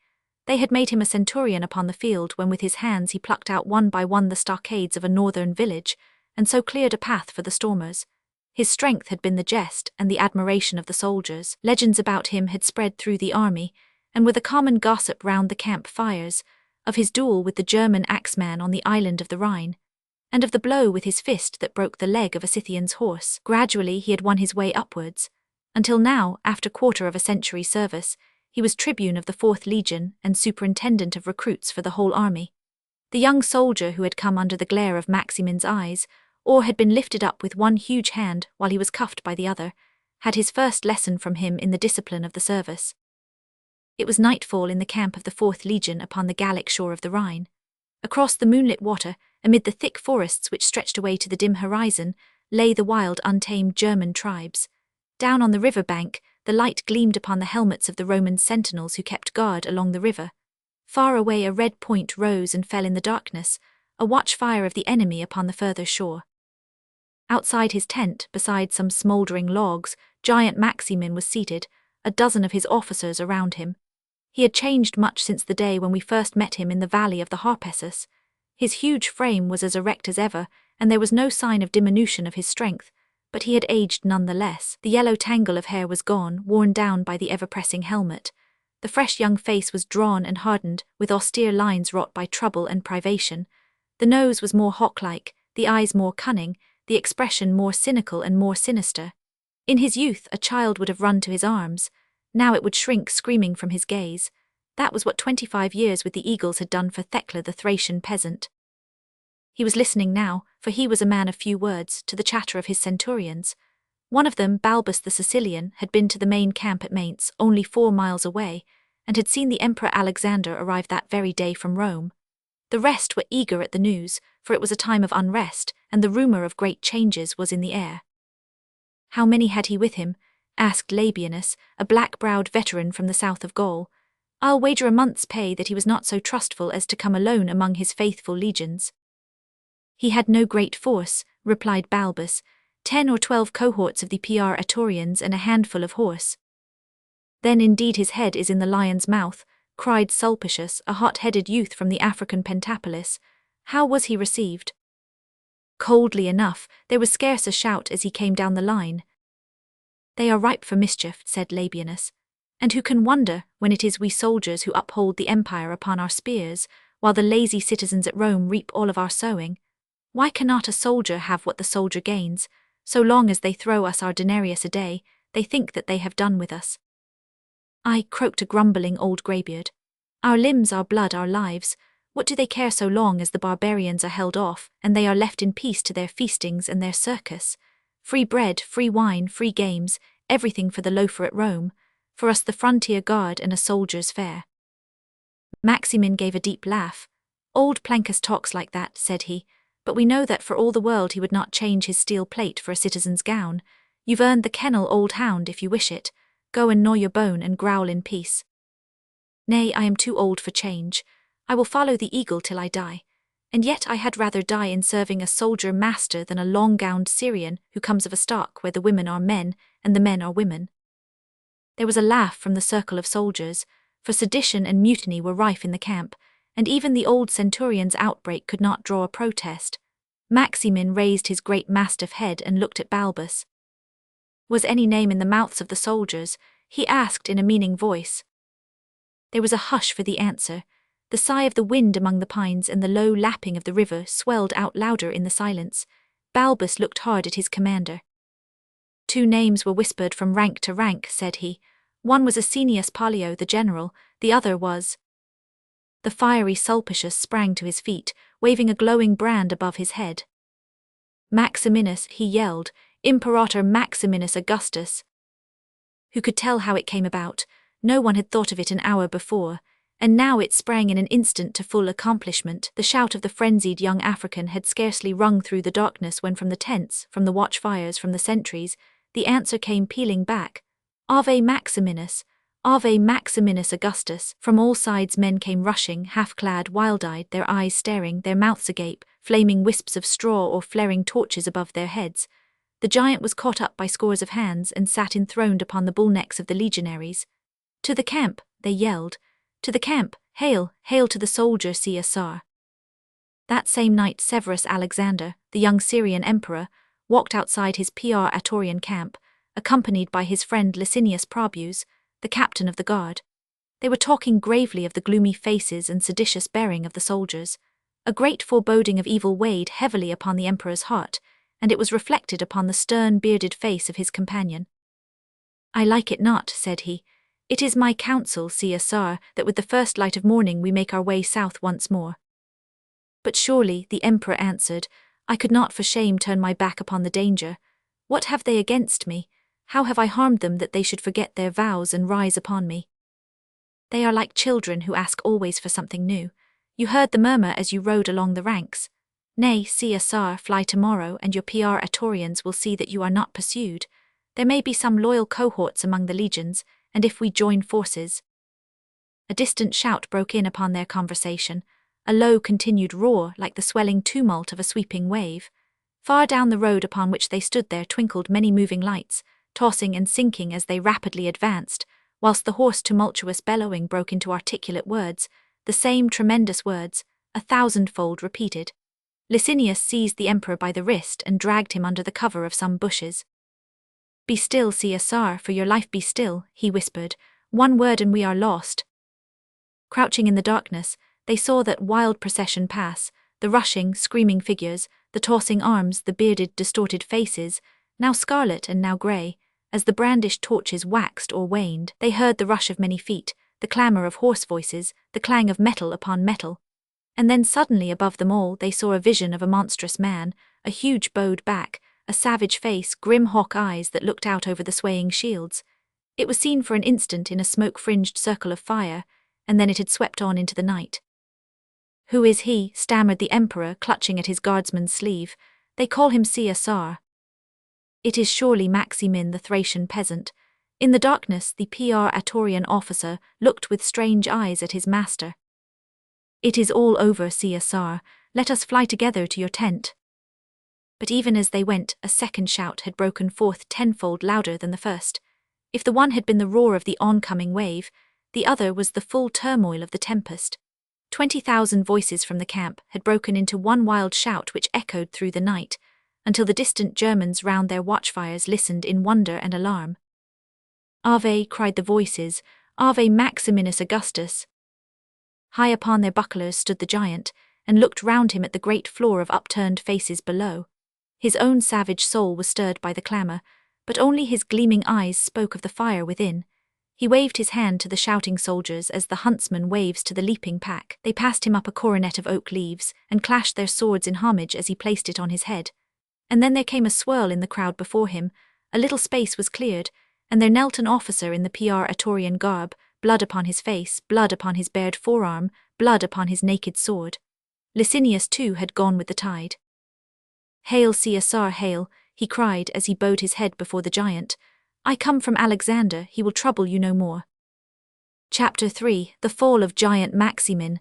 They had made him a centurion upon the field when with his hands he plucked out one by one the stockades of a northern village, and so cleared a path for the stormers. His strength had been the jest and the admiration of the soldiers. Legends about him had spread through the army, and were the common gossip round the camp fires, of his duel with the German axeman on the island of the Rhine, and of the blow with his fist that broke the leg of a Scythian's horse. Gradually he had won his way upwards, until now, after quarter of a century service, he was tribune of the 4th Legion and superintendent of recruits for the whole army. The young soldier who had come under the glare of Maximin's eyes, or had been lifted up with one huge hand while he was cuffed by the other, had his first lesson from him in the discipline of the service. It was nightfall in the camp of the 4th Legion upon the Gallic shore of the Rhine. Across the moonlit water, amid the thick forests which stretched away to the dim horizon, lay the wild, untamed German tribes. Down on the river bank, the light gleamed upon the helmets of the Roman sentinels who kept guard along the river. Far away a red point rose and fell in the darkness, a watchfire of the enemy upon the further shore. Outside his tent, beside some smouldering logs, giant Maximin was seated, a dozen of his officers around him. He had changed much since the day when we first met him in the valley of the Harpessus. His huge frame was as erect as ever, and there was no sign of diminution of his strength, but he had aged none the less. The yellow tangle of hair was gone, worn down by the ever-pressing helmet. The fresh young face was drawn and hardened, with austere lines wrought by trouble and privation. The nose was more hawk-like, the eyes more cunning, the expression more cynical and more sinister. In his youth a child would have run to his arms. Now it would shrink screaming from his gaze. That was what 25 years with the eagles had done for Thecla the Thracian peasant. He was listening now, for he was a man of few words, to the chatter of his centurions. One of them, Balbus the Sicilian, had been to the main camp at Mainz, only 4 miles away, and had seen the Emperor Alexander arrive that very day from Rome. The rest were eager at the news, for it was a time of unrest, and the rumour of great changes was in the air. How many had he with him? Asked Labienus, a black-browed veteran from the south of Gaul. I'll wager a month's pay that he was not so trustful as to come alone among his faithful legions. He had no great force, replied Balbus, 10 or 12 cohorts of the Praetorians and a handful of horse. Then indeed his head is in the lion's mouth, cried Sulpicius, a hot-headed youth from the African Pentapolis. How was he received? Coldly enough, there was scarce a shout as he came down the line. They are ripe for mischief, said Labienus, and who can wonder when it is we soldiers who uphold the empire upon our spears, while the lazy citizens at Rome reap all of our sowing? Why cannot a soldier have what the soldier gains? So long as they throw us our denarius a day, they think that they have done with us. I croaked a grumbling old greybeard. Our limbs, our blood, our lives, what do they care so long as the barbarians are held off, and they are left in peace to their feastings and their circus? Free bread, free wine, free games, everything for the loafer at Rome, for us the frontier guard and a soldier's fare. Maximin gave a deep laugh. Old Plancus talks like that, said he, but we know that for all the world he would not change his steel plate for a citizen's gown. You've earned the kennel, old hound, if you wish it. Go and gnaw your bone and growl in peace. Nay, I am too old for change. I will follow the eagle till I die. And yet I had rather die in serving a soldier master than a long-gowned Syrian who comes of a stock where the women are men and the men are women. There was a laugh from the circle of soldiers, for sedition and mutiny were rife in the camp, and even the old centurion's outbreak could not draw a protest. Maximin raised his great mastiff head and looked at Balbus. Was any name in the mouths of the soldiers? He asked in a meaning voice. There was a hush for the answer. The sigh of the wind among the pines and the low lapping of the river swelled out louder in the silence. Balbus looked hard at his commander. 2 names were whispered from rank to rank, said he. One was Asinius Pollio, the general, the other was... The fiery Sulpicius sprang to his feet, waving a glowing brand above his head. Maximinus, he yelled, Imperator Maximinus Augustus. Who could tell how it came about? No one had thought of it an hour before, and now it sprang in an instant to full accomplishment. The shout of the frenzied young African had scarcely rung through the darkness when from the tents, from the watchfires, from the sentries, the answer came pealing back. Ave Maximinus! Ave Maximinus Augustus! From all sides men came rushing, half-clad, wild-eyed, their eyes staring, their mouths agape, flaming wisps of straw or flaring torches above their heads. The giant was caught up by scores of hands and sat enthroned upon the bull-necks of the legionaries. To the camp, they yelled. To the camp, hail, hail to the soldier Caesar. That same night Severus Alexander, the young Syrian emperor, walked outside his Praetorian camp, accompanied by his friend Licinius Probus, the captain of the guard. They were talking gravely of the gloomy faces and seditious bearing of the soldiers. A great foreboding of evil weighed heavily upon the emperor's heart, and it was reflected upon the stern bearded face of his companion. I like it not, said he. It is my counsel, Caesar, that with the first light of morning we make our way south once more. But surely, the emperor answered, I could not for shame turn my back upon the danger. What have they against me? How have I harmed them that they should forget their vows and rise upon me? They are like children who ask always for something new. You heard the murmur as you rode along the ranks. Nay, Caesar, fly tomorrow, and your Praetorians will see that you are not pursued. There may be some loyal cohorts among the legions, and if we join forces... a distant shout broke in upon their conversation, a low continued roar like the swelling tumult of a sweeping wave. Far down the road upon which they stood there twinkled many moving lights, tossing and sinking as they rapidly advanced, whilst the hoarse tumultuous bellowing broke into articulate words, the same tremendous words, 1,000-fold repeated. Licinius seized the emperor by the wrist and dragged him under the cover of some bushes. "Be still, Caesar, for your life be still," he whispered. "One word and we are lost." Crouching in the darkness, they saw that wild procession pass, the rushing, screaming figures, the tossing arms, the bearded, distorted faces, now scarlet and now grey. As the brandished torches waxed or waned, they heard the rush of many feet, the clamour of hoarse voices, the clang of metal upon metal. And then suddenly above them all they saw a vision of a monstrous man, a huge bowed back, a savage face, grim hawk eyes that looked out over the swaying shields. It was seen for an instant in a smoke-fringed circle of fire, and then it had swept on into the night. "Who is he?" stammered the emperor, clutching at his guardsman's sleeve. "They call him Caesar." "It is surely Maximin, the Thracian peasant." In the darkness the praetorian officer looked with strange eyes at his master. "It is all over, Caesar. Let us fly together to your tent." But even as they went, a second shout had broken forth tenfold louder than the first. If the one had been the roar of the oncoming wave, the other was the full turmoil of the tempest. 20,000 voices from the camp had broken into one wild shout which echoed through the night, until the distant Germans round their watchfires listened in wonder and alarm. "Ave," cried the voices, "Ave Maximinus Augustus." High upon their bucklers stood the giant, and looked round him at the great floor of upturned faces below. His own savage soul was stirred by the clamour, but only his gleaming eyes spoke of the fire within. He waved his hand to the shouting soldiers as the huntsman waves to the leaping pack. They passed him up a coronet of oak leaves, and clashed their swords in homage as he placed it on his head. And then there came a swirl in the crowd before him, a little space was cleared, and there knelt an officer in the praetorian garb, blood upon his face, blood upon his bared forearm, blood upon his naked sword. Licinius too had gone with the tide. "Hail, Caesar, hail," he cried as he bowed his head before the giant. "I come from Alexander, he will trouble you no more." Chapter 3: The Fall of Giant Maximin.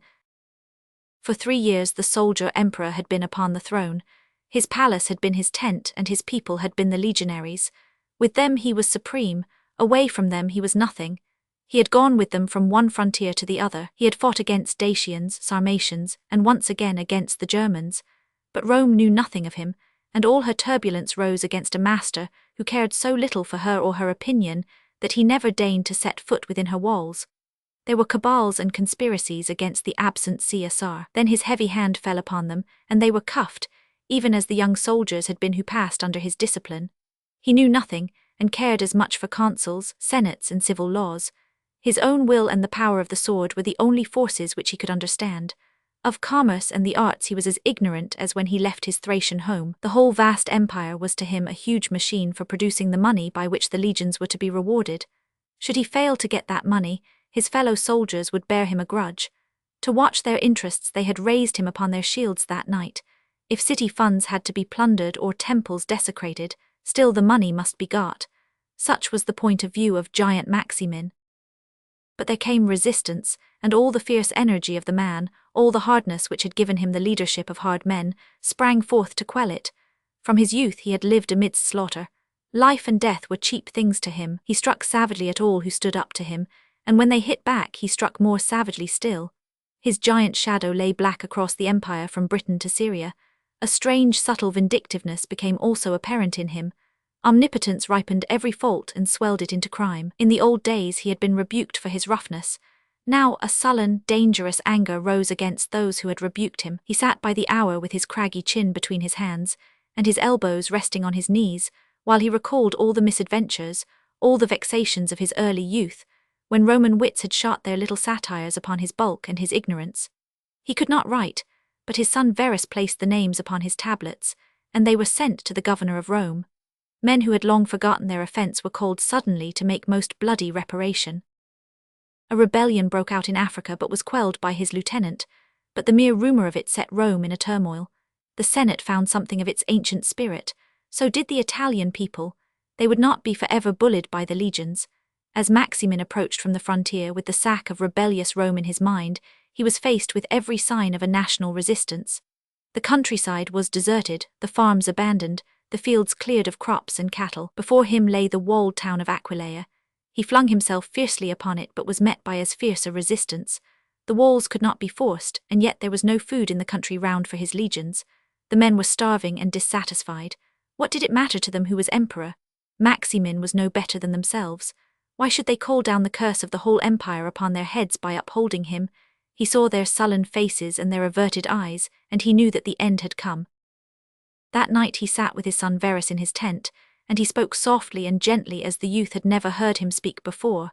For 3 years the soldier emperor had been upon the throne. His palace had been his tent, and his people had been the legionaries. With them he was supreme, away from them he was nothing. He had gone with them from one frontier to the other. He had fought against Dacians, Sarmatians, and once again against the Germans. But Rome knew nothing of him, and all her turbulence rose against a master who cared so little for her or her opinion that he never deigned to set foot within her walls. There were cabals and conspiracies against the absent Caesar. Then his heavy hand fell upon them, and they were cuffed, even as the young soldiers had been who passed under his discipline. He knew nothing, and cared as much for consuls, senates, and civil laws. His own will and the power of the sword were the only forces which he could understand. Of commerce and the arts he was as ignorant as when he left his Thracian home. The whole vast empire was to him a huge machine for producing the money by which the legions were to be rewarded. Should he fail to get that money, his fellow soldiers would bear him a grudge. To watch their interests they had raised him upon their shields that night. If city funds had to be plundered or temples desecrated, still the money must be got. Such was the point of view of giant Maximin. But there came resistance, and all the fierce energy of the man, all the hardness which had given him the leadership of hard men, sprang forth to quell it. From his youth he had lived amidst slaughter. Life and death were cheap things to him. He struck savagely at all who stood up to him, and when they hit back he struck more savagely still. His giant shadow lay black across the empire from Britain to Syria. A strange, subtle vindictiveness became also apparent in him. Omnipotence ripened every fault and swelled it into crime. In the old days he had been rebuked for his roughness. Now a sullen, dangerous anger rose against those who had rebuked him. He sat by the hour with his craggy chin between his hands, and his elbows resting on his knees, while he recalled all the misadventures, all the vexations of his early youth, when Roman wits had shot their little satires upon his bulk and his ignorance. He could not write, but his son Verus placed the names upon his tablets, and they were sent to the governor of Rome. Men who had long forgotten their offence were called suddenly to make most bloody reparation. A rebellion broke out in Africa but was quelled by his lieutenant, but the mere rumour of it set Rome in a turmoil. The Senate found something of its ancient spirit, so did the Italian people. They would not be forever bullied by the legions. As Maximin approached from the frontier with the sack of rebellious Rome in his mind, he was faced with every sign of a national resistance. The countryside was deserted, the farms abandoned, the fields cleared of crops and cattle. Before him lay the walled town of Aquileia. He flung himself fiercely upon it but was met by as fierce a resistance. The walls could not be forced, and yet there was no food in the country round for his legions. The men were starving and dissatisfied. What did it matter to them who was emperor? Maximin was no better than themselves. Why should they call down the curse of the whole empire upon their heads by upholding him? He saw their sullen faces and their averted eyes, and he knew that the end had come. That night he sat with his son Verus in his tent, and he spoke softly and gently as the youth had never heard him speak before.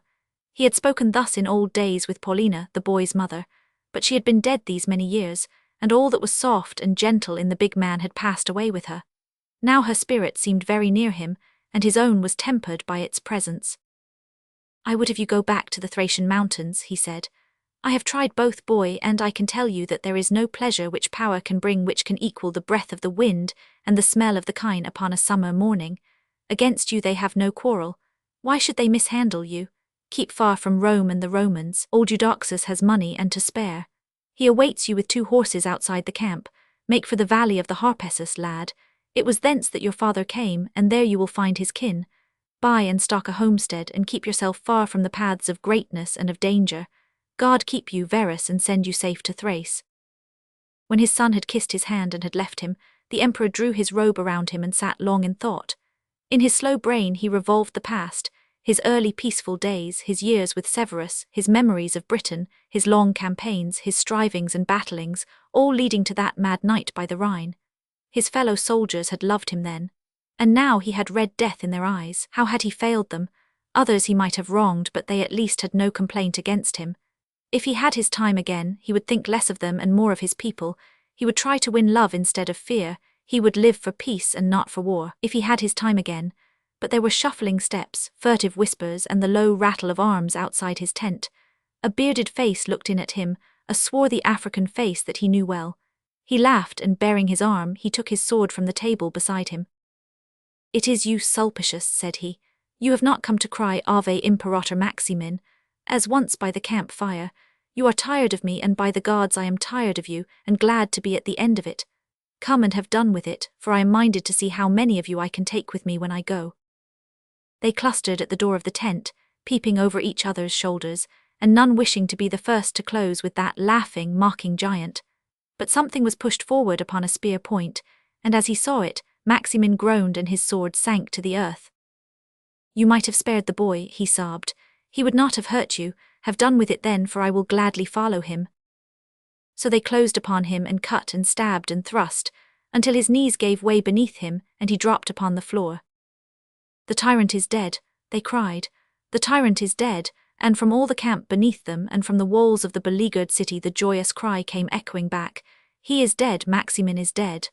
He had spoken thus in old days with Paulina, the boy's mother, but she had been dead these many years, and all that was soft and gentle in the big man had passed away with her. Now her spirit seemed very near him, and his own was tempered by its presence. "I would have you go back to the Thracian mountains," he said. "I have tried both, boy, and I can tell you that there is no pleasure which power can bring which can equal the breath of the wind and the smell of the kine upon a summer morning. Against you they have no quarrel. Why should they mishandle you? Keep far from Rome and the Romans. Old Eudoxus has money and to spare. He awaits you with 2 horses outside the camp. Make for the valley of the Harpessus, lad. It was thence that your father came, and there you will find his kin. Buy and stock a homestead, and keep yourself far from the paths of greatness and of danger. God keep you, Verus, and send you safe to Thrace." When his son had kissed his hand and had left him, the emperor drew his robe around him and sat long in thought. In his slow brain he revolved the past, his early peaceful days, his years with Severus, his memories of Britain, his long campaigns, his strivings and battlings, all leading to that mad night by the Rhine. His fellow soldiers had loved him then, and now he had read death in their eyes. How had he failed them? Others he might have wronged, but they at least had no complaint against him. If he had his time again, he would think less of them and more of his people. He would try to win love instead of fear. He would live for peace and not for war. If he had his time again. But there were shuffling steps, furtive whispers, and the low rattle of arms outside his tent. A bearded face looked in at him, a swarthy African face that he knew well. He laughed, and baring his arm, he took his sword from the table beside him. "It is you, Sulpicius," said he. "You have not come to cry Ave Imperator Maximin, as once by the camp fire. You are tired of me, and by the gods I am tired of you, and glad to be at the end of it. Come and have done with it, for I am minded to see how many of you I can take with me when I go." They clustered at the door of the tent, peeping over each other's shoulders, and none wishing to be the first to close with that laughing, mocking giant. But something was pushed forward upon a spear point, and as he saw it, Maximin groaned and his sword sank to the earth. "You might have spared the boy," he sobbed. "He would not have hurt you. Have done with it then, for I will gladly follow him." So they closed upon him and cut and stabbed and thrust, until his knees gave way beneath him, and he dropped upon the floor. "The tyrant is dead," they cried. "The tyrant is dead," and from all the camp beneath them and from the walls of the beleaguered city the joyous cry came echoing back, "He is dead, Maximin is dead."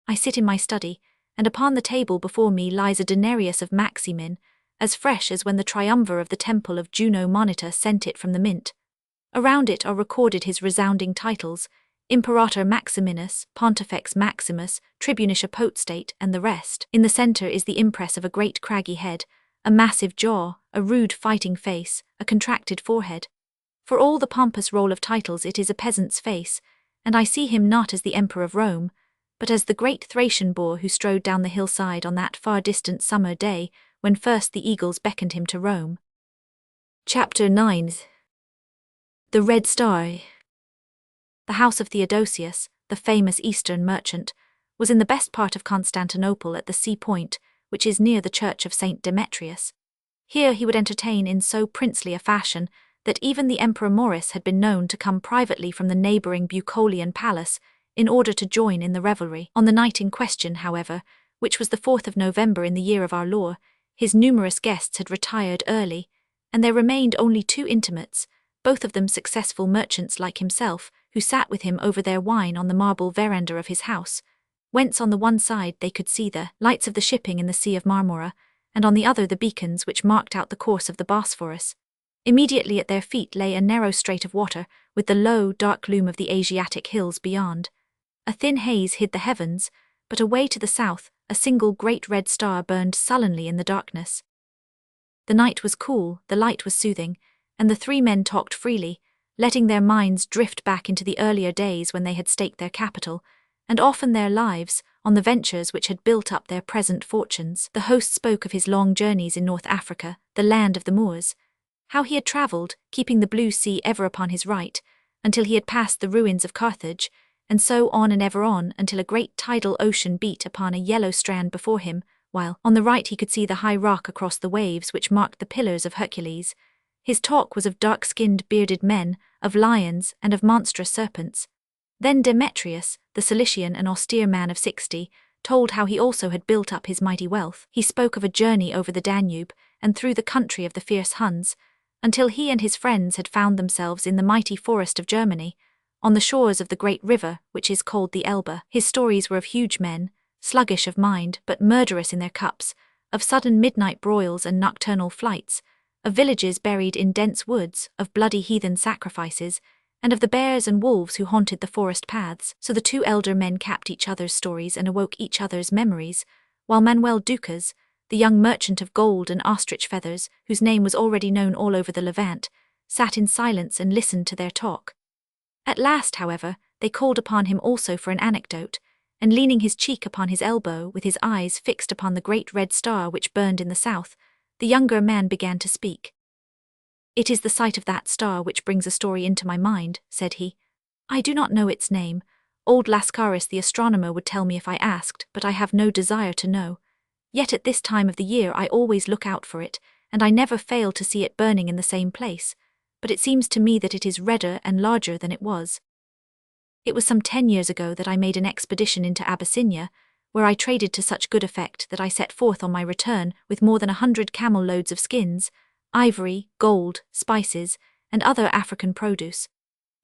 I sit in my study, and upon the table before me lies a denarius of Maximin, as fresh as when the triumvir of the temple of Juno Monitor sent it from the mint. Around it are recorded his resounding titles, Imperator Maximinus, Pontifex Maximus, Tribunicia Potestate, and the rest. In the center is the impress of a great craggy head, a massive jaw, a rude fighting face, a contracted forehead. For all the pompous roll of titles it is a peasant's face, and I see him not as the Emperor of Rome, but as the great Thracian boor who strode down the hillside on that far-distant summer day when first the eagles beckoned him to Rome. Chapter 9. The Red Star. The house of Theodosius, the famous Eastern merchant, was in the best part of Constantinople at the sea point, which is near the church of St. Demetrius. Here he would entertain in so princely a fashion that even the Emperor Maurus had been known to come privately from the neighbouring Bucolian palace in order to join in the revelry. On the night in question, however, which was the 4th of November in the year of our Lord, his numerous guests had retired early, and there remained only 2 intimates, both of them successful merchants like himself, who sat with him over their wine on the marble veranda of his house, whence on the one side they could see the lights of the shipping in the Sea of Marmora, and on the other the beacons which marked out the course of the Bosphorus. Immediately at their feet lay a narrow strait of water, with the low, dark loom of the Asiatic hills beyond. A thin haze hid the heavens, but away to the south, a single great red star burned sullenly in the darkness. The night was cool, the light was soothing, and the three men talked freely, letting their minds drift back into the earlier days when they had staked their capital, and often their lives, on the ventures which had built up their present fortunes. The host spoke of his long journeys in North Africa, the land of the Moors, how he had travelled, keeping the blue sea ever upon his right, until he had passed the ruins of Carthage, and so on and ever on until a great tidal ocean beat upon a yellow strand before him, while on the right he could see the high rock across the waves which marked the Pillars of Hercules. His talk was of dark-skinned bearded men, of lions, and of monstrous serpents. Then Demetrius, the Cilician and austere man of 60, told how he also had built up his mighty wealth. He spoke of a journey over the Danube, and through the country of the fierce Huns, until he and his friends had found themselves in the mighty forest of Germany, on the shores of the great river which is called the Elbe. His stories were of huge men, sluggish of mind but murderous in their cups, of sudden midnight broils and nocturnal flights, of villages buried in dense woods, of bloody heathen sacrifices, and of the bears and wolves who haunted the forest paths. So the two elder men capped each other's stories and awoke each other's memories, while Manuel Ducas, the young merchant of gold and ostrich feathers, whose name was already known all over the Levant, sat in silence and listened to their talk. At last, however, they called upon him also for an anecdote, and leaning his cheek upon his elbow with his eyes fixed upon the great red star which burned in the south, the younger man began to speak. "It is the sight of that star which brings a story into my mind," said he. "I do not know its name. Old Lascaris the astronomer would tell me if I asked, but I have no desire to know. Yet at this time of the year I always look out for it, and I never fail to see it burning in the same place, but it seems to me that it is redder and larger than it was. It was some 10 years ago that I made an expedition into Abyssinia, where I traded to such good effect that I set forth on my return with more than 100 camel loads of skins, ivory, gold, spices, and other African produce.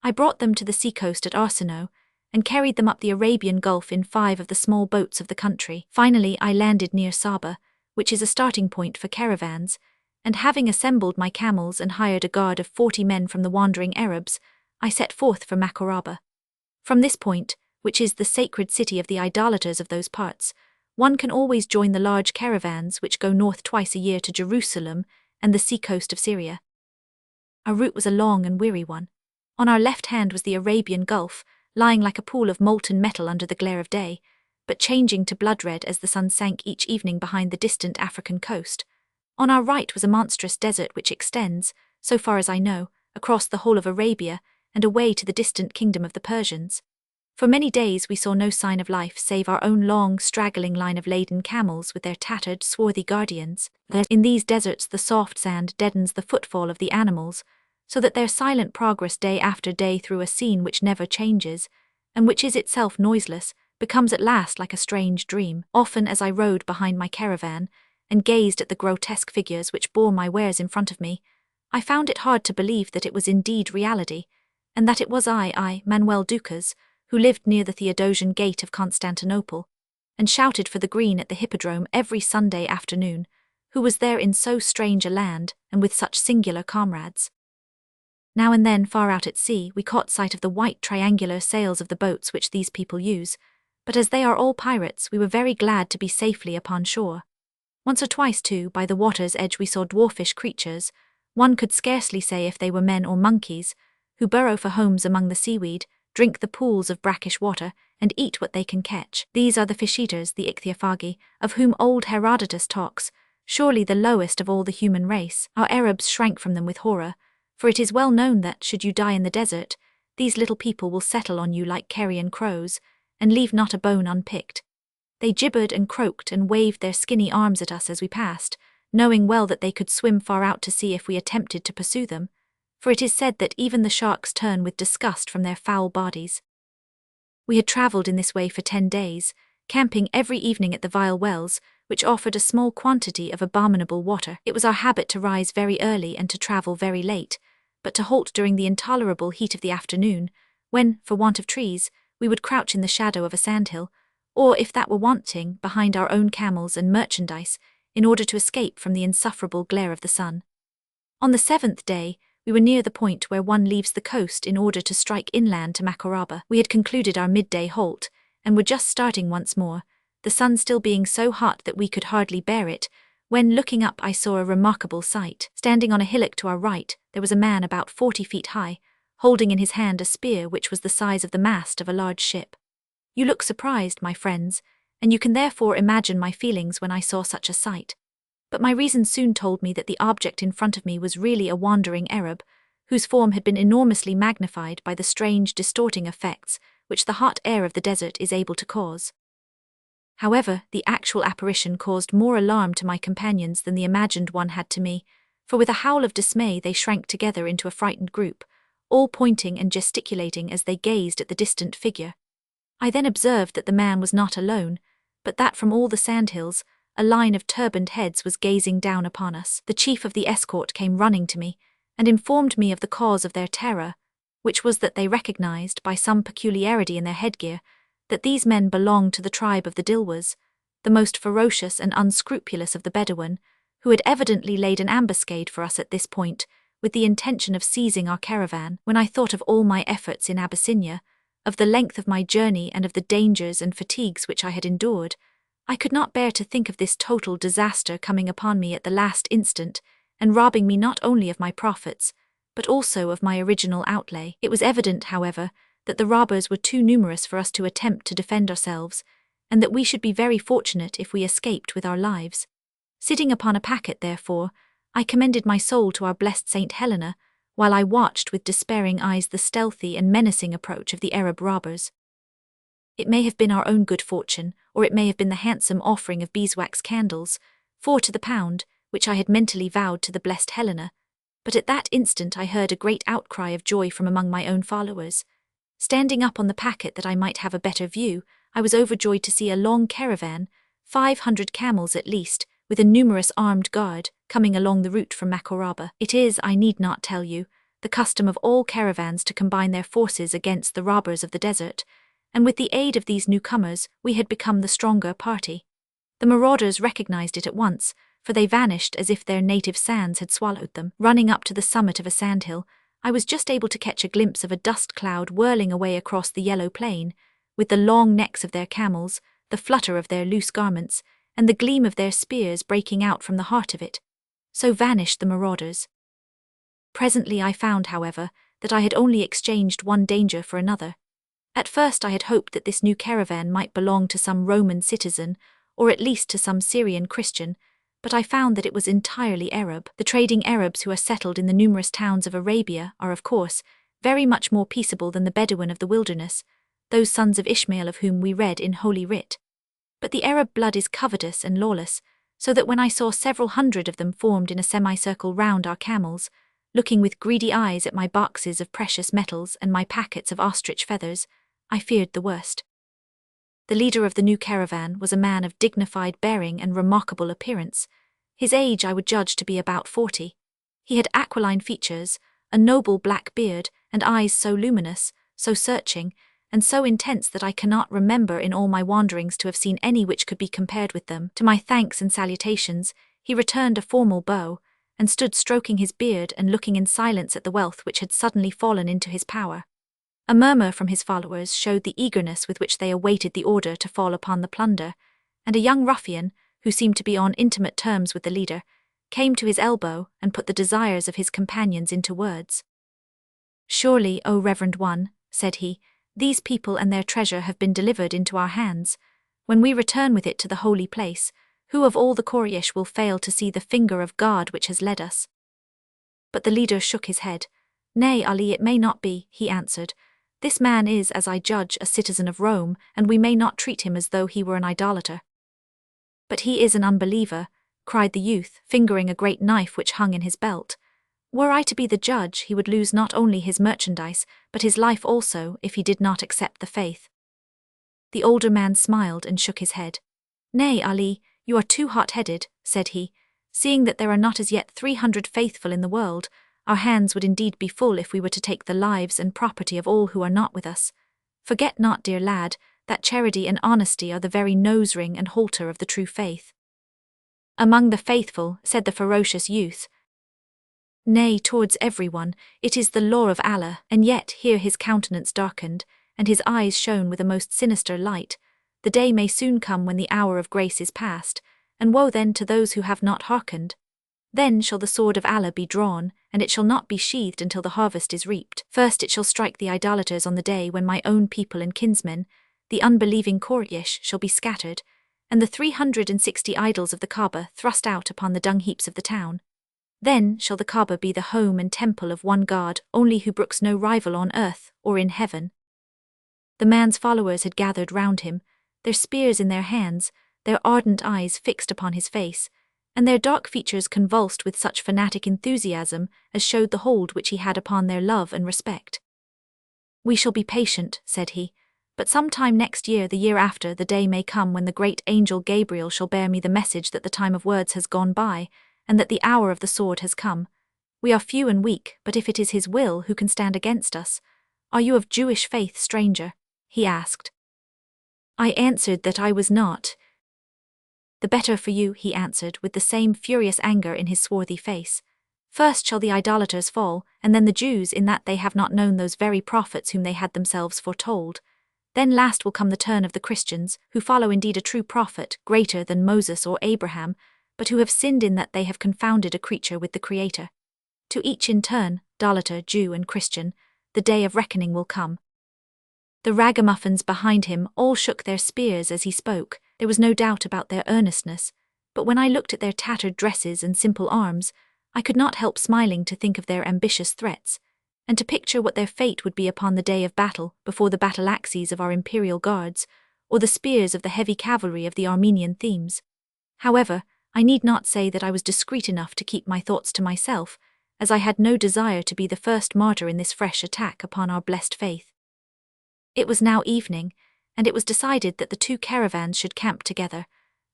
I brought them to the seacoast at Arsinoe, and carried them up the Arabian Gulf in 5 of the small boats of the country. Finally I landed near Saba, which is a starting point for caravans, and having assembled my camels and hired a guard of 40 men from the wandering Arabs, I set forth for Macoraba. From this point, which is the sacred city of the idolaters of those parts, one can always join the large caravans which go north twice a year to Jerusalem and the seacoast of Syria. Our route was a long and weary one. On our left hand was the Arabian Gulf, lying like a pool of molten metal under the glare of day, but changing to blood red as the sun sank each evening behind the distant African coast. On our right was a monstrous desert which extends, so far as I know, across the whole of Arabia and away to the distant kingdom of the Persians. For many days we saw no sign of life save our own long, straggling line of laden camels with their tattered, swarthy guardians. In these deserts the soft sand deadens the footfall of the animals, so that their silent progress day after day through a scene which never changes, and which is itself noiseless, becomes at last like a strange dream. Often as I rode behind my caravan, and gazed at the grotesque figures which bore my wares in front of me, I found it hard to believe that it was indeed reality, and that it was I, Manuel Ducas, who lived near the Theodosian gate of Constantinople, and shouted for the green at the hippodrome every Sunday afternoon, who was there in so strange a land, and with such singular comrades. Now and then, far out at sea, we caught sight of the white triangular sails of the boats which these people use, but as they are all pirates, we were very glad to be safely upon shore. Once or twice, too, by the water's edge we saw dwarfish creatures, one could scarcely say if they were men or monkeys, who burrow for homes among the seaweed, drink the pools of brackish water, and eat what they can catch. These are the fish-eaters, the ichthyophagi, of whom old Herodotus talks, surely the lowest of all the human race. Our Arabs shrank from them with horror, for it is well known that, should you die in the desert, these little people will settle on you like carrion crows, and leave not a bone unpicked. They gibbered and croaked and waved their skinny arms at us as we passed, knowing well that they could swim far out to sea if we attempted to pursue them, for it is said that even the sharks turn with disgust from their foul bodies. We had travelled in this way for 10 days, camping every evening at the vile wells, which offered a small quantity of abominable water. It was our habit to rise very early and to travel very late, but to halt during the intolerable heat of the afternoon, when, for want of trees, we would crouch in the shadow of a sandhill, or, if that were wanting, behind our own camels and merchandise, in order to escape from the insufferable glare of the sun. On the 7th day, we were near the point where one leaves the coast in order to strike inland to Macoraba. We had concluded our midday halt, and were just starting once more, the sun still being so hot that we could hardly bear it, when, looking up, I saw a remarkable sight. Standing on a hillock to our right, there was a man about 40 feet high, holding in his hand a spear which was the size of the mast of a large ship. You look surprised, my friends, and you can therefore imagine my feelings when I saw such a sight. But my reason soon told me that the object in front of me was really a wandering Arab, whose form had been enormously magnified by the strange distorting effects which the hot air of the desert is able to cause. However, the actual apparition caused more alarm to my companions than the imagined one had to me, for with a howl of dismay they shrank together into a frightened group, all pointing and gesticulating as they gazed at the distant figure. I then observed that the man was not alone, but that from all the sandhills, a line of turbaned heads was gazing down upon us. The chief of the escort came running to me, and informed me of the cause of their terror, which was that they recognized, by some peculiarity in their headgear, that these men belonged to the tribe of the Dilwas, the most ferocious and unscrupulous of the Bedouin, who had evidently laid an ambuscade for us at this point, with the intention of seizing our caravan. When I thought of all my efforts in Abyssinia, of the length of my journey and of the dangers and fatigues which I had endured, I could not bear to think of this total disaster coming upon me at the last instant, and robbing me not only of my profits, but also of my original outlay. It was evident, however, that the robbers were too numerous for us to attempt to defend ourselves, and that we should be very fortunate if we escaped with our lives. Sitting upon a packet, therefore, I commended my soul to our blessed Saint Helena, while I watched with despairing eyes the stealthy and menacing approach of the Arab robbers. It may have been our own good fortune, or it may have been the handsome offering of beeswax candles, 4 to the pound, which I had mentally vowed to the blessed Helena, but at that instant I heard a great outcry of joy from among my own followers. Standing up on the packet that I might have a better view, I was overjoyed to see a long caravan, 500 camels at least, with a numerous armed guard, coming along the route from Makoraba. It is, I need not tell you, the custom of all caravans to combine their forces against the robbers of the desert, and with the aid of these newcomers we had become the stronger party. The marauders recognized it at once, for they vanished as if their native sands had swallowed them. Running up to the summit of a sandhill, I was just able to catch a glimpse of a dust cloud whirling away across the yellow plain, with the long necks of their camels, the flutter of their loose garments, and the gleam of their spears breaking out from the heart of it. So vanished the marauders. Presently I found, however, that I had only exchanged one danger for another. At first I had hoped that this new caravan might belong to some Roman citizen, or at least to some Syrian Christian, but I found that it was entirely Arab. The trading Arabs who are settled in the numerous towns of Arabia are, of course, very much more peaceable than the Bedouin of the wilderness, those sons of Ishmael of whom we read in Holy Writ. But the Arab blood is covetous and lawless, so that when I saw several hundred of them formed in a semicircle round our camels, looking with greedy eyes at my boxes of precious metals and my packets of ostrich feathers, I feared the worst. The leader of the new caravan was a man of dignified bearing and remarkable appearance. His age I would judge to be about 40. He had aquiline features, a noble black beard, and eyes so luminous, so searching, and so intense that I cannot remember in all my wanderings to have seen any which could be compared with them. To my thanks and salutations, he returned a formal bow, and stood stroking his beard and looking in silence at the wealth which had suddenly fallen into his power. A murmur from his followers showed the eagerness with which they awaited the order to fall upon the plunder, and a young ruffian, who seemed to be on intimate terms with the leader, came to his elbow and put the desires of his companions into words. "Surely, O Reverend One," said he, "these people and their treasure have been delivered into our hands. When we return with it to the holy place, who of all the Koreish will fail to see the finger of God which has led us?" But the leader shook his head. "Nay, Ali, it may not be," he answered. "This man is, as I judge, a citizen of Rome, and we may not treat him as though he were an idolater." "But he is an unbeliever," cried the youth, fingering a great knife which hung in his belt. "Were I to be the judge, he would lose not only his merchandise, but his life also, if he did not accept the faith." The older man smiled and shook his head. "Nay, Ali, you are too hot-headed," said he. "Seeing that there are not as yet 300 faithful in the world, our hands would indeed be full if we were to take the lives and property of all who are not with us. Forget not, dear lad, that charity and honesty are the very nose-ring and halter of the true faith." "Among the faithful," said the ferocious youth. "Nay, towards everyone, it is the law of Allah." And yet here his countenance darkened, and his eyes shone with a most sinister light. "The day may soon come when the hour of grace is past, and woe then to those who have not hearkened. Then shall the sword of Allah be drawn, and it shall not be sheathed until the harvest is reaped. First it shall strike the idolaters on the day when my own people and kinsmen, the unbelieving Quraysh, shall be scattered, and the 360 idols of the Kaaba thrust out upon the dung heaps of the town. Then shall the Kaaba be the home and temple of one God only, who brooks no rival on earth or in heaven. The man's followers had gathered round him, their spears in their hands, their ardent eyes fixed upon his face, and their dark features convulsed with such fanatic enthusiasm as showed the hold which he had upon their love and respect. "We shall be patient," said he, "but some time next year, the year after, the day may come when the great angel Gabriel shall bear me the message that the time of words has gone by, and that the hour of the sword has come. We are few and weak, but if it is his will, who can stand against us? Are you of Jewish faith, stranger?" he asked. I answered that I was not. "The better for you," he answered, with the same furious anger in his swarthy face. "First shall the idolaters fall, and then the Jews, in that they have not known those very prophets whom they had themselves foretold. Then last will come the turn of the Christians, who follow indeed a true prophet, greater than Moses or Abraham, but who have sinned in that they have confounded a creature with the Creator. To each in turn, idolater, Jew and Christian, the day of reckoning will come." The ragamuffins behind him all shook their spears as he spoke. There was no doubt about their earnestness, but when I looked at their tattered dresses and simple arms, I could not help smiling to think of their ambitious threats, and to picture what their fate would be upon the day of battle before the battle axes of our imperial guards, or the spears of the heavy cavalry of the Armenian themes. However, I need not say that I was discreet enough to keep my thoughts to myself, as I had no desire to be the first martyr in this fresh attack upon our blessed faith. It was now evening, and it was decided that the two caravans should camp together,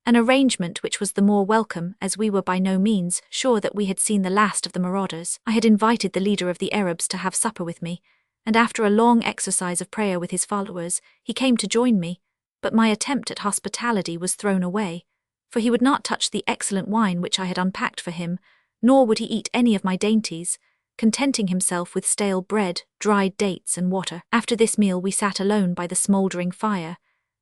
an arrangement which was the more welcome as we were by no means sure that we had seen the last of the marauders. I had invited the leader of the Arabs to have supper with me, and after a long exercise of prayer with his followers, he came to join me, but my attempt at hospitality was thrown away, for he would not touch the excellent wine which I had unpacked for him, nor would he eat any of my dainties, contenting himself with stale bread, dried dates, and water. After this meal we sat alone by the smouldering fire,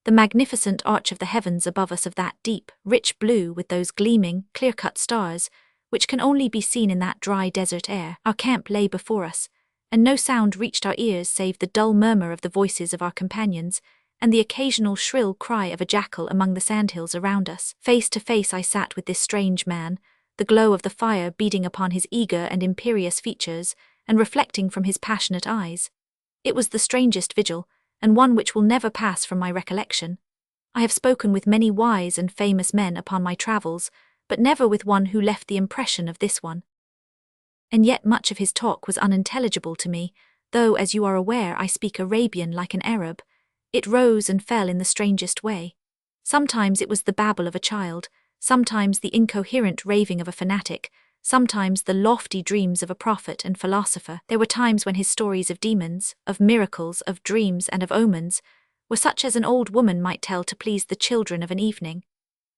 the magnificent arch of the heavens above us of that deep, rich blue with those gleaming, clear-cut stars, which can only be seen in that dry desert air. Our camp lay before us, and no sound reached our ears save the dull murmur of the voices of our companions, and the occasional shrill cry of a jackal among the sandhills around us. Face to face I sat with this strange man, the glow of the fire beating upon his eager and imperious features, and reflecting from his passionate eyes. It was the strangest vigil, and one which will never pass from my recollection. I have spoken with many wise and famous men upon my travels, but never with one who left the impression of this one. And yet much of his talk was unintelligible to me, though, as you are aware, I speak Arabian like an Arab. It rose and fell in the strangest way. Sometimes it was the babble of a child, sometimes the incoherent raving of a fanatic, sometimes the lofty dreams of a prophet and philosopher. There were times when his stories of demons, of miracles, of dreams, and of omens were such as an old woman might tell to please the children of an evening.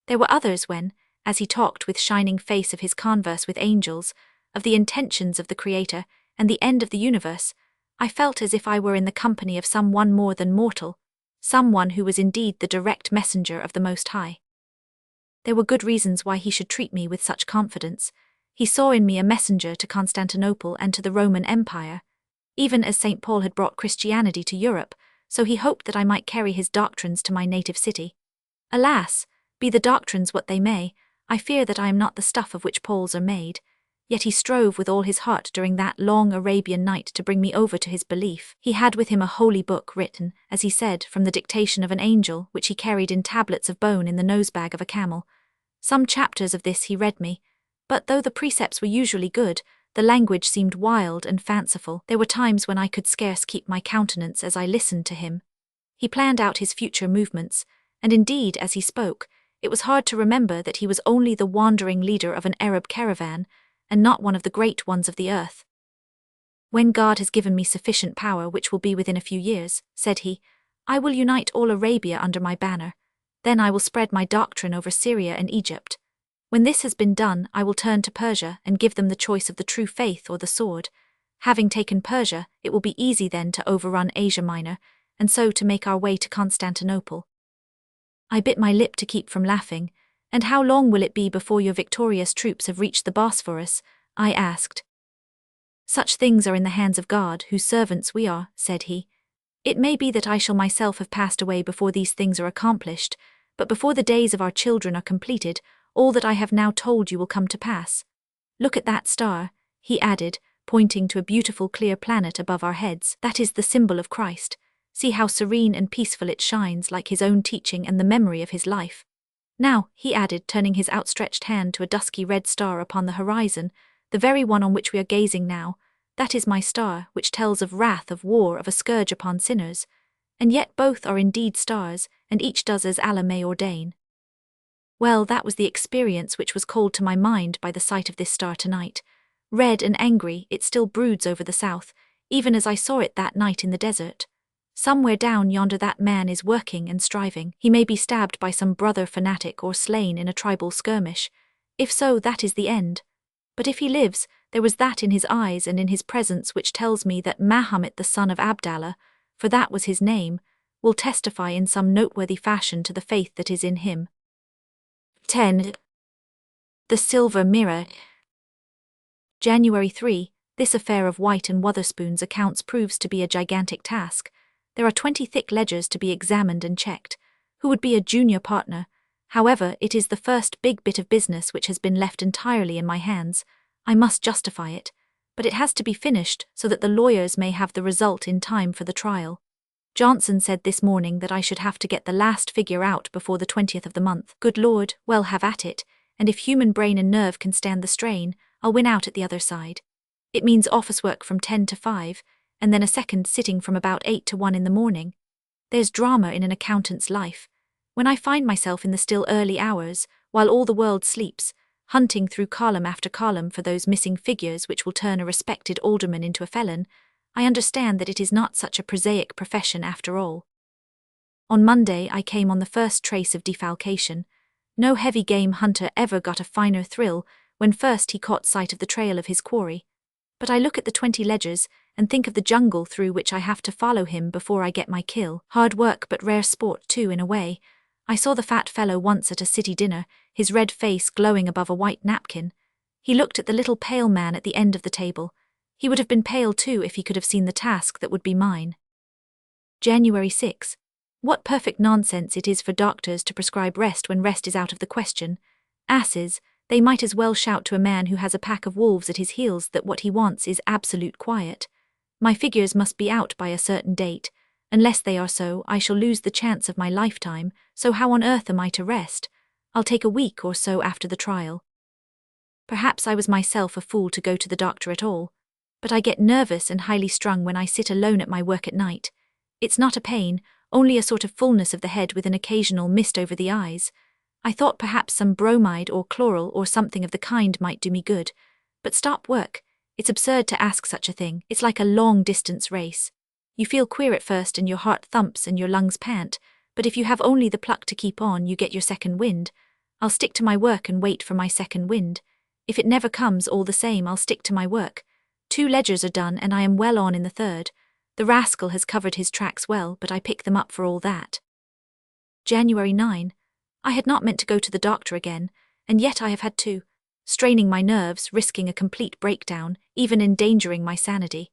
There were others when, as he talked with shining face of his converse with angels, of the intentions of the Creator and the end of the universe, I felt as if I were in the company of some one more than mortal, some one who was indeed the direct messenger of the Most High. There were good reasons why he should treat me with such confidence. He saw in me a messenger to Constantinople and to the Roman Empire. Even as St. Paul had brought Christianity to Europe, so he hoped that I might carry his doctrines to my native city. Alas, be the doctrines what they may, I fear that I am not the stuff of which Pauls are made. Yet he strove with all his heart during that long Arabian night to bring me over to his belief. He had with him a holy book written, as he said, from the dictation of an angel, which he carried in tablets of bone in the nosebag of a camel. Some chapters of this he read me, but though the precepts were usually good, the language seemed wild and fanciful. There were times when I could scarce keep my countenance as I listened to him. He planned out his future movements, and indeed, as he spoke, it was hard to remember that he was only the wandering leader of an Arab caravan, and not one of the great ones of the earth. "When God has given me sufficient power, which will be within a few years," said he, "I will unite all Arabia under my banner. Then I will spread my doctrine over Syria and Egypt. When this has been done, I will turn to Persia and give them the choice of the true faith or the sword. Having taken Persia, it will be easy then to overrun Asia Minor, and so to make our way to Constantinople." I bit my lip to keep from laughing, And how long will it be before your victorious troops have reached the Bosphorus? I asked. Such things are in the hands of God, whose servants we are, said he. It may be that I shall myself have passed away before these things are accomplished, but before the days of our children are completed, all that I have now told you will come to pass. Look at that star, he added, pointing to a beautiful clear planet above our heads. That is the symbol of Christ. See how serene and peaceful it shines, like his own teaching and the memory of his life. Now, he added, turning his outstretched hand to a dusky red star upon the horizon, the very one on which we are gazing now, that is my star, which tells of wrath, of war, of a scourge upon sinners. And yet both are indeed stars, and each does as Allah may ordain. Well, that was the experience which was called to my mind by the sight of this star tonight. Red and angry, it still broods over the south, even as I saw it that night in the desert. Somewhere down yonder that man is working and striving. He may be stabbed by some brother fanatic or slain in a tribal skirmish. If so, that is the end. But if he lives, there was that in his eyes and in his presence which tells me that Mahomet the son of Abdallah, for that was his name, will testify in some noteworthy fashion to the faith that is in him. 10. The Silver Mirror. January 3. This affair of White and Wotherspoon's accounts proves to be a gigantic task. There are 20 thick ledgers to be examined and checked. Who would be a junior partner? However, it is the first big bit of business which has been left entirely in my hands. I must justify it, but it has to be finished so that the lawyers may have the result in time for the trial. Johnson said this morning that I should have to get the last figure out before the 20th of the month. Good Lord, well, have at it, and if human brain and nerve can stand the strain, I'll win out at the other side. It means office work from 10 to 5, and then a second sitting from about 8 to 1 in the morning. There's drama in an accountant's life. When I find myself in the still early hours, while all the world sleeps, hunting through column after column for those missing figures which will turn a respected alderman into a felon, I understand that it is not such a prosaic profession after all. On Monday I came on the first trace of defalcation. No heavy game hunter ever got a finer thrill when first he caught sight of the trail of his quarry. But I look at the 20 ledgers and think of the jungle through which I have to follow him before I get my kill. Hard work but rare sport too, in a way. I saw the fat fellow once at a city dinner, his red face glowing above a white napkin. He looked at the little pale man at the end of the table. He would have been pale too if he could have seen the task that would be mine. January 6. What perfect nonsense it is for doctors to prescribe rest when rest is out of the question. Asses, they might as well shout to a man who has a pack of wolves at his heels that what he wants is absolute quiet. My figures must be out by a certain date. Unless they are so, I shall lose the chance of my lifetime, so how on earth am I to rest? I'll take a week or so after the trial. Perhaps I was myself a fool to go to the doctor at all, but I get nervous and highly strung when I sit alone at my work at night. It's not a pain, only a sort of fullness of the head with an occasional mist over the eyes. I thought perhaps some bromide or chloral or something of the kind might do me good, but stop work. It's absurd to ask such a thing. It's like a long-distance race. You feel queer at first and your heart thumps and your lungs pant, but if you have only the pluck to keep on, you get your second wind. I'll stick to my work and wait for my second wind. If it never comes, all the same, I'll stick to my work. 2 ledgers are done and I am well on in the third. The rascal has covered his tracks well, but I pick them up for all that. January 9. I had not meant to go to the doctor again, and yet I have had to. Straining my nerves, risking a complete breakdown, even endangering my sanity.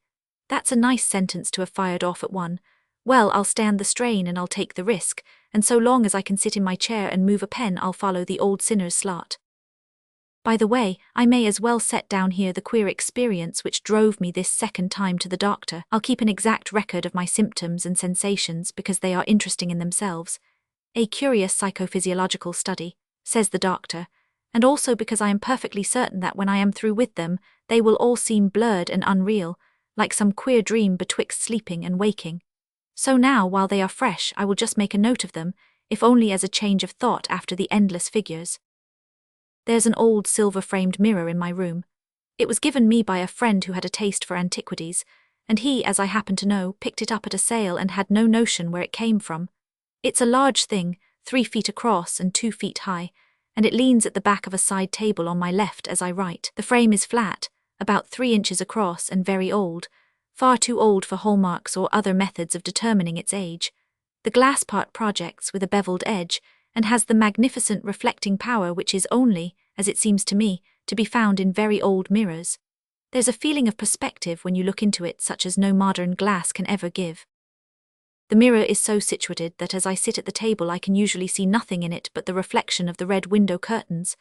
That's a nice sentence to have fired off at one. Well, I'll stand the strain and I'll take the risk, and so long as I can sit in my chair and move a pen, I'll follow the old sinner's slot. By the way, I may as well set down here the queer experience which drove me this second time to the doctor. I'll keep an exact record of my symptoms and sensations because they are interesting in themselves. A curious psychophysiological study, says the doctor, and also because I am perfectly certain that when I am through with them, they will all seem blurred and unreal, like some queer dream betwixt sleeping and waking. So now, while they are fresh, I will just make a note of them, if only as a change of thought after the endless figures. There's an old silver-framed mirror in my room. It was given me by a friend who had a taste for antiquities, and he, as I happen to know, picked it up at a sale and had no notion where it came from. It's a large thing, 3 feet across and 2 feet high, and it leans at the back of a side table on my left as I write. The frame is flat, about 3 inches across and very old, far too old for hallmarks or other methods of determining its age. The glass part projects with a beveled edge, and has the magnificent reflecting power which is only, as it seems to me, to be found in very old mirrors. There's a feeling of perspective when you look into it such as no modern glass can ever give. The mirror is so situated that as I sit at the table I can usually see nothing in it but the reflection of the red window curtains,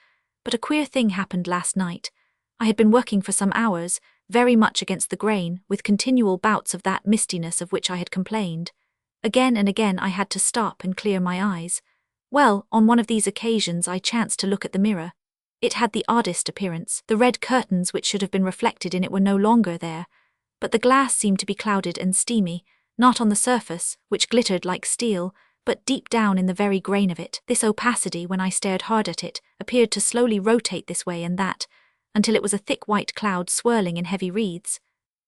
but a queer thing happened last night. I had been working for some hours, very much against the grain, with continual bouts of that mistiness of which I had complained. Again and again I had to stop and clear my eyes. Well, on one of these occasions I chanced to look at the mirror. It had the oddest appearance. The red curtains which should have been reflected in it were no longer there, but the glass seemed to be clouded and steamy, not on the surface, which glittered like steel, but deep down in the very grain of it. This opacity, when I stared hard at it, appeared to slowly rotate this way and that, until it was a thick white cloud swirling in heavy wreaths.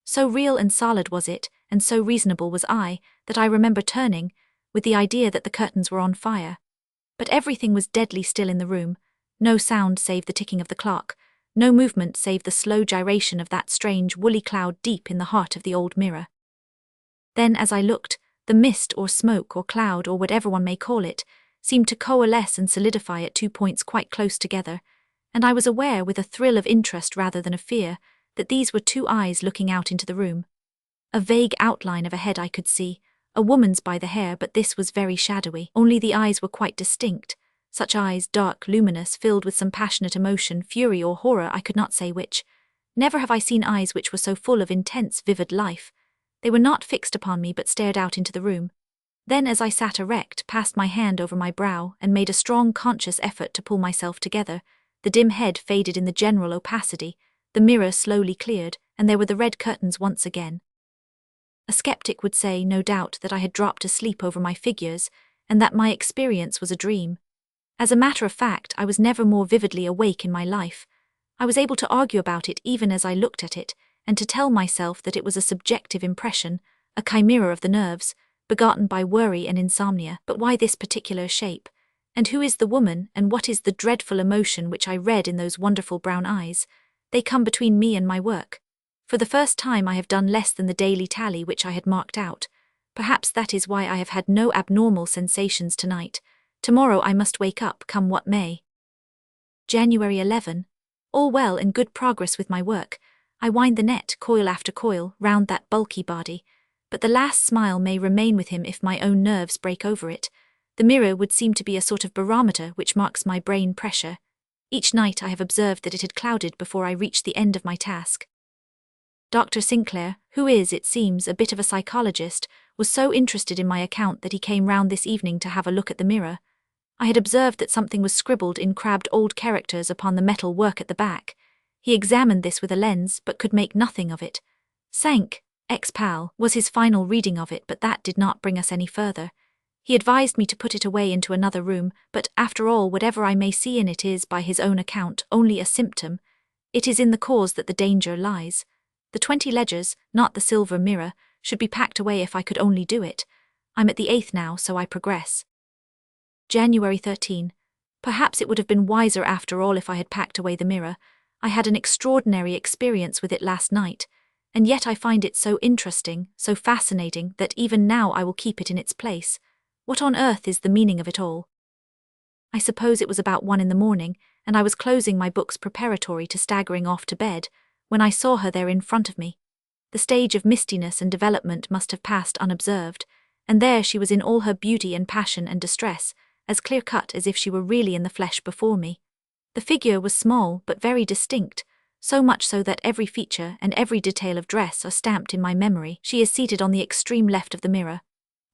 So real and solid was it, and so reasonable was I, that I remember turning, with the idea that the curtains were on fire. But everything was deadly still in the room, no sound save the ticking of the clock, no movement save the slow gyration of that strange woolly cloud deep in the heart of the old mirror. Then, as I looked, the mist or smoke or cloud or whatever one may call it seemed to coalesce and solidify at 2 points quite close together, and I was aware, with a thrill of interest rather than of fear, that these were 2 eyes looking out into the room. A vague outline of a head I could see, a woman's by the hair, but this was very shadowy. Only the eyes were quite distinct, such eyes, dark, luminous, filled with some passionate emotion, fury or horror, I could not say which. Never have I seen eyes which were so full of intense, vivid life. They were not fixed upon me but stared out into the room. Then, as I sat erect, passed my hand over my brow, and made a strong conscious effort to pull myself together, the dim head faded in the general opacity, the mirror slowly cleared, and there were the red curtains once again. A skeptic would say, no doubt, that I had dropped asleep over my figures, and that my experience was a dream. As a matter of fact, I was never more vividly awake in my life. I was able to argue about it even as I looked at it, and to tell myself that it was a subjective impression, a chimera of the nerves, begotten by worry and insomnia. But why this particular shape? And who is the woman, and what is the dreadful emotion which I read in those wonderful brown eyes? They come between me and my work. For the first time I have done less than the daily tally which I had marked out. Perhaps that is why I have had no abnormal sensations tonight. Tomorrow I must wake up, come what may. January 11. All well and good progress with my work. I wind the net, coil after coil, round that bulky body, but the last smile may remain with him if my own nerves break over it. The mirror would seem to be a sort of barometer which marks my brain pressure. Each night I have observed that it had clouded before I reached the end of my task. Dr. Sinclair, who is, it seems, a bit of a psychologist, was so interested in my account that he came round this evening to have a look at the mirror. I had observed that something was scribbled in crabbed old characters upon the metal work at the back. He examined this with a lens, but could make nothing of it. Sank, ex-pal, was his final reading of it, but that did not bring us any further. He advised me to put it away into another room, but after all, whatever I may see in it is, by his own account, only a symptom. It is in the cause that the danger lies. The 20 ledgers, not the silver mirror, should be packed away if I could only do it. I'm at the 8th now, so I progress. January 13. Perhaps it would have been wiser after all if I had packed away the mirror. I had an extraordinary experience with it last night, and yet I find it so interesting, so fascinating, that even now I will keep it in its place. What on earth is the meaning of it all? I suppose it was about 1 in the morning, and I was closing my books preparatory to staggering off to bed, when I saw her there in front of me. The stage of mistiness and development must have passed unobserved, and there she was in all her beauty and passion and distress, as clear-cut as if she were really in the flesh before me. The figure was small but very distinct, so much so that every feature and every detail of dress are stamped in my memory. She is seated on the extreme left of the mirror.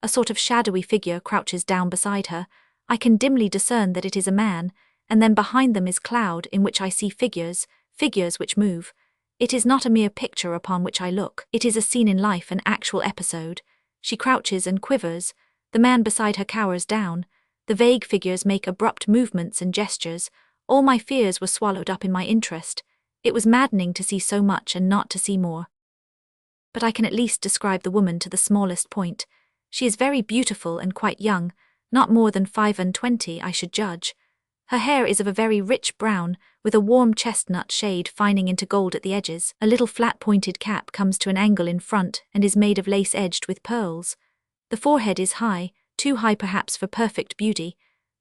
A sort of shadowy figure crouches down beside her. I can dimly discern that it is a man, and then behind them is cloud in which I see figures which move. It is not a mere picture upon which I look. It is a scene in life, an actual episode. She crouches and quivers. The man beside her cowers down. The vague figures make abrupt movements and gestures. All my fears were swallowed up in my interest. It was maddening to see so much and not to see more. But I can at least describe the woman to the smallest point. She is very beautiful and quite young, not more than 25, I should judge. Her hair is of a very rich brown, with a warm chestnut shade fining into gold at the edges. A little flat-pointed cap comes to an angle in front and is made of lace edged with pearls. The forehead is high, too high perhaps for perfect beauty,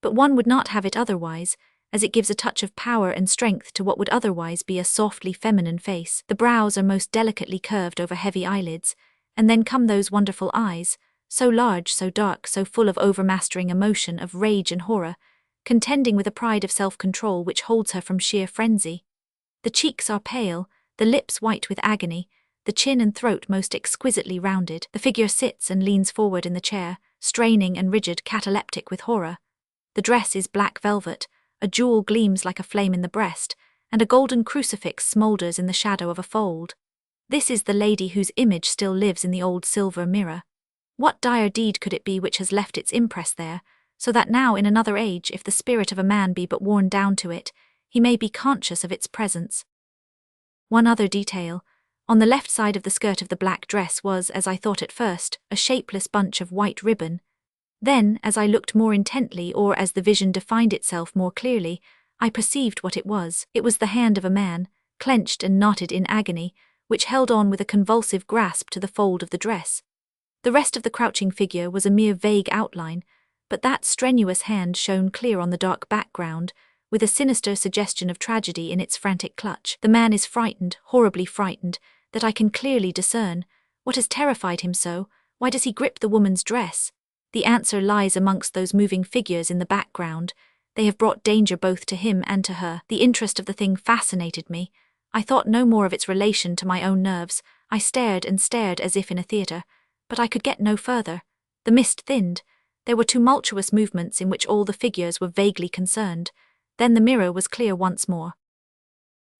but one would not have it otherwise, as it gives a touch of power and strength to what would otherwise be a softly feminine face. The brows are most delicately curved over heavy eyelids, and then come those wonderful eyes, so large, so dark, so full of overmastering emotion of rage and horror, contending with a pride of self-control which holds her from sheer frenzy. The cheeks are pale, the lips white with agony, the chin and throat most exquisitely rounded. The figure sits and leans forward in the chair, straining and rigid, cataleptic with horror. The dress is black velvet, a jewel gleams like a flame in the breast, and a golden crucifix smoulders in the shadow of a fold. This is the lady whose image still lives in the old silver mirror. What dire deed could it be which has left its impress there, so that now in another age, if the spirit of a man be but worn down to it, he may be conscious of its presence? One other detail. On the left side of the skirt of the black dress was, as I thought at first, a shapeless bunch of white ribbon. Then, as I looked more intently, or as the vision defined itself more clearly, I perceived what it was. It was the hand of a man, clenched and knotted in agony, which held on with a convulsive grasp to the fold of the dress. The rest of the crouching figure was a mere vague outline, but that strenuous hand shone clear on the dark background, with a sinister suggestion of tragedy in its frantic clutch. The man is frightened, horribly frightened, that I can clearly discern. What has terrified him so? Why does he grip the woman's dress? The answer lies amongst those moving figures in the background. They have brought danger both to him and to her. The interest of the thing fascinated me. I thought no more of its relation to my own nerves. I stared and stared as if in a theatre, but I could get no further. The mist thinned. There were tumultuous movements in which all the figures were vaguely concerned. Then the mirror was clear once more.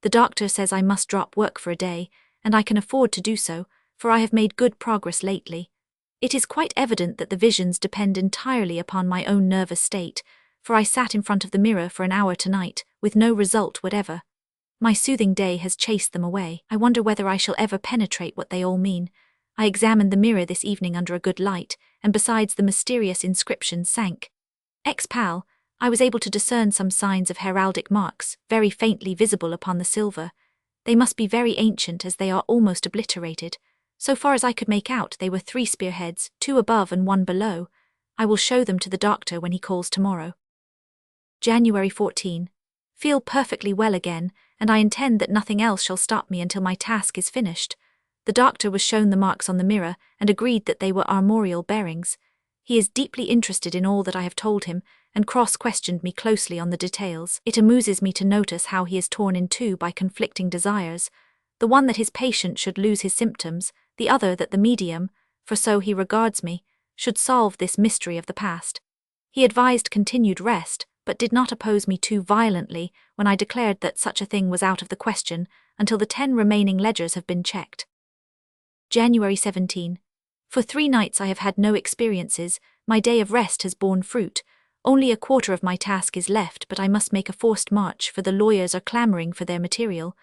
The doctor says I must drop work for a day, and I can afford to do so, for I have made good progress lately. It is quite evident that the visions depend entirely upon my own nervous state, for I sat in front of the mirror for an hour tonight, with no result whatever. My soothing day has chased them away. I wonder whether I shall ever penetrate what they all mean. I examined the mirror this evening under a good light, and besides the mysterious inscription sank. Ex-pal, I was able to discern some signs of heraldic marks, very faintly visible upon the silver. They must be very ancient, as they are almost obliterated. So far as I could make out, they were 3 spearheads, 2 above and 1 below. I will show them to the doctor when he calls tomorrow. January 14. Feel perfectly well again, and I intend that nothing else shall stop me until my task is finished. The doctor was shown the marks on the mirror, and agreed that they were armorial bearings. He is deeply interested in all that I have told him, and cross-questioned me closely on the details. It amuses me to notice how he is torn in two by conflicting desires, the one that his patient should lose his symptoms, the other that the medium, for so he regards me, should solve this mystery of the past. He advised continued rest, but did not oppose me too violently when I declared that such a thing was out of the question until the 10 remaining ledgers have been checked. January 17. For 3 nights I have had no experiences. My day of rest has borne fruit. Only a quarter of my task is left, but I must make a forced march, for the lawyers are clamouring for their material.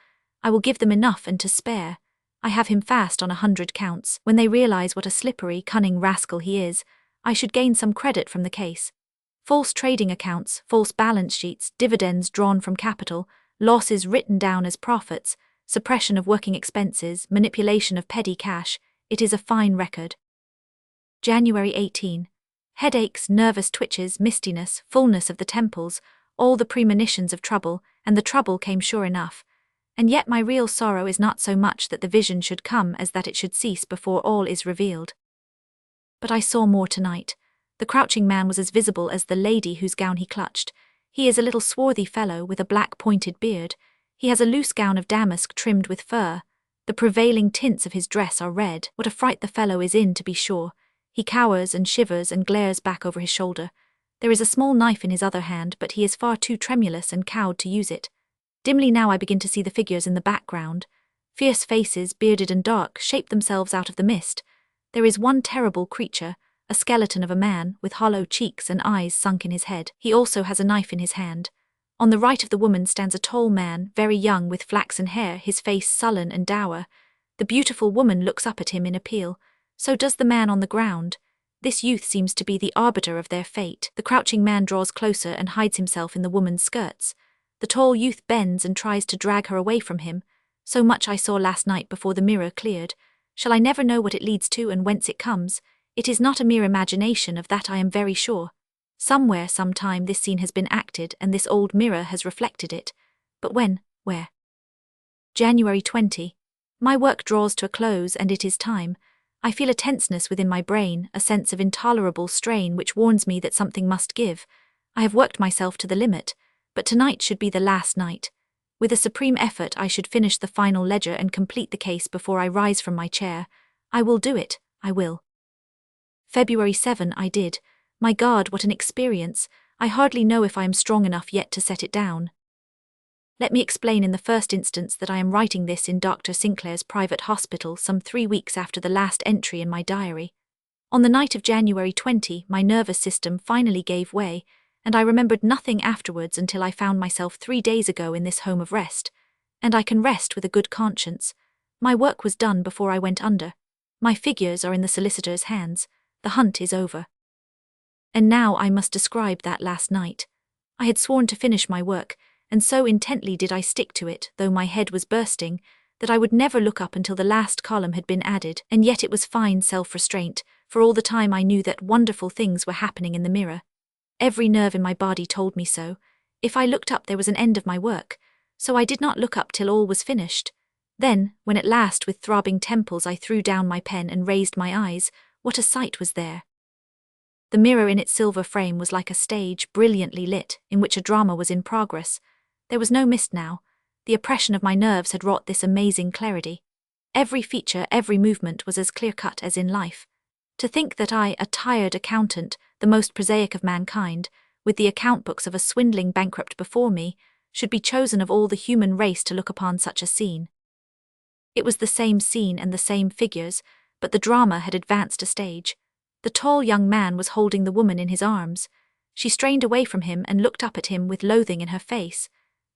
I will give them enough and to spare. I have him fast on 100 counts. When they realise what a slippery, cunning rascal he is, I should gain some credit from the case. False trading accounts, false balance sheets, dividends drawn from capital, losses written down as profits, suppression of working expenses, manipulation of petty cash, it is a fine record. January 18. Headaches, nervous twitches, mistiness, fullness of the temples, all the premonitions of trouble, and the trouble came sure enough. And yet my real sorrow is not so much that the vision should come as that it should cease before all is revealed. But I saw more tonight. The crouching man was as visible as the lady whose gown he clutched. He is a little swarthy fellow with a black pointed beard. He has a loose gown of damask trimmed with fur. The prevailing tints of his dress are red. What a fright the fellow is in, to be sure. He cowers and shivers and glares back over his shoulder. There is a small knife in his other hand, but he is far too tremulous and cowed to use it. Dimly now I begin to see the figures in the background. Fierce faces, bearded and dark, shape themselves out of the mist. There is one terrible creature, a skeleton of a man, with hollow cheeks and eyes sunk in his head. He also has a knife in his hand. On the right of the woman stands a tall man, very young, with flaxen hair, his face sullen and dour. The beautiful woman looks up at him in appeal. So does the man on the ground. This youth seems to be the arbiter of their fate. The crouching man draws closer and hides himself in the woman's skirts. The tall youth bends and tries to drag her away from him. So much I saw last night before the mirror cleared. Shall I never know what it leads to and whence it comes? It is not a mere imagination, of that I am very sure. Somewhere, sometime, this scene has been acted and this old mirror has reflected it. But when? Where? January 20. My work draws to a close and it is time. I feel a tenseness within my brain, a sense of intolerable strain which warns me that something must give. I have worked myself to the limit, but tonight should be the last night. With a supreme effort I should finish the final ledger and complete the case before I rise from my chair. I will do it, I will. February 7. I did. My God, what an experience. I hardly know if I am strong enough yet to set it down. Let me explain in the first instance that I am writing this in Dr. Sinclair's private hospital some 3 weeks after the last entry in my diary. On the night of January 20, my nervous system finally gave way, and I remembered nothing afterwards until I found myself 3 days ago in this home of rest. And I can rest with a good conscience. My work was done before I went under. My figures are in the solicitor's hands. The hunt is over. And now I must describe that last night. I had sworn to finish my work, and so intently did I stick to it, though my head was bursting, that I would never look up until the last column had been added, and yet it was fine self-restraint, for all the time I knew that wonderful things were happening in the mirror. Every nerve in my body told me so. If I looked up there was an end of my work, so I did not look up till all was finished. Then, when at last with throbbing temples I threw down my pen and raised my eyes, what a sight was there! The mirror in its silver frame was like a stage brilliantly lit, in which a drama was in progress. There was no mist now. The oppression of my nerves had wrought this amazing clarity. Every feature, every movement was as clear-cut as in life. To think that I, a tired accountant, the most prosaic of mankind, with the account books of a swindling bankrupt before me, should be chosen of all the human race to look upon such a scene. It was the same scene and the same figures, but the drama had advanced a stage. The tall young man was holding the woman in his arms. She strained away from him and looked up at him with loathing in her face.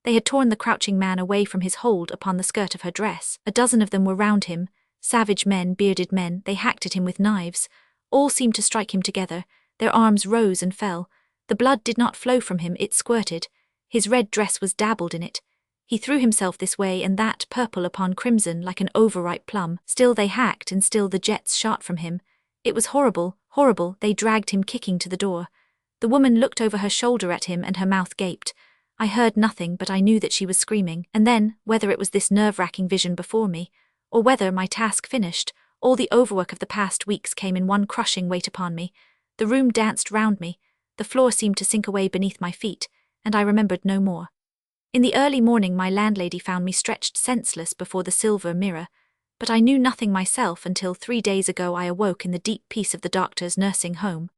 They had torn the crouching man away from his hold upon the skirt of her dress. A dozen of them were round him, savage men, bearded men. They hacked at him with knives. All seemed to strike him together. Their arms rose and fell. The blood did not flow from him, it squirted. His red dress was dabbled in it. He threw himself this way and that, purple upon crimson like an overripe plum. Still they hacked and still the jets shot from him. It was horrible, horrible. They dragged him kicking to the door. The woman looked over her shoulder at him and her mouth gaped. I heard nothing, but I knew that she was screaming. And then, whether it was this nerve-wracking vision before me, or whether, my task finished, all the overwork of the past weeks came in one crushing weight upon me. The room danced round me. The floor seemed to sink away beneath my feet, and I remembered no more. In the early morning my landlady found me stretched senseless before the silver mirror, but I knew nothing myself until 3 days ago I awoke in the deep peace of the doctor's nursing home.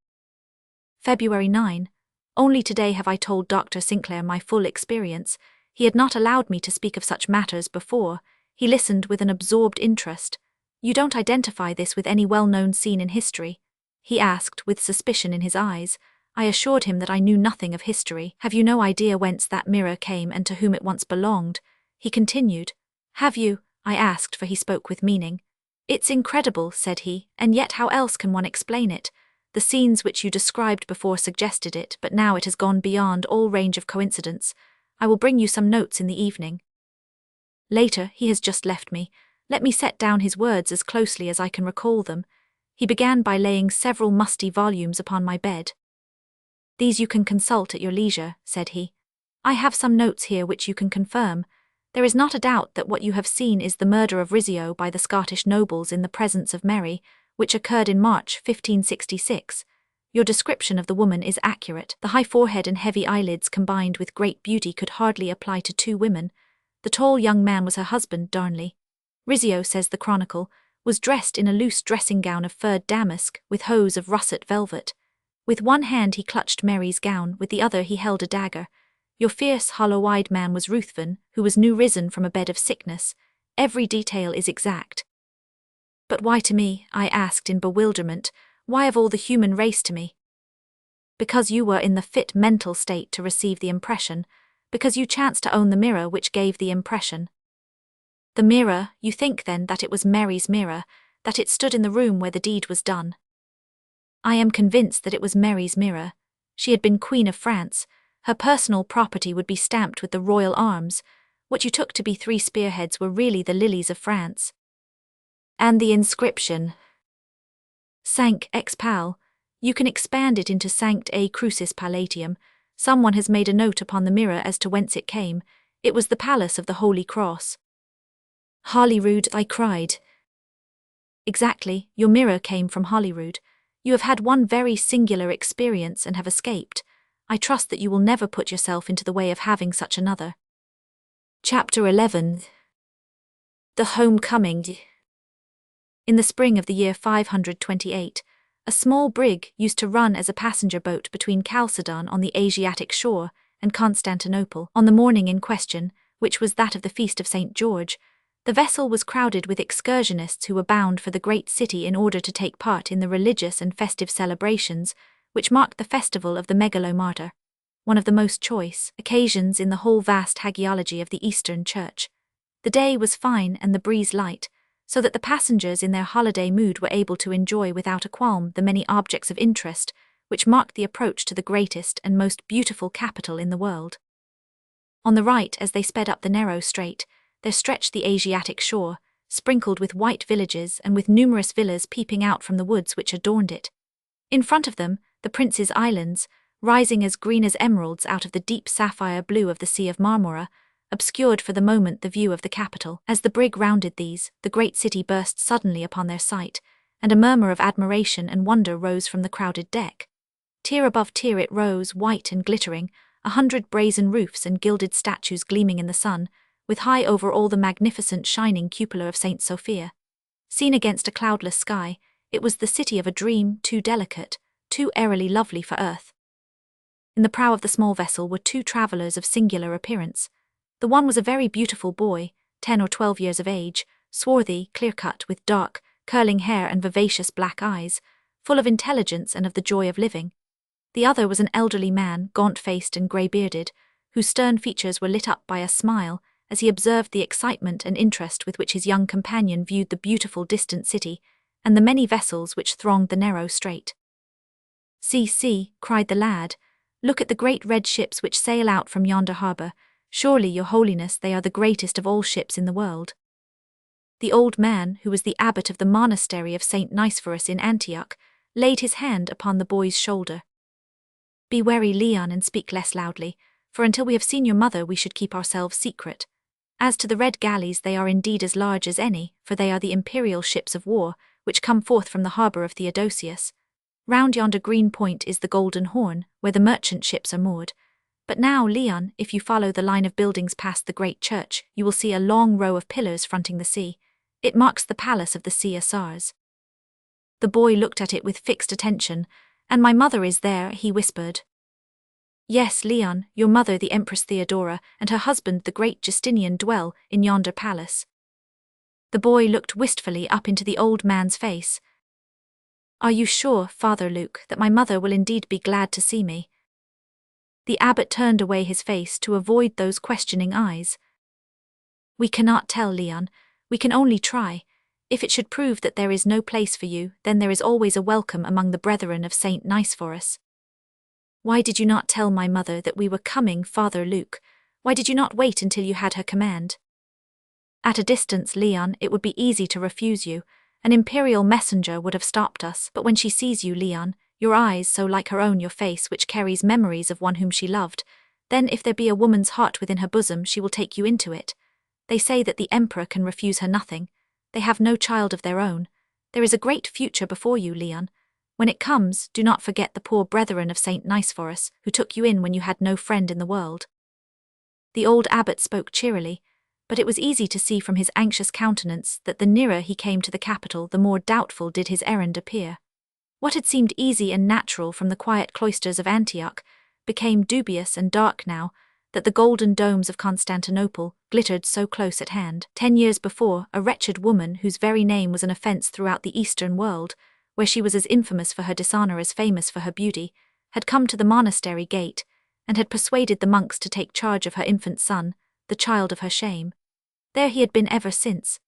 February 9. Only today have I told Dr. Sinclair my full experience. He had not allowed me to speak of such matters before. He listened with an absorbed interest. "You don't identify this with any well-known scene in history?" he asked, with suspicion in his eyes. I assured him that I knew nothing of history. "Have you no idea whence that mirror came and to whom it once belonged?" he continued. "Have you?" I asked, for he spoke with meaning. "It's incredible," said he, "and yet how else can one explain it? The scenes which you described before suggested it, but now it has gone beyond all range of coincidence. I will bring you some notes in the evening." Later, he has just left me. Let me set down his words as closely as I can recall them. He began by laying several musty volumes upon my bed. "These you can consult at your leisure," said he. "I have some notes here which you can confirm. There is not a doubt that what you have seen is the murder of Rizzio by the Scottish nobles in the presence of Mary, which occurred in March 1566. Your description of the woman is accurate. The high forehead and heavy eyelids combined with great beauty could hardly apply to 2 women. The tall young man was her husband, Darnley. Rizzio, says the chronicle, was dressed in a loose dressing gown of furred damask, with hose of russet velvet. With one hand he clutched Mary's gown, with the other he held a dagger. Your fierce, hollow-eyed man was Ruthven, who was new risen from a bed of sickness. Every detail is exact. "But why to me?" I asked in bewilderment. "Why of all the human race to me?" "Because you were in the fit mental state to receive the impression, because you chanced to own the mirror which gave the impression." "The mirror, you think then that it was Mary's mirror, that it stood in the room where the deed was done?" "I am convinced that it was Mary's mirror. She had been Queen of France. Her personal property would be stamped with the royal arms. What you took to be 3 spearheads were really the lilies of France." "And the inscription?" "Sank ex pal. You can expand it into Sanct A Crucis Palatium. Someone has made a note upon the mirror as to whence it came. It was the palace of the Holy Cross. Holyrood, I cried. Exactly, your mirror came from Holyrood. You have had one very singular experience and have escaped. I trust that you will never put yourself into the way of having such another. Chapter 11. The Homecoming. In the spring of the year 528, a small brig used to run as a passenger boat between Chalcedon on the Asiatic shore and Constantinople. On the morning in question, which was that of the feast of St. George, the vessel was crowded with excursionists who were bound for the great city in order to take part in the religious and festive celebrations which marked the festival of the Megalomartyr, one of the most choice occasions in the whole vast hagiology of the Eastern Church. The day was fine and the breeze light, so that the passengers in their holiday mood were able to enjoy without a qualm the many objects of interest which marked the approach to the greatest and most beautiful capital in the world. On the right, as they sped up the narrow strait, there stretched the Asiatic shore, sprinkled with white villages and with numerous villas peeping out from the woods which adorned it. In front of them, the Prince's Islands, rising as green as emeralds out of the deep sapphire blue of the Sea of Marmora, obscured for the moment the view of the capital. As the brig rounded these, the great city burst suddenly upon their sight, and a murmur of admiration and wonder rose from the crowded deck. Tier above tier it rose, white and glittering, 100 brazen roofs and gilded statues gleaming in the sun, with high over all the magnificent shining cupola of St. Sophia. Seen against a cloudless sky, it was the city of a dream, too delicate, too airily lovely for earth. In the prow of the small vessel were 2 travellers of singular appearance. The one was a very beautiful boy, 10 or 12 years of age, swarthy, clear-cut, with dark, curling hair and vivacious black eyes, full of intelligence and of the joy of living. The other was an elderly man, gaunt-faced and grey-bearded, whose stern features were lit up by a smile as he observed the excitement and interest with which his young companion viewed the beautiful distant city and the many vessels which thronged the narrow strait. "See, see," cried the lad, "look at the great red ships which sail out from yonder harbour. Surely, your holiness, they are the greatest of all ships in the world." The old man, who was the abbot of the monastery of St. Nicephorus in Antioch, laid his hand upon the boy's shoulder. "Be wary, Leon, and speak less loudly, for until we have seen your mother we should keep ourselves secret. As to the red galleys, they are indeed as large as any, for they are the imperial ships of war, which come forth from the harbour of Theodosius. Round yonder green point is the Golden Horn, where the merchant ships are moored. But now, Leon, if you follow the line of buildings past the great church, you will see a long row of pillars fronting the sea. It marks the palace of the Caesars." The boy looked at it with fixed attention. "And my mother is there," he whispered. "Yes, Leon, your mother the Empress Theodora, and her husband the great Justinian dwell in yonder palace." The boy looked wistfully up into the old man's face. "Are you sure, Father Luke, that my mother will indeed be glad to see me?" The abbot turned away his face to avoid those questioning eyes. "We cannot tell, Leon. We can only try. If it should prove that there is no place for you, then there is always a welcome among the brethren of St. Nicephorus." "Why did you not tell my mother that we were coming, Father Luke? Why did you not wait until you had her command?" "At a distance, Leon, it would be easy to refuse you. An imperial messenger would have stopped us, but when she sees you, Leon, your eyes so like her own, your face which carries memories of one whom she loved, then if there be a woman's heart within her bosom, she will take you into it. They say that the emperor can refuse her nothing. They have no child of their own. There is a great future before you, Leon. When it comes, do not forget the poor brethren of St. Nicephorus, who took you in when you had no friend in the world." The old abbot spoke cheerily, but it was easy to see from his anxious countenance that the nearer he came to the capital, the more doubtful did his errand appear. What had seemed easy and natural from the quiet cloisters of Antioch became dubious and dark now that the golden domes of Constantinople glittered so close at hand. 10 years before, a wretched woman whose very name was an offence throughout the Eastern world, where she was as infamous for her dishonour as famous for her beauty, had come to the monastery gate and had persuaded the monks to take charge of her infant son, the child of her shame. There he had been ever since.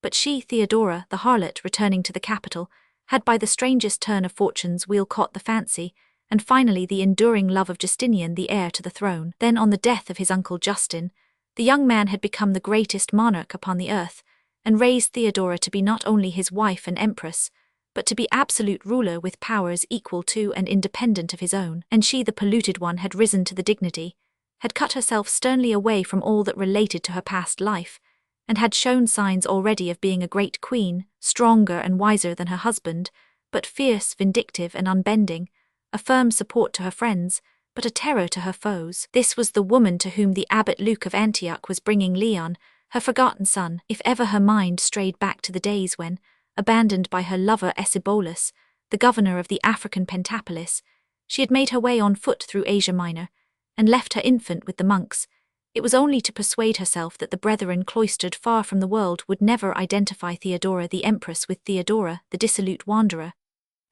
But she, Theodora, the harlot, returning to the capital, had by the strangest turn of fortune's wheel caught the fancy, and finally the enduring love of Justinian, the heir to the throne. Then, on the death of his uncle Justin, the young man had become the greatest monarch upon the earth, and raised Theodora to be not only his wife and empress, but to be absolute ruler with powers equal to and independent of his own. And she, the polluted one, had risen to the dignity, had cut herself sternly away from all that related to her past life, and had shown signs already of being a great queen, stronger and wiser than her husband, but fierce, vindictive and unbending, a firm support to her friends, but a terror to her foes. This was the woman to whom the abbot Luke of Antioch was bringing Leon, her forgotten son. If ever her mind strayed back to the days when, abandoned by her lover Esibolus, the governor of the African Pentapolis, she had made her way on foot through Asia Minor, and left her infant with the monks, it was only to persuade herself that the brethren cloistered far from the world would never identify Theodora the Empress with Theodora, the dissolute wanderer,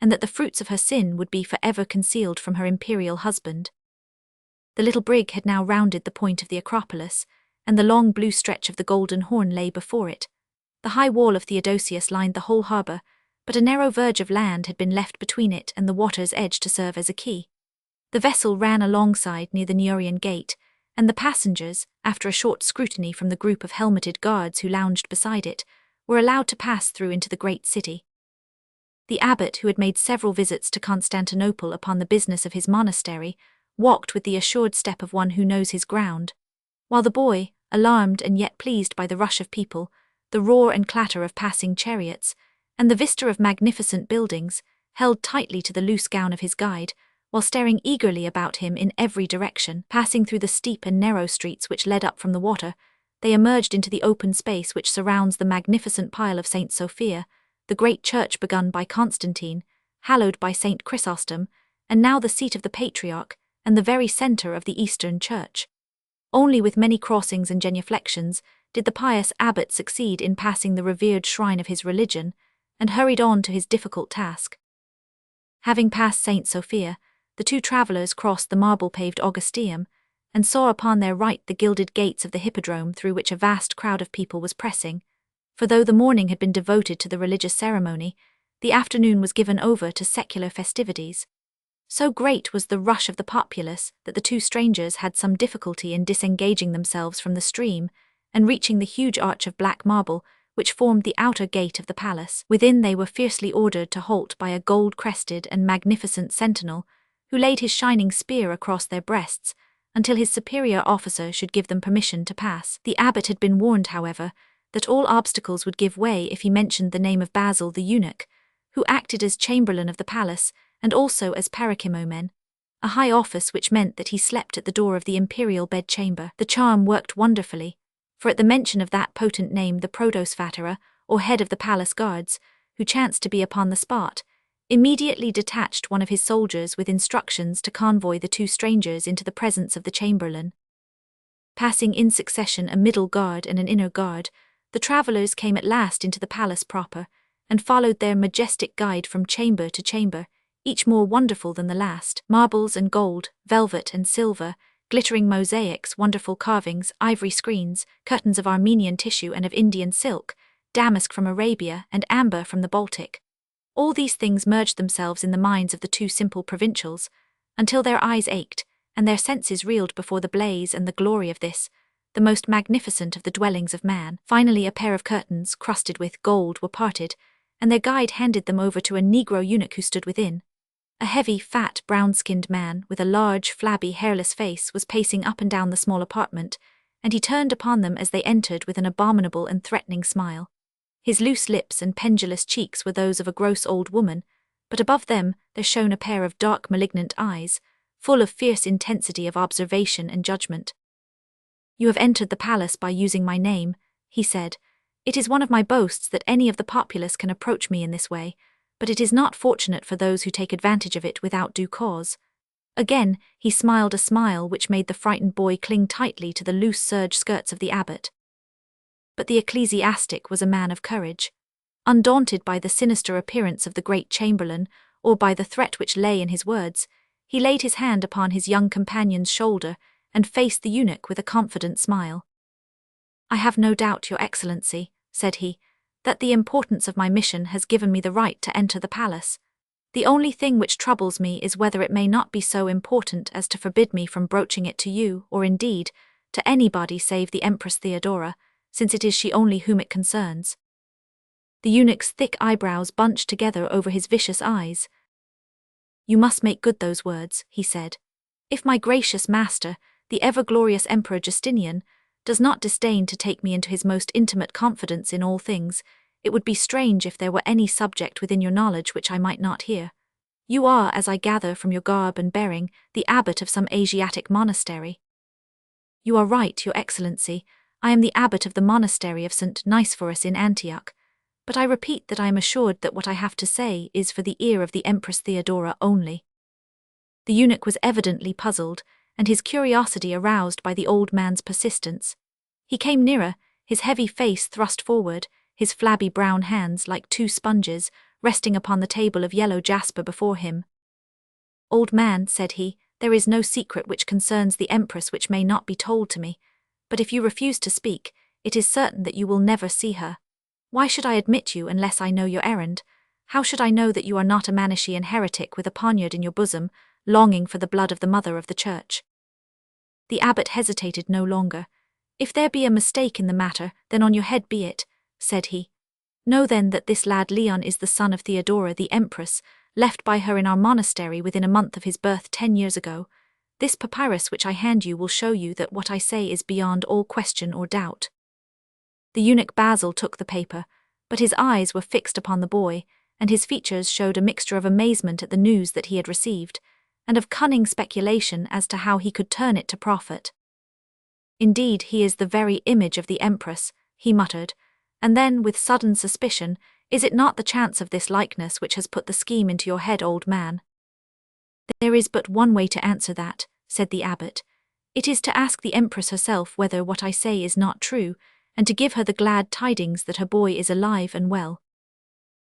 and that the fruits of her sin would be forever concealed from her imperial husband. The little brig had now rounded the point of the Acropolis, and the long blue stretch of the Golden Horn lay before it. The high wall of Theodosius lined the whole harbour, but a narrow verge of land had been left between it and the water's edge to serve as a quay. The vessel ran alongside near the Neurian gate, and the passengers, after a short scrutiny from the group of helmeted guards who lounged beside it, were allowed to pass through into the great city. The abbot, who had made several visits to Constantinople upon the business of his monastery, walked with the assured step of one who knows his ground, while the boy, alarmed and yet pleased by the rush of people, the roar and clatter of passing chariots, and the vista of magnificent buildings, held tightly to the loose gown of his guide, while staring eagerly about him in every direction. Passing through the steep and narrow streets which led up from the water, they emerged into the open space which surrounds the magnificent pile of St. Sophia, the great church begun by Constantine, hallowed by St. Chrysostom, and now the seat of the patriarch, and the very centre of the Eastern Church. Only with many crossings and genuflections did the pious abbot succeed in passing the revered shrine of his religion, and hurried on to his difficult task. Having passed St. Sophia, the two travellers crossed the marble-paved Augusteum, and saw upon their right the gilded gates of the hippodrome through which a vast crowd of people was pressing, for though the morning had been devoted to the religious ceremony, the afternoon was given over to secular festivities. So great was the rush of the populace that the two strangers had some difficulty in disengaging themselves from the stream, and reaching the huge arch of black marble which formed the outer gate of the palace. Within they were fiercely ordered to halt by a gold-crested and magnificent sentinel, who laid his shining spear across their breasts, until his superior officer should give them permission to pass. The abbot had been warned, however, that all obstacles would give way if he mentioned the name of Basil the eunuch, who acted as chamberlain of the palace and also as parachimomen, a high office which meant that he slept at the door of the imperial bedchamber. The charm worked wonderfully, for at the mention of that potent name the protosfatera, or head of the palace guards, who chanced to be upon the spot, immediately detached one of his soldiers with instructions to convoy the two strangers into the presence of the chamberlain. Passing in succession a middle guard and an inner guard, the travellers came at last into the palace proper, and followed their majestic guide from chamber to chamber, each more wonderful than the last. Marbles and gold, velvet and silver, glittering mosaics, wonderful carvings, ivory screens, curtains of Armenian tissue and of Indian silk, damask from Arabia and amber from the Baltic. All these things merged themselves in the minds of the two simple provincials, until their eyes ached, and their senses reeled before the blaze and the glory of this, the most magnificent of the dwellings of man. Finally a pair of curtains, crusted with gold, were parted, and their guide handed them over to a Negro eunuch who stood within. A heavy, fat, brown-skinned man, with a large, flabby, hairless face, was pacing up and down the small apartment, and he turned upon them as they entered with an abominable and threatening smile. His loose lips and pendulous cheeks were those of a gross old woman, but above them there shone a pair of dark, malignant eyes, full of fierce intensity of observation and judgment. "You have entered the palace by using my name," he said. "It is one of my boasts that any of the populace can approach me in this way, but it is not fortunate for those who take advantage of it without due cause." Again he smiled a smile which made the frightened boy cling tightly to the loose serge skirts of the abbot. But the ecclesiastic was a man of courage. Undaunted by the sinister appearance of the great chamberlain, or by the threat which lay in his words, he laid his hand upon his young companion's shoulder and faced the eunuch with a confident smile. "I have no doubt, Your Excellency," said he, "that the importance of my mission has given me the right to enter the palace. The only thing which troubles me is whether it may not be so important as to forbid me from broaching it to you, or indeed, to anybody save the Empress Theodora, since it is she only whom it concerns." The eunuch's thick eyebrows bunched together over his vicious eyes. "You must make good those words," he said. "If my gracious master, the ever-glorious Emperor Justinian, does not disdain to take me into his most intimate confidence in all things, it would be strange if there were any subject within your knowledge which I might not hear. You are, as I gather from your garb and bearing, the abbot of some Asiatic monastery." "You are right, your excellency. I am the abbot of the monastery of St. Nicephorus in Antioch. But I repeat that I am assured that what I have to say is for the ear of the Empress Theodora only." The eunuch was evidently puzzled, and his curiosity aroused by the old man's persistence. He came nearer, his heavy face thrust forward, his flabby brown hands, like two sponges, resting upon the table of yellow jasper before him. "Old man," said he, "there is no secret which concerns the Empress which may not be told to me, but if you refuse to speak, it is certain that you will never see her. Why should I admit you unless I know your errand? How should I know that you are not a Manichaean heretic with a poniard in your bosom, longing for the blood of the Mother of the Church?" The abbot hesitated no longer. "If there be a mistake in the matter, then on your head be it," said he. "Know then that this lad Leon is the son of Theodora the Empress, left by her in our monastery within a month of his birth 10 years ago. This papyrus which I hand you will show you that what I say is beyond all question or doubt." The eunuch Basil took the paper, but his eyes were fixed upon the boy, and his features showed a mixture of amazement at the news that he had received, and of cunning speculation as to how he could turn it to profit. "Indeed, he is the very image of the Empress," he muttered, and then, with sudden suspicion, "Is it not the chance of this likeness which has put the scheme into your head, old man?" "There is but one way to answer that," said the abbot. "It is to ask the Empress herself whether what I say is not true, and to give her the glad tidings that her boy is alive and well."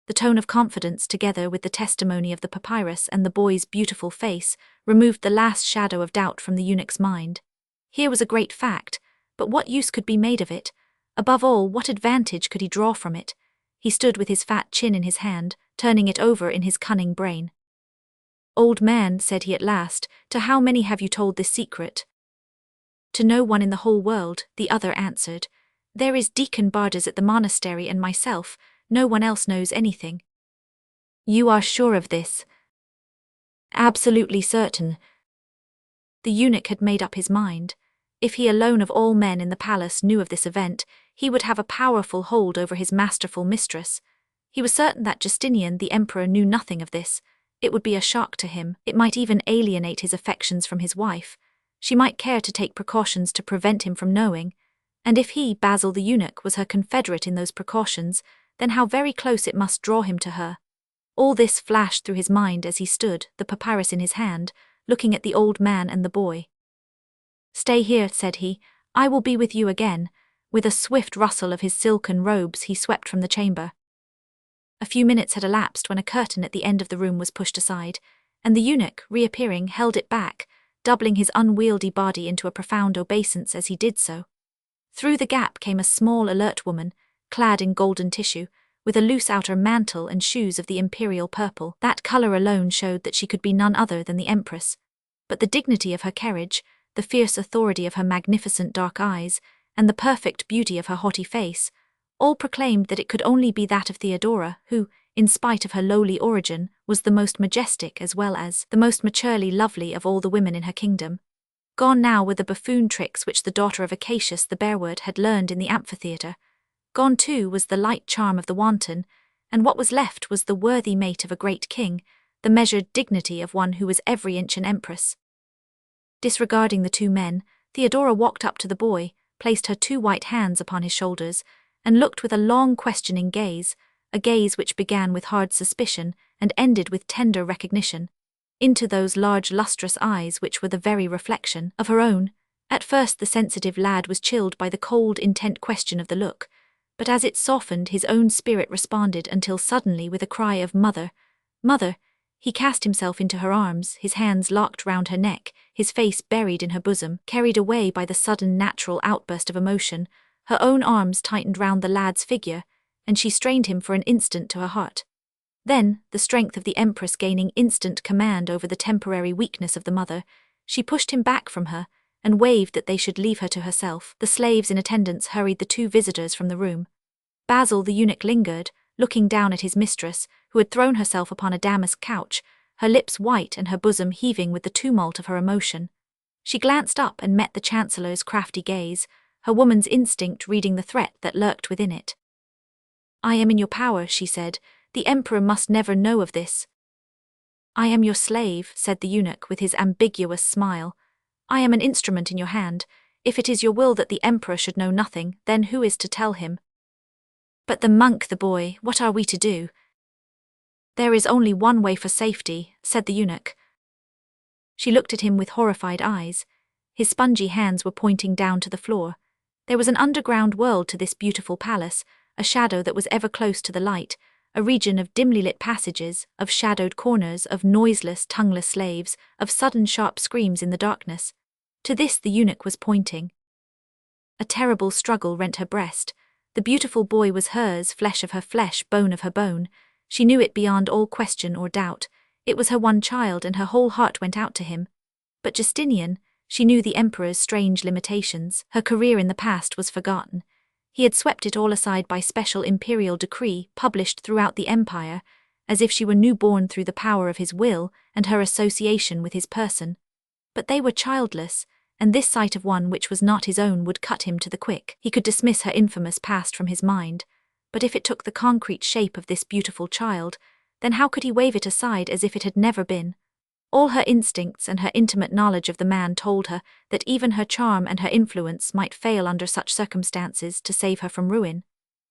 The tone of confidence, together with the testimony of the papyrus and the boy's beautiful face, removed the last shadow of doubt from the eunuch's mind. Here was a great fact, but what use could be made of it? Above all, what advantage could he draw from it? He stood with his fat chin in his hand, turning it over in his cunning brain. "Old man," said he at last, "to how many have you told this secret?" "To no one in the whole world," the other answered. "There is Deacon Bardas at the monastery and myself. No one else knows anything." "You are sure of this?" "Absolutely certain." The eunuch had made up his mind. If he alone of all men in the palace knew of this event, he would have a powerful hold over his masterful mistress. He was certain that Justinian the emperor knew nothing of this. It would be a shock to him. It might even alienate his affections from his wife. She might care to take precautions to prevent him from knowing. And if he, Basil the eunuch, was her confederate in those precautions, then how very close it must draw him to her. All this flashed through his mind as he stood, the papyrus in his hand, looking at the old man and the boy. "Stay here," said he. "I will be with you again." With a swift rustle of his silken robes he swept from the chamber. A few minutes had elapsed when a curtain at the end of the room was pushed aside, and the eunuch, reappearing, held it back, doubling his unwieldy body into a profound obeisance as he did so. Through the gap came a small, alert woman, clad in golden tissue, with a loose outer mantle and shoes of the imperial purple. That colour alone showed that she could be none other than the Empress. But the dignity of her carriage, the fierce authority of her magnificent dark eyes, and the perfect beauty of her haughty face, all proclaimed that it could only be that of Theodora, who, in spite of her lowly origin, was the most majestic as well as the most maturely lovely of all the women in her kingdom. Gone now were the buffoon tricks which the daughter of Acacius the bearward had learned in the amphitheatre. Gone too was the light charm of the wanton, and what was left was the worthy mate of a great king, the measured dignity of one who was every inch an empress. Disregarding the two men, Theodora walked up to the boy, placed her two white hands upon his shoulders, and looked with a long questioning gaze, a gaze which began with hard suspicion and ended with tender recognition, into those large lustrous eyes which were the very reflection of her own. At first the sensitive lad was chilled by the cold, intent question of the look, but as it softened his own spirit responded until suddenly, with a cry of "Mother! Mother!" he cast himself into her arms, his hands locked round her neck, his face buried in her bosom. Carried away by the sudden natural outburst of emotion, her own arms tightened round the lad's figure, and she strained him for an instant to her heart. Then, the strength of the Empress gaining instant command over the temporary weakness of the mother, she pushed him back from her, and waved that they should leave her to herself. The slaves in attendance hurried the two visitors from the room. Basil the eunuch lingered, looking down at his mistress, who had thrown herself upon a damask couch, her lips white and her bosom heaving with the tumult of her emotion. She glanced up and met the Chancellor's crafty gaze, her woman's instinct reading the threat that lurked within it. "I am in your power," she said. "The Emperor must never know of this." "I am your slave," said the eunuch with his ambiguous smile. "I am an instrument in your hand. If it is your will that the Emperor should know nothing, then who is to tell him?" "But the monk, the boy, what are we to do?" "There is only one way for safety," said the eunuch. She looked at him with horrified eyes. His spongy hands were pointing down to the floor. There was an underground world to this beautiful palace, a shadow that was ever close to the light, a region of dimly lit passages, of shadowed corners, of noiseless, tongueless slaves, of sudden sharp screams in the darkness. To this the eunuch was pointing. A terrible struggle rent her breast. The beautiful boy was hers, flesh of her flesh, bone of her bone. She knew it beyond all question or doubt. It was her one child, and her whole heart went out to him. But Justinian, she knew the Emperor's strange limitations. Her career in the past was forgotten. He had swept it all aside by special imperial decree published throughout the empire, as if she were newborn through the power of his will and her association with his person. But they were childless, and this sight of one which was not his own would cut him to the quick. He could dismiss her infamous past from his mind, but if it took the concrete shape of this beautiful child, then how could he wave it aside as if it had never been? All her instincts and her intimate knowledge of the man told her that even her charm and her influence might fail under such circumstances to save her from ruin.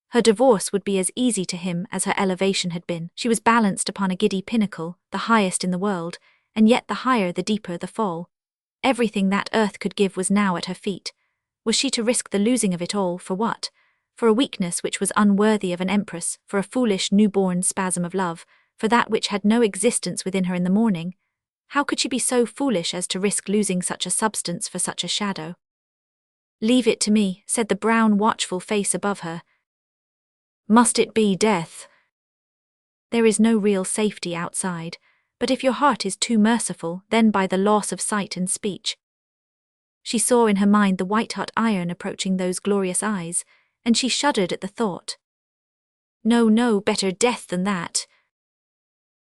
Her divorce would be as easy to him as her elevation had been. She was balanced upon a giddy pinnacle, the highest in the world, and yet the higher the deeper the fall. Everything that earth could give was now at her feet. Was she to risk the losing of it all, for what? For a weakness which was unworthy of an empress, for a foolish newborn spasm of love, for that which had no existence within her in the morning? How could she be so foolish as to risk losing such a substance for such a shadow? "Leave it to me," said the brown, watchful face above her. "Must it be death?" "There is no real safety outside, but if your heart is too merciful, then by the loss of sight and speech." She saw in her mind the white-hot iron approaching those glorious eyes, and she shuddered at the thought. "No, no, better death than that."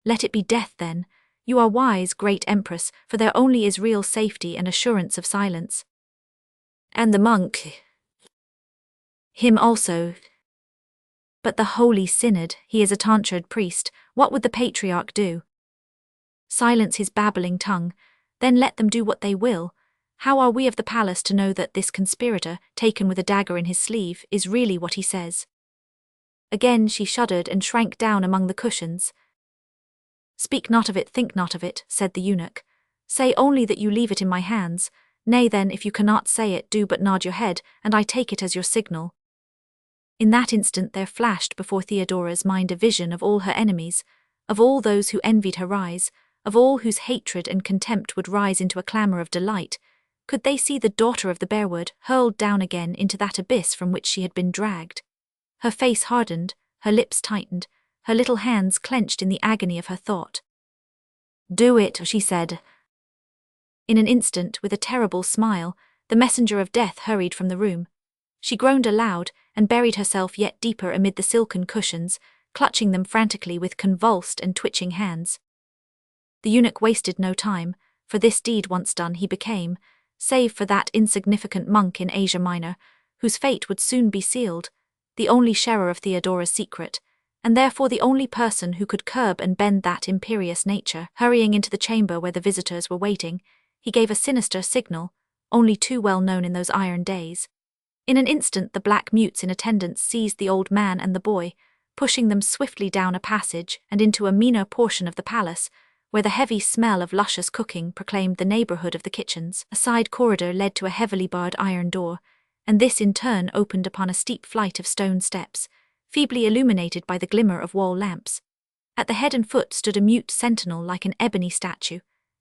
"Let it be death, then. You are wise, great Empress, for there only is real safety and assurance of silence." "And the monk?" "Him also." "But the Holy Synod, he is a tonsured priest, what would the Patriarch do?" "Silence his babbling tongue, then let them do what they will. How are we of the palace to know that this conspirator, taken with a dagger in his sleeve, is really what he says?" Again she shuddered and shrank down among the cushions. "Speak not of it, think not of it," said the eunuch. "Say only that you leave it in my hands. Nay then, if you cannot say it, do but nod your head, and I take it as your signal." In that instant there flashed before Theodora's mind a vision of all her enemies, of all those who envied her rise, of all whose hatred and contempt would rise into a clamour of delight. Could they see the daughter of the bearwood hurled down again into that abyss from which she had been dragged? Her face hardened, her lips tightened, her little hands clenched in the agony of her thought. "Do it," she said. In an instant, with a terrible smile, the messenger of death hurried from the room. She groaned aloud and buried herself yet deeper amid the silken cushions, clutching them frantically with convulsed and twitching hands. The eunuch wasted no time, for this deed once done he became, save for that insignificant monk in Asia Minor, whose fate would soon be sealed, the only sharer of Theodora's secret, and therefore the only person who could curb and bend that imperious nature. Hurrying into the chamber where the visitors were waiting, he gave a sinister signal, only too well known in those iron days. In an instant the black mutes in attendance seized the old man and the boy, pushing them swiftly down a passage and into a meaner portion of the palace, where the heavy smell of luscious cooking proclaimed the neighbourhood of the kitchens. A side corridor led to a heavily barred iron door, and this in turn opened upon a steep flight of stone steps, feebly illuminated by the glimmer of wall lamps. At the head and foot stood a mute sentinel like an ebony statue,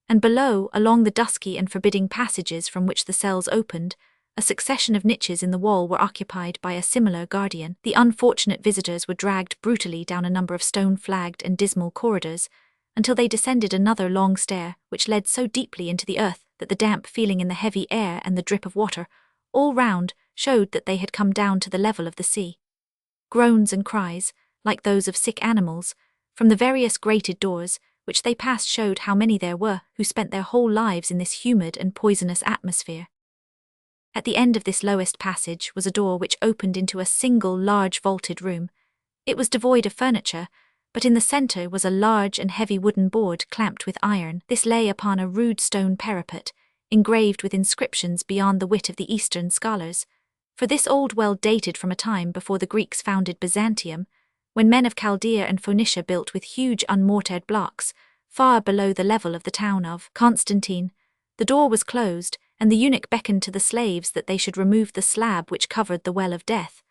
and below, along the dusky and forbidding passages from which the cells opened, a succession of niches in the wall were occupied by a similar guardian. The unfortunate visitors were dragged brutally down a number of stone-flagged and dismal corridors, until they descended another long stair which led so deeply into the earth that the damp feeling in the heavy air and the drip of water, all round, showed that they had come down to the level of the sea. Groans and cries, like those of sick animals, from the various grated doors, which they passed showed how many there were who spent their whole lives in this humid and poisonous atmosphere. At the end of this lowest passage was a door which opened into a single large vaulted room. It was devoid of furniture, but in the centre was a large and heavy wooden board clamped with iron. This lay upon a rude stone parapet, engraved with inscriptions beyond the wit of the Eastern scholars, for this old well dated from a time before the Greeks founded Byzantium, when men of Chaldea and Phoenicia built with huge unmortared blocks, far below the level of the town of Constantine. The door was closed, and the eunuch beckoned to the slaves that they should remove the slab which covered the well of death.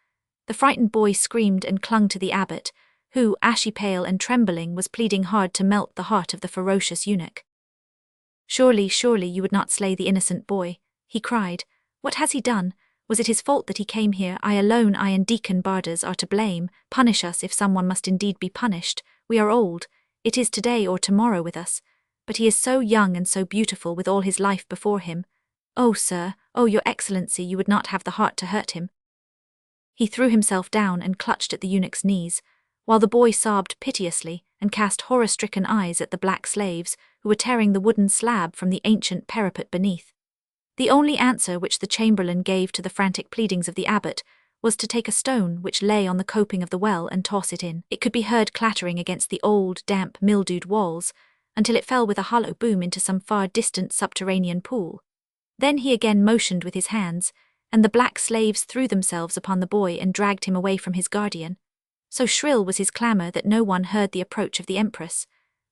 The frightened boy screamed and clung to the abbot, who, ashy pale and trembling, was pleading hard to melt the heart of the ferocious eunuch. "Surely, surely you would not slay the innocent boy," he cried. "What has he done? Was it his fault that he came here? I alone, I and Deacon Bardas, are to blame. Punish us if someone must indeed be punished. We are old. It is today or tomorrow with us. But he is so young and so beautiful with all his life before him. Oh, sir, oh, your excellency, you would not have the heart to hurt him." He threw himself down and clutched at the eunuch's knees, while the boy sobbed piteously and cast horror-stricken eyes at the black slaves who were tearing the wooden slab from the ancient parapet beneath. The only answer which the chamberlain gave to the frantic pleadings of the abbot was to take a stone which lay on the coping of the well and toss it in. It could be heard clattering against the old, damp, mildewed walls, until it fell with a hollow boom into some far distant subterranean pool. Then he again motioned with his hands, and the black slaves threw themselves upon the boy and dragged him away from his guardian. So shrill was his clamour that no one heard the approach of the empress.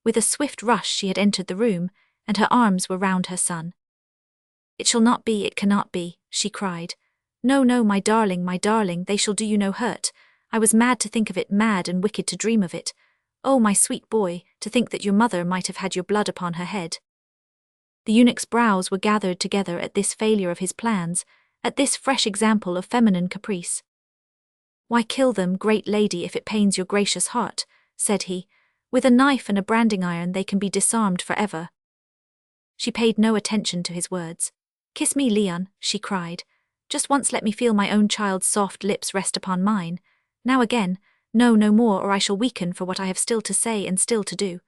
With a swift rush she had entered the room, and her arms were round her son. "It shall not be, it cannot be," she cried. "No, no, my darling, they shall do you no hurt. I was mad to think of it, mad and wicked to dream of it. Oh, my sweet boy, to think that your mother might have had your blood upon her head." The eunuch's brows were gathered together at this failure of his plans, at this fresh example of feminine caprice. "Why kill them, great lady, if it pains your gracious heart," said he. "With a knife and a branding iron they can be disarmed forever." She paid no attention to his words. "Kiss me, Leon," she cried. "Just once let me feel my own child's soft lips rest upon mine. Now again, no, no more, or I shall weaken for what I have still to say and still to do.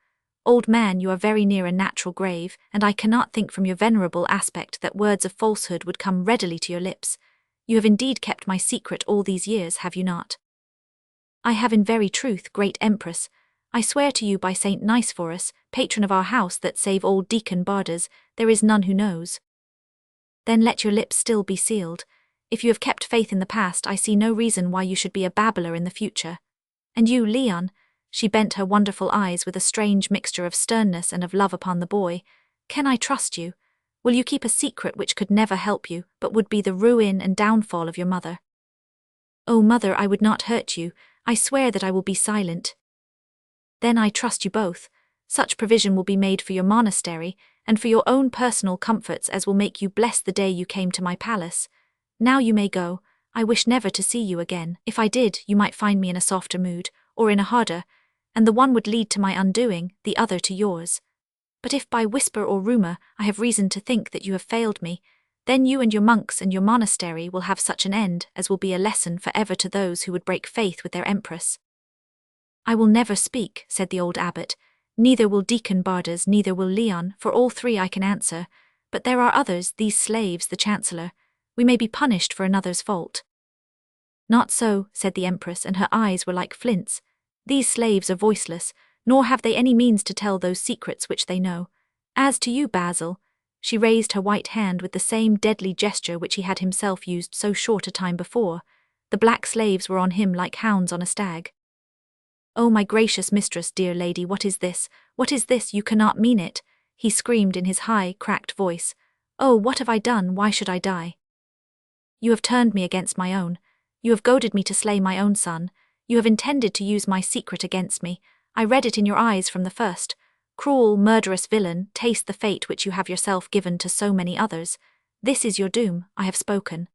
Old man, you are very near a natural grave, and I cannot think from your venerable aspect that words of falsehood would come readily to your lips. You have indeed kept my secret all these years, have you not?" "I have in very truth, great Empress. I swear to you by Saint Nicephorus, patron of our house, that save old Deacon Bardas, there is none who knows." "Then let your lips still be sealed. If you have kept faith in the past, I see no reason why you should be a babbler in the future. And you, Leon," she bent her wonderful eyes with a strange mixture of sternness and of love upon the boy, "can I trust you? Will you keep a secret which could never help you, but would be the ruin and downfall of your mother?" "Oh, mother, I would not hurt you. I swear that I will be silent." "Then I trust you both. Such provision will be made for your monastery, and for your own personal comforts as will make you bless the day you came to my palace. Now you may go. I wish never to see you again. If I did, you might find me in a softer mood, or in a harder, and the one would lead to my undoing, the other to yours. But if by whisper or rumour I have reason to think that you have failed me, then you and your monks and your monastery will have such an end as will be a lesson for ever to those who would break faith with their empress." "I will never speak," said the old abbot. "Neither will Deacon Bardas, neither will Leon, for all three I can answer. But there are others, these slaves, the chancellor. We may be punished for another's fault." "Not so," said the empress, and her eyes were like flints. "These slaves are voiceless, nor have they any means to tell those secrets which they know. As to you, Basil," she raised her white hand with the same deadly gesture which he had himself used so short a time before. The black slaves were on him like hounds on a stag. "Oh, my gracious mistress, dear lady, what is this? What is this? You cannot mean it," he screamed in his high, cracked voice. "Oh, what have I done? Why should I die? You have turned me against my own. You have goaded me to slay my own son. You have intended to use my secret against me. I read it in your eyes from the first. Cruel, murderous villain, taste the fate which you have yourself given to so many others. This is your doom. I have spoken."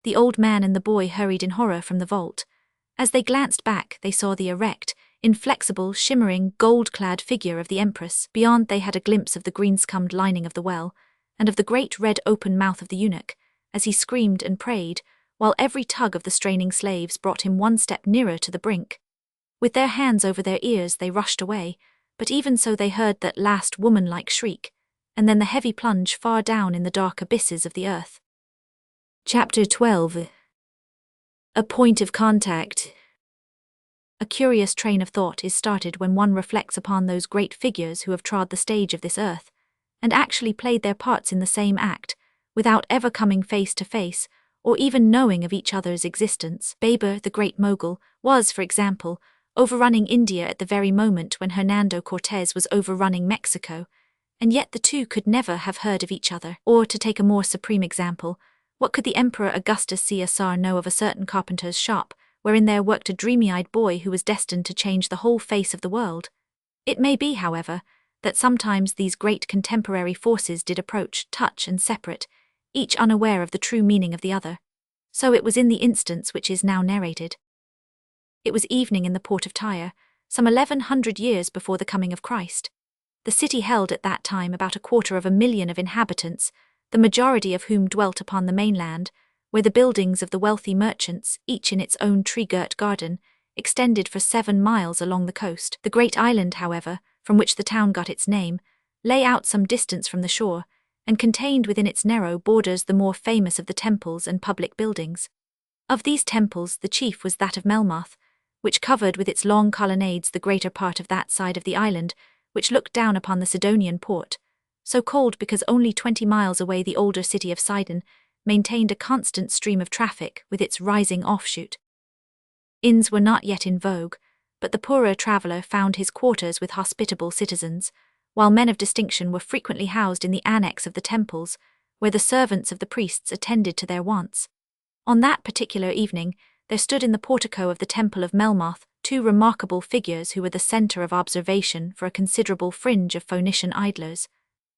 The old man and the boy hurried in horror from the vault. As they glanced back, they saw the erect, inflexible, shimmering, gold-clad figure of the empress. Beyond they had a glimpse of the green-scummed lining of the well, and of the great red open mouth of the eunuch, as he screamed and prayed, while every tug of the straining slaves brought him one step nearer to the brink. With their hands over their ears they rushed away, but even so they heard that last woman-like shriek, and then the heavy plunge far down in the dark abysses of the earth. Chapter 12. A point of contact. A curious train of thought is started when one reflects upon those great figures who have trod the stage of this earth, and actually played their parts in the same act, without ever coming face to face, or even knowing of each other's existence. Baber, the great mogul, was, for example, overrunning India at the very moment when Hernando Cortés was overrunning Mexico, and yet the two could never have heard of each other. Or, to take a more supreme example, what could the Emperor Augustus Caesar know of a certain carpenter's shop, wherein there worked a dreamy-eyed boy who was destined to change the whole face of the world? It may be, however, that sometimes these great contemporary forces did approach, touch, and separate, each unaware of the true meaning of the other. So it was in the instance which is now narrated. It was evening in the port of Tyre, some 1100 years before the coming of Christ. The city held at that time about 250,000 of inhabitants, the majority of whom dwelt upon the mainland, where the buildings of the wealthy merchants, each in its own tree-girt garden, extended for 7 miles along the coast. The great island, however, from which the town got its name, lay out some distance from the shore, and contained within its narrow borders the more famous of the temples and public buildings. Of these temples the chief was that of Melmoth, which covered with its long colonnades the greater part of that side of the island which looked down upon the Sidonian port, so called because only 20 miles away the older city of Sidon maintained a constant stream of traffic with its rising offshoot. Inns were not yet in vogue, but the poorer traveller found his quarters with hospitable citizens, while men of distinction were frequently housed in the annex of the temples, where the servants of the priests attended to their wants. On that particular evening, there stood in the portico of the temple of Melmoth 2 remarkable figures who were the centre of observation for a considerable fringe of Phoenician idlers.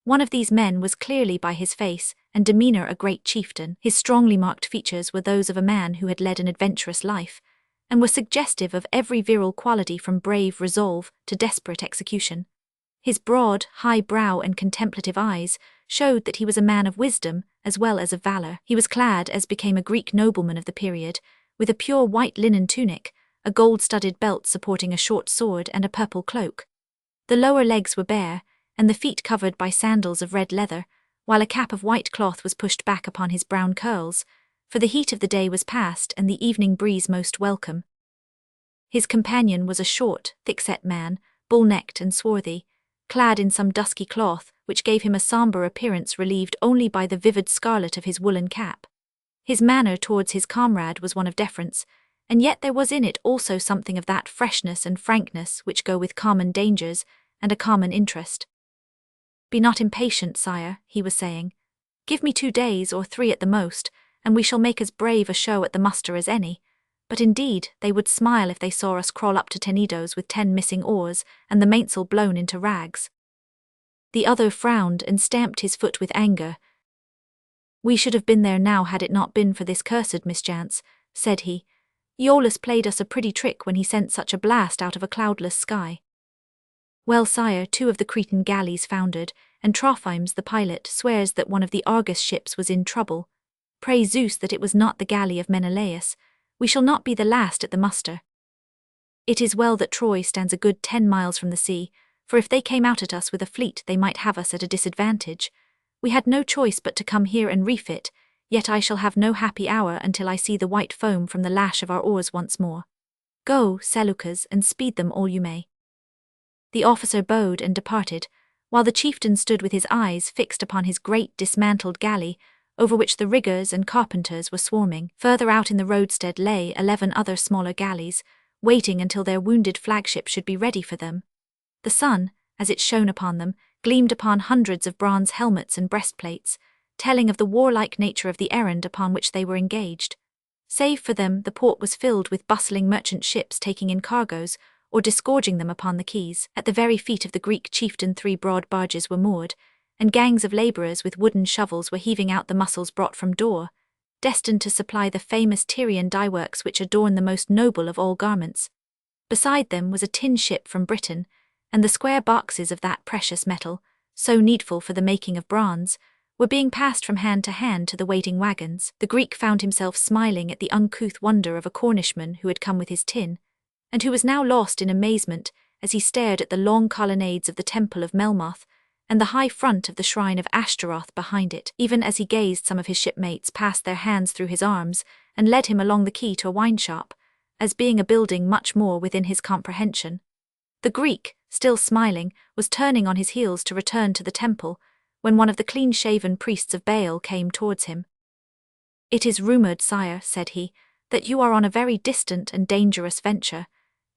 One of these men was clearly by his face and demeanour a great chieftain. His strongly marked features were those of a man who had led an adventurous life, and were suggestive of every virile quality from brave resolve to desperate execution. His broad, high brow and contemplative eyes showed that he was a man of wisdom as well as of valour. He was clad, as became a Greek nobleman of the period, with a pure white linen tunic, a gold-studded belt supporting a short sword and a purple cloak. The lower legs were bare, and the feet covered by sandals of red leather, while a cap of white cloth was pushed back upon his brown curls, for the heat of the day was past and the evening breeze most welcome. His companion was a short, thick-set man, bull-necked and swarthy, clad in some dusky cloth which gave him a sombre appearance relieved only by the vivid scarlet of his woolen cap. His manner towards his comrade was one of deference, and yet there was in it also something of that freshness and frankness which go with common dangers and a common interest. "Be not impatient, sire," he was saying. "Give me 2 days or 3 at the most, and we shall make as brave a show at the muster as any. But indeed they would smile if they saw us crawl up to Tenedos with 10 missing oars and the mainsail blown into rags." The other frowned and stamped his foot with anger. "We should have been there now had it not been for this cursed mischance," said he. "Iolus played us a pretty trick when he sent such a blast out of a cloudless sky." "Well, sire, 2 of the Cretan galleys foundered, and Trophimes the pilot swears that one of the Argus ships was in trouble. Pray Zeus that it was not the galley of Menelaus. We shall not be the last at the muster. It is well that Troy stands a good 10 miles from the sea, for if they came out at us with a fleet they might have us at a disadvantage. We had no choice but to come here and refit, yet I shall have no happy hour until I see the white foam from the lash of our oars once more. Go, Seleucus, and speed them all you may." The officer bowed and departed, while the chieftain stood with his eyes fixed upon his great dismantled galley, over which the riggers and carpenters were swarming. Further out in the roadstead lay 11 other smaller galleys, waiting until their wounded flagship should be ready for them. The sun, as it shone upon them, gleamed upon hundreds of bronze helmets and breastplates, telling of the warlike nature of the errand upon which they were engaged. Save for them, the port was filled with bustling merchant ships taking in cargoes, or disgorging them upon the quays. At the very feet of the Greek chieftain 3 broad barges were moored, and gangs of labourers with wooden shovels were heaving out the mussels brought from Doyle, destined to supply the famous Tyrian dyeworks which adorn the most noble of all garments. Beside them was a tin ship from Britain, and the square boxes of that precious metal, so needful for the making of bronze, were being passed from hand to the waiting wagons. The Greek found himself smiling at the uncouth wonder of a Cornishman who had come with his tin, and who was now lost in amazement as he stared at the long colonnades of the temple of Melmoth and the high front of the shrine of Ashtaroth behind it. Even as he gazed, some of his shipmates passed their hands through his arms and led him along the quay to a wine shop, as being a building much more within his comprehension. The Greek, still smiling, was turning on his heels to return to the temple, when one of the clean-shaven priests of Baal came towards him. "It is rumoured, sire," said he, "that you are on a very distant and dangerous venture.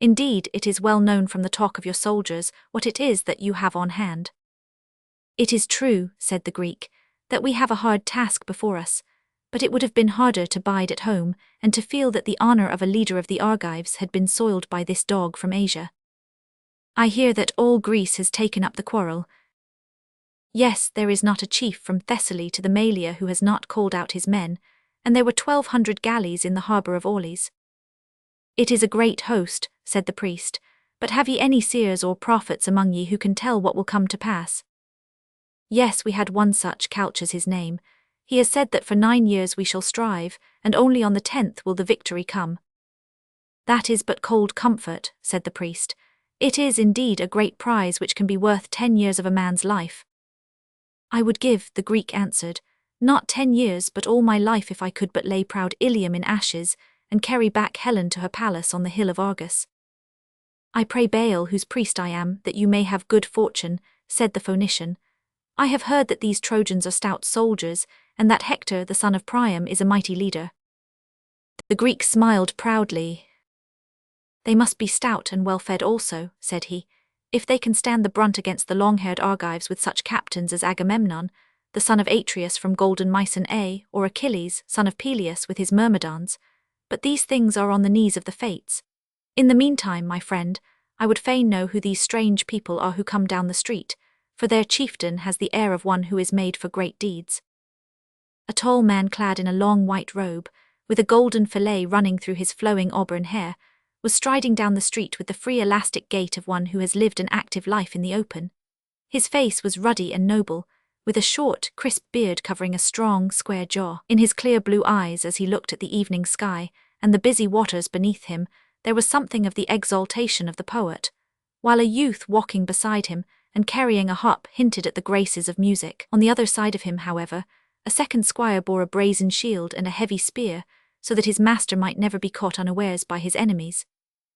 Indeed, it is well known from the talk of your soldiers what it is that you have on hand." "It is true," said the Greek, "that we have a hard task before us, but it would have been harder to bide at home and to feel that the honour of a leader of the Argives had been soiled by this dog from Asia. I hear that all Greece has taken up the quarrel. Yes, there is not a chief from Thessaly to the Malia who has not called out his men, and there were 1,200 galleys in the harbour of Aulis." "It is a great host," said the priest, "but have ye any seers or prophets among ye who can tell what will come to pass?" "Yes, we had one such, Calchas his name. He has said that for 9 years we shall strive, and only on the 10th will the victory come." "That is but cold comfort," said the priest. "It is indeed a great prize which can be worth 10 years of a man's life." "I would give," the Greek answered, "not 10 years but all my life if I could but lay proud Ilium in ashes and carry back Helen to her palace on the hill of Argus." "I pray Baal, whose priest I am, that you may have good fortune," said the Phoenician. "I have heard that these Trojans are stout soldiers, and that Hector, the son of Priam, is a mighty leader." The Greek smiled proudly. "They must be stout and well-fed also," said he, "if they can stand the brunt against the long-haired Argives with such captains as Agamemnon, the son of Atreus from golden Mycen A, or Achilles, son of Peleus with his Myrmidons. But these things are on the knees of the fates. In the meantime, my friend, I would fain know who these strange people are who come down the street, for their chieftain has the air of one who is made for great deeds." A tall man clad in a long white robe, with a golden fillet running through his flowing auburn hair, was striding down the street with the free elastic gait of one who has lived an active life in the open. His face was ruddy and noble, with a short, crisp beard covering a strong, square jaw. In his clear blue eyes, as he looked at the evening sky and the busy waters beneath him, there was something of the exaltation of the poet, while a youth walking beside him and carrying a harp hinted at the graces of music. On the other side of him, however, a second squire bore a brazen shield and a heavy spear, so that his master might never be caught unawares by his enemies.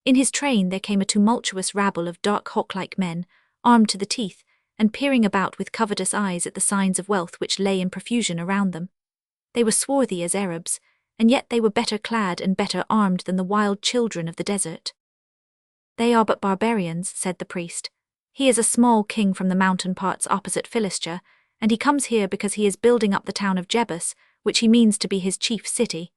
In his train there came a tumultuous rabble of dark hawk-like men, armed to the teeth, and peering about with covetous eyes at the signs of wealth which lay in profusion around them. They were swarthy as Arabs, and yet they were better clad and better armed than the wild children of the desert. "They are but barbarians," said the priest. "He is a small king from the mountain parts opposite Philistia, and he comes here because he is building up the town of Jebus, which he means to be his chief city.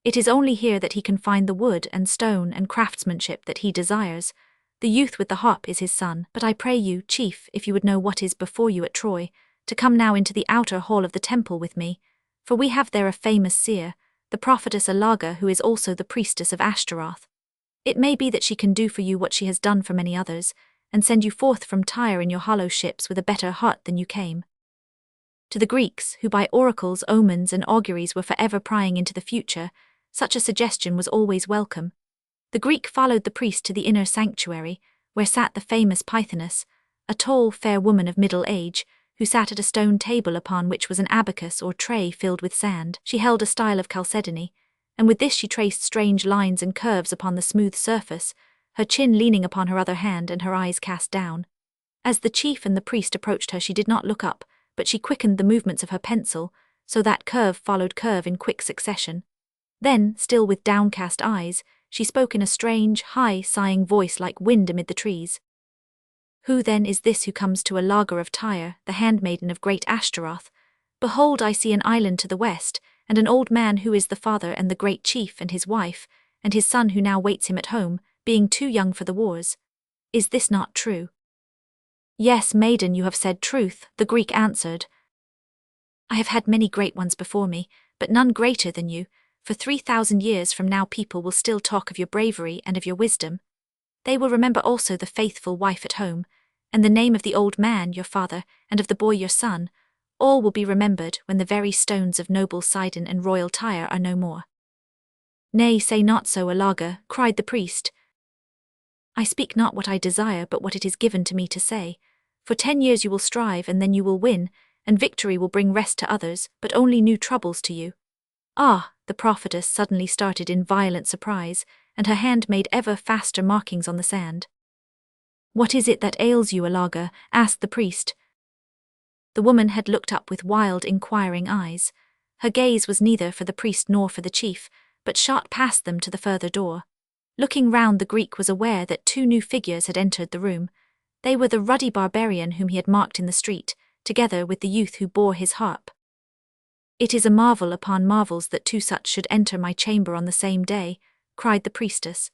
It is only here that he can find the wood and stone and craftsmanship that he desires. The youth with the harp is his son. But I pray you, chief, if you would know what is before you at Troy, to come now into the outer hall of the temple with me, for we have there a famous seer, the prophetess Alaga, who is also the priestess of Ashtaroth. It may be that she can do for you what she has done for many others, and send you forth from Tyre in your hollow ships with a better heart than you came." To the Greeks, who by oracles, omens, and auguries were forever prying into the future, such a suggestion was always welcome. The Greek followed the priest to the inner sanctuary, where sat the famous Pythoness, a tall, fair woman of middle age, who sat at a stone table upon which was an abacus or tray filled with sand. She held a style of chalcedony, and with this she traced strange lines and curves upon the smooth surface, her chin leaning upon her other hand and her eyes cast down. As the chief and the priest approached her, she did not look up, but she quickened the movements of her pencil, so that curve followed curve in quick succession. Then, still with downcast eyes, she spoke in a strange, high, sighing voice like wind amid the trees. "Who then is this who comes to Alaga of Tyre, the handmaiden of great Ashtaroth? Behold, I see an island to the west, and an old man who is the father and the great chief and his wife, and his son who now waits him at home, being too young for the wars. Is this not true?" "Yes, maiden, you have said truth," the Greek answered. "I have had many great ones before me, but none greater than you. For 3,000 years from now people will still talk of your bravery and of your wisdom. They will remember also the faithful wife at home, and the name of the old man, your father, and of the boy your son. All will be remembered when the very stones of noble Sidon and royal Tyre are no more." "Nay, say not so, Alaga," cried the priest. I speak not what I desire but what it is given to me to say. For 10 years you will strive and then you will win, and victory will bring rest to others, but only new troubles to you. Ah, the prophetess suddenly started in violent surprise, and her hand made ever faster markings on the sand. What is it that ails you, Alaga? Asked the priest. The woman had looked up with wild, inquiring eyes. Her gaze was neither for the priest nor for the chief, but shot past them to the further door. Looking round, the Greek was aware that 2 new figures had entered the room. They were the ruddy barbarian whom he had marked in the street, together with the youth who bore his harp. It is a marvel upon marvels that 2 such should enter my chamber on the same day, cried the priestess.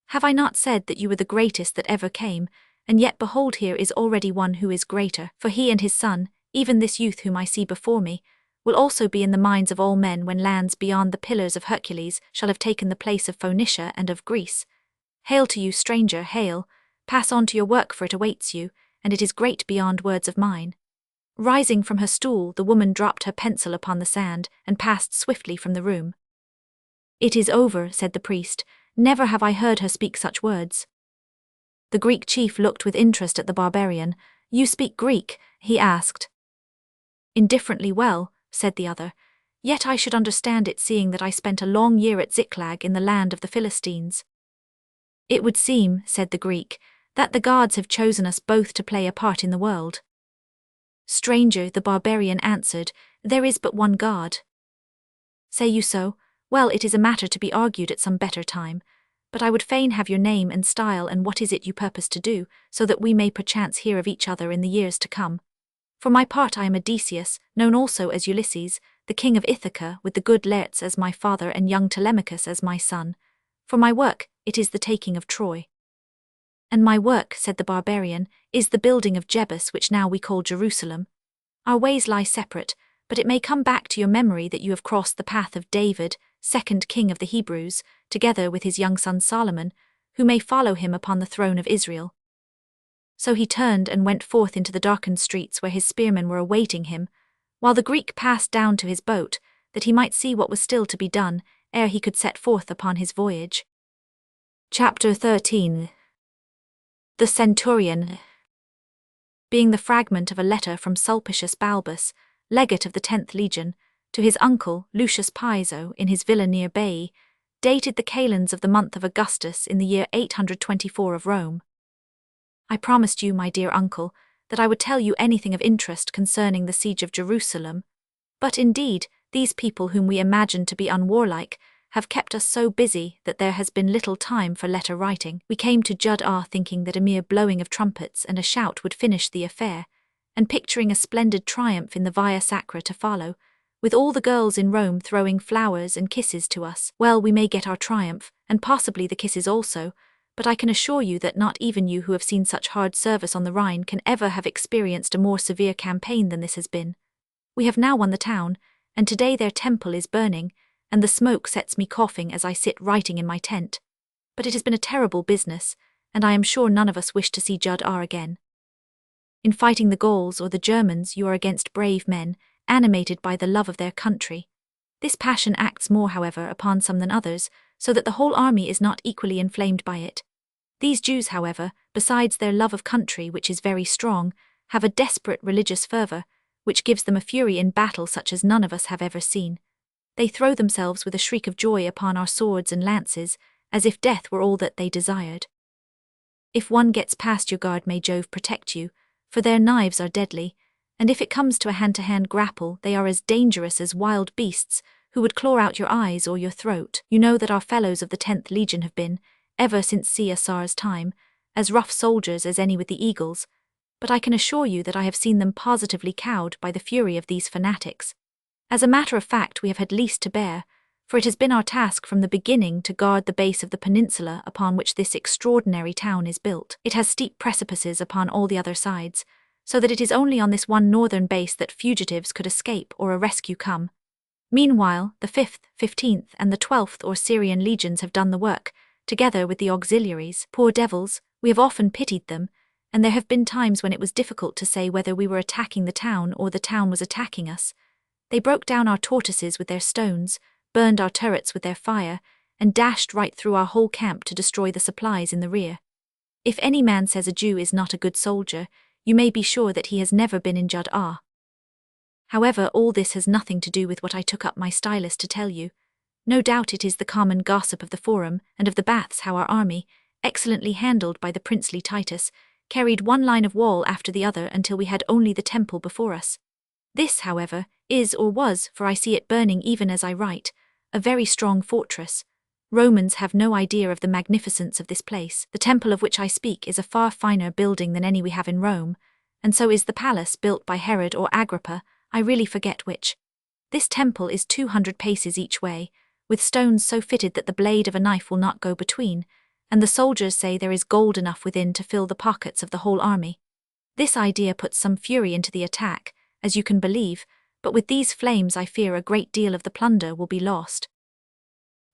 Have I not said that you were the greatest that ever came, and yet behold here is already one who is greater, for he and his son, even this youth whom I see before me, will also be in the minds of all men when lands beyond the pillars of Hercules shall have taken the place of Phoenicia and of Greece. Hail to you, stranger, hail, pass on to your work for it awaits you, and it is great beyond words of mine. Rising from her stool, the woman dropped her pencil upon the sand and passed swiftly from the room. It is over, said the priest. Never have I heard her speak such words. The Greek chief looked with interest at the barbarian. You speak Greek? He asked. Indifferently well, said the other. Yet I should understand it, seeing that I spent a long year at Ziklag in the land of the Philistines. It would seem, said the Greek, that the gods have chosen us both to play a part in the world. Stranger, the barbarian answered, there is but one God. Say you so? Well, it is a matter to be argued at some better time, but I would fain have your name and style and what is it you purpose to do, so that we may perchance hear of each other in the years to come. For my part I am Odysseus, known also as Ulysses, the king of Ithaca, with the good Laertes as my father and young Telemachus as my son. For my work, it is the taking of Troy. And my work, said the barbarian, is the building of Jebus, which now we call Jerusalem. Our ways lie separate, but it may come back to your memory that you have crossed the path of David, second king of the Hebrews, together with his young son Solomon, who may follow him upon the throne of Israel. So he turned and went forth into the darkened streets where his spearmen were awaiting him, while the Greek passed down to his boat, that he might see what was still to be done, ere he could set forth upon his voyage. Chapter 13. The Centurion. Being the fragment of a letter from Sulpicius Balbus, legate of the 10th Legion, to his uncle Lucius Piso in his villa near Baiae, dated the calends of the month of Augustus in the year 824 of Rome. I promised you, my dear uncle, that I would tell you anything of interest concerning the siege of Jerusalem, but indeed, these people whom we imagined to be unwarlike have kept us so busy that there has been little time for letter writing. We came to Jud'ah thinking that a mere blowing of trumpets and a shout would finish the affair, and picturing a splendid triumph in the Via Sacra to follow, with all the girls in Rome throwing flowers and kisses to us. Well, we may get our triumph, and possibly the kisses also, but I can assure you that not even you who have seen such hard service on the Rhine can ever have experienced a more severe campaign than this has been. We have now won the town, and today their temple is burning, and the smoke sets me coughing as I sit writing in my tent. But it has been a terrible business, and I am sure none of us wish to see Jud'ah again. In fighting the Gauls or the Germans you are against brave men, animated by the love of their country. This passion acts more, however, upon some than others, so that the whole army is not equally inflamed by it. These Jews, however, besides their love of country, which is very strong, have a desperate religious fervour, which gives them a fury in battle such as none of us have ever seen. They throw themselves with a shriek of joy upon our swords and lances, as if death were all that they desired. If one gets past your guard, may Jove protect you, for their knives are deadly, and if it comes to a hand-to-hand grapple, they are as dangerous as wild beasts, who would claw out your eyes or your throat. You know that our fellows of the 10th Legion have been, ever since Caesar's time, as rough soldiers as any with the eagles, but I can assure you that I have seen them positively cowed by the fury of these fanatics. As a matter of fact, we have had least to bear, for it has been our task from the beginning to guard the base of the peninsula upon which this extraordinary town is built. It has steep precipices upon all the other sides, so that it is only on this one northern base that fugitives could escape or a rescue come. Meanwhile, the 5th, 15th, and the 12th or Syrian legions have done the work, together with the auxiliaries. Poor devils, we have often pitied them, and there have been times when it was difficult to say whether we were attacking the town or the town was attacking us. They broke down our tortoises with their stones, burned our turrets with their fire, and dashed right through our whole camp to destroy the supplies in the rear. If any man says a Jew is not a good soldier, you may be sure that he has never been in Jud'ah. However, all this has nothing to do with what I took up my stylus to tell you. No doubt it is the common gossip of the forum and of the baths how our army, excellently handled by the princely Titus, carried one line of wall after the other until we had only the temple before us. This, however, is or was, for I see it burning even as I write, a very strong fortress. Romans have no idea of the magnificence of this place. The temple of which I speak is a far finer building than any we have in Rome, and so is the palace built by Herod or Agrippa, I really forget which. This temple is 200 paces each way, with stones so fitted that the blade of a knife will not go between, and the soldiers say there is gold enough within to fill the pockets of the whole army. This idea puts some fury into the attack, as you can believe, but with these flames I fear a great deal of the plunder will be lost.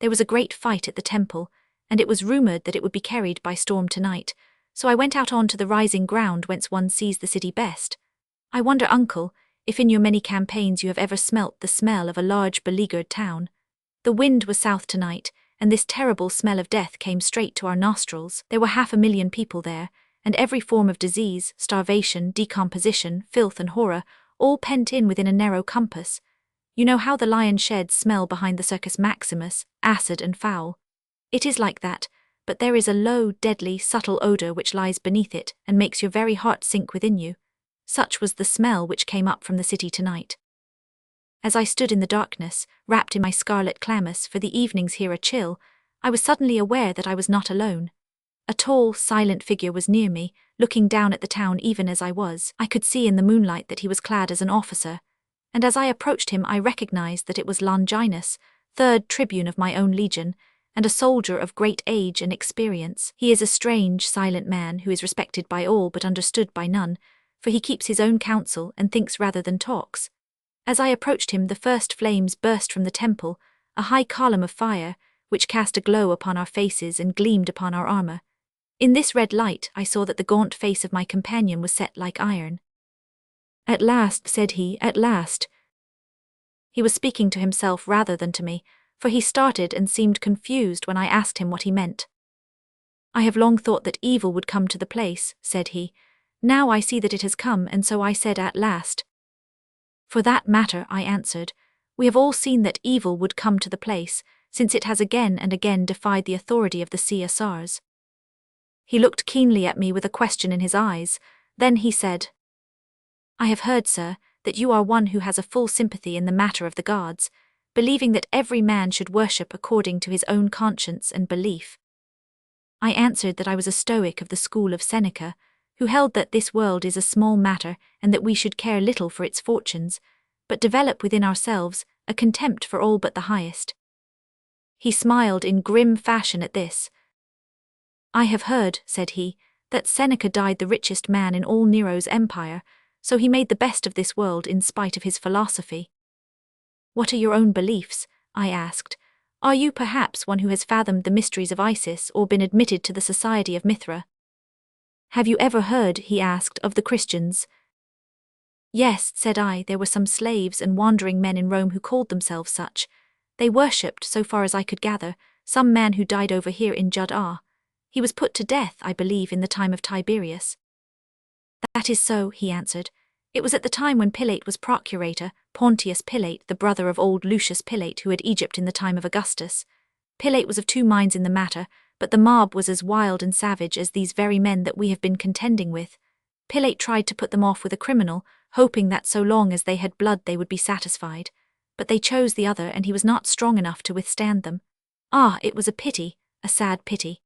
There was a great fight at the temple, and it was rumoured that it would be carried by storm tonight, so I went out on to the rising ground whence one sees the city best. I wonder, uncle, if in your many campaigns you have ever smelt the smell of a large beleaguered town. The wind was south tonight, and this terrible smell of death came straight to our nostrils. There were 500,000 people there, and every form of disease, starvation, decomposition, filth and horror, all pent in within a narrow compass. You know how the lion sheds smell behind the Circus Maximus, acid and foul. It is like that, but there is a low, deadly, subtle odour which lies beneath it and makes your very heart sink within you. Such was the smell which came up from the city tonight. As I stood in the darkness, wrapped in my scarlet chlamys, for the evenings here are chill, I was suddenly aware that I was not alone. A tall, silent figure was near me, looking down at the town even as I was. I could see in the moonlight that he was clad as an officer, and as I approached him I recognized that it was Longinus, 3rd tribune of my own legion, and a soldier of great age and experience. He is a strange, silent man who is respected by all but understood by none, for he keeps his own counsel and thinks rather than talks. As I approached him, the first flames burst from the temple, a high column of fire, which cast a glow upon our faces and gleamed upon our armour. In this red light I saw that the gaunt face of my companion was set like iron. "At last," said he, "at last." He was speaking to himself rather than to me, for he started and seemed confused when I asked him what he meant. "I have long thought that evil would come to the place," said he. "Now I see that it has come, and so I said at last." "For that matter," I answered, "we have all seen that evil would come to the place, since it has again and again defied the authority of the CSRs. He looked keenly at me with a question in his eyes. Then he said, "I have heard, sir, that you are one who has a full sympathy in the matter of the gods, believing that every man should worship according to his own conscience and belief." I answered that I was a Stoic of the school of Seneca, who held that this world is a small matter and that we should care little for its fortunes, but develop within ourselves a contempt for all but the highest. He smiled in grim fashion at this. "I have heard," said he, "that Seneca died the richest man in all Nero's empire, so he made the best of this world in spite of his philosophy." "What are your own beliefs?" I asked. "Are you perhaps one who has fathomed the mysteries of Isis or been admitted to the society of Mithra?" "Have you ever heard," he asked, "of the Christians?" "Yes," said I, "there were some slaves and wandering men in Rome who called themselves such. They worshipped, so far as I could gather, some man who died over here in Jud'ah. He was put to death, I believe, in the time of Tiberius." "That is so," he answered. "It was at the time when Pilate was procurator, Pontius Pilate, the brother of old Lucius Pilate who had Egypt in the time of Augustus. Pilate was of two minds in the matter, but the mob was as wild and savage as these very men that we have been contending with. Pilate tried to put them off with a criminal, hoping that so long as they had blood they would be satisfied. But they chose the other, and he was not strong enough to withstand them. Ah, it was a pity, a sad pity."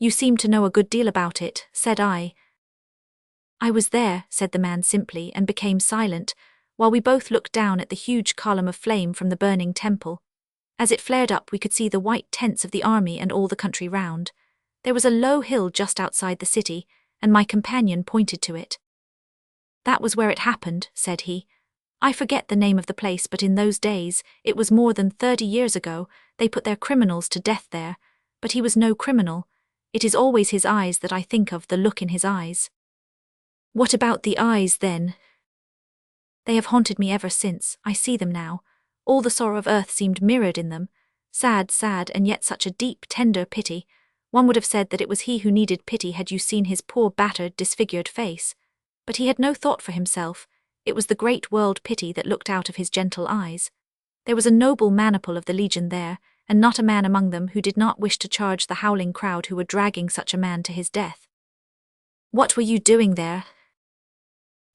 "You seem to know a good deal about it," said I. "I was there," said the man simply, and became silent, while we both looked down at the huge column of flame from the burning temple. As it flared up we could see the white tents of the army and all the country round. There was a low hill just outside the city, and my companion pointed to it. "That was where it happened," said he. "I forget the name of the place, but in those days, it was more than 30 years ago, they put their criminals to death there, but he was no criminal. It is always his eyes that I think of, the look in his eyes." "What about the eyes, then?" "They have haunted me ever since. I see them now. All the sorrow of earth seemed mirrored in them. Sad, sad, and yet such a deep, tender pity. One would have said that it was he who needed pity had you seen his poor battered, disfigured face. But he had no thought for himself. It was the great world pity that looked out of his gentle eyes. There was a noble maniple of the legion there, and not a man among them who did not wish to charge the howling crowd who were dragging such a man to his death. What were you doing there?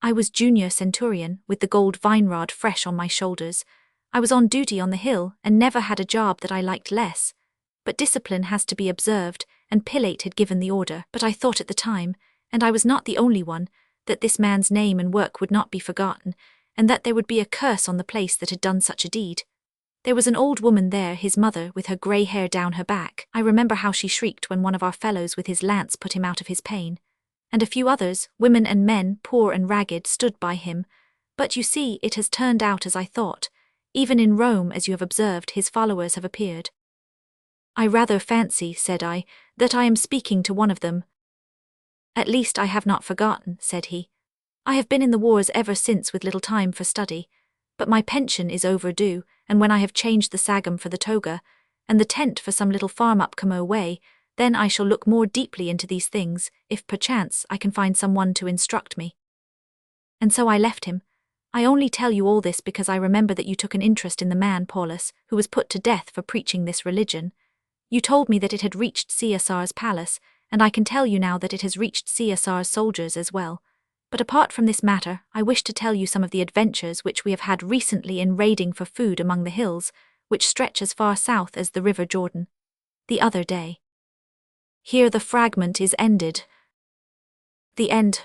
I was junior centurion, with the gold vine-rod fresh on my shoulders. I was on duty on the hill, and never had a job that I liked less. But discipline has to be observed, and Pilate had given the order. But I thought at the time, and I was not the only one, that this man's name and work would not be forgotten, and that there would be a curse on the place that had done such a deed. There was an old woman there, his mother, with her grey hair down her back. I remember how she shrieked when one of our fellows with his lance put him out of his pain. And a few others, women and men, poor and ragged, stood by him. But you see, it has turned out as I thought. Even in Rome, as you have observed, his followers have appeared. I rather fancy, said I, that I am speaking to one of them. At least I have not forgotten, said he. I have been in the wars ever since with little time for study. But my pension is overdue, and when I have changed the sagum for the toga, and the tent for some little farm up Como way, then I shall look more deeply into these things, if perchance I can find someone to instruct me. And so I left him. I only tell you all this because I remember that you took an interest in the man, Paulus, who was put to death for preaching this religion. You told me that it had reached Caesar's palace, and I can tell you now that it has reached Caesar's soldiers as well. But apart from this matter, I wish to tell you some of the adventures which we have had recently in raiding for food among the hills, which stretch as far south as the river Jordan. The other day. Here the fragment is ended. The end.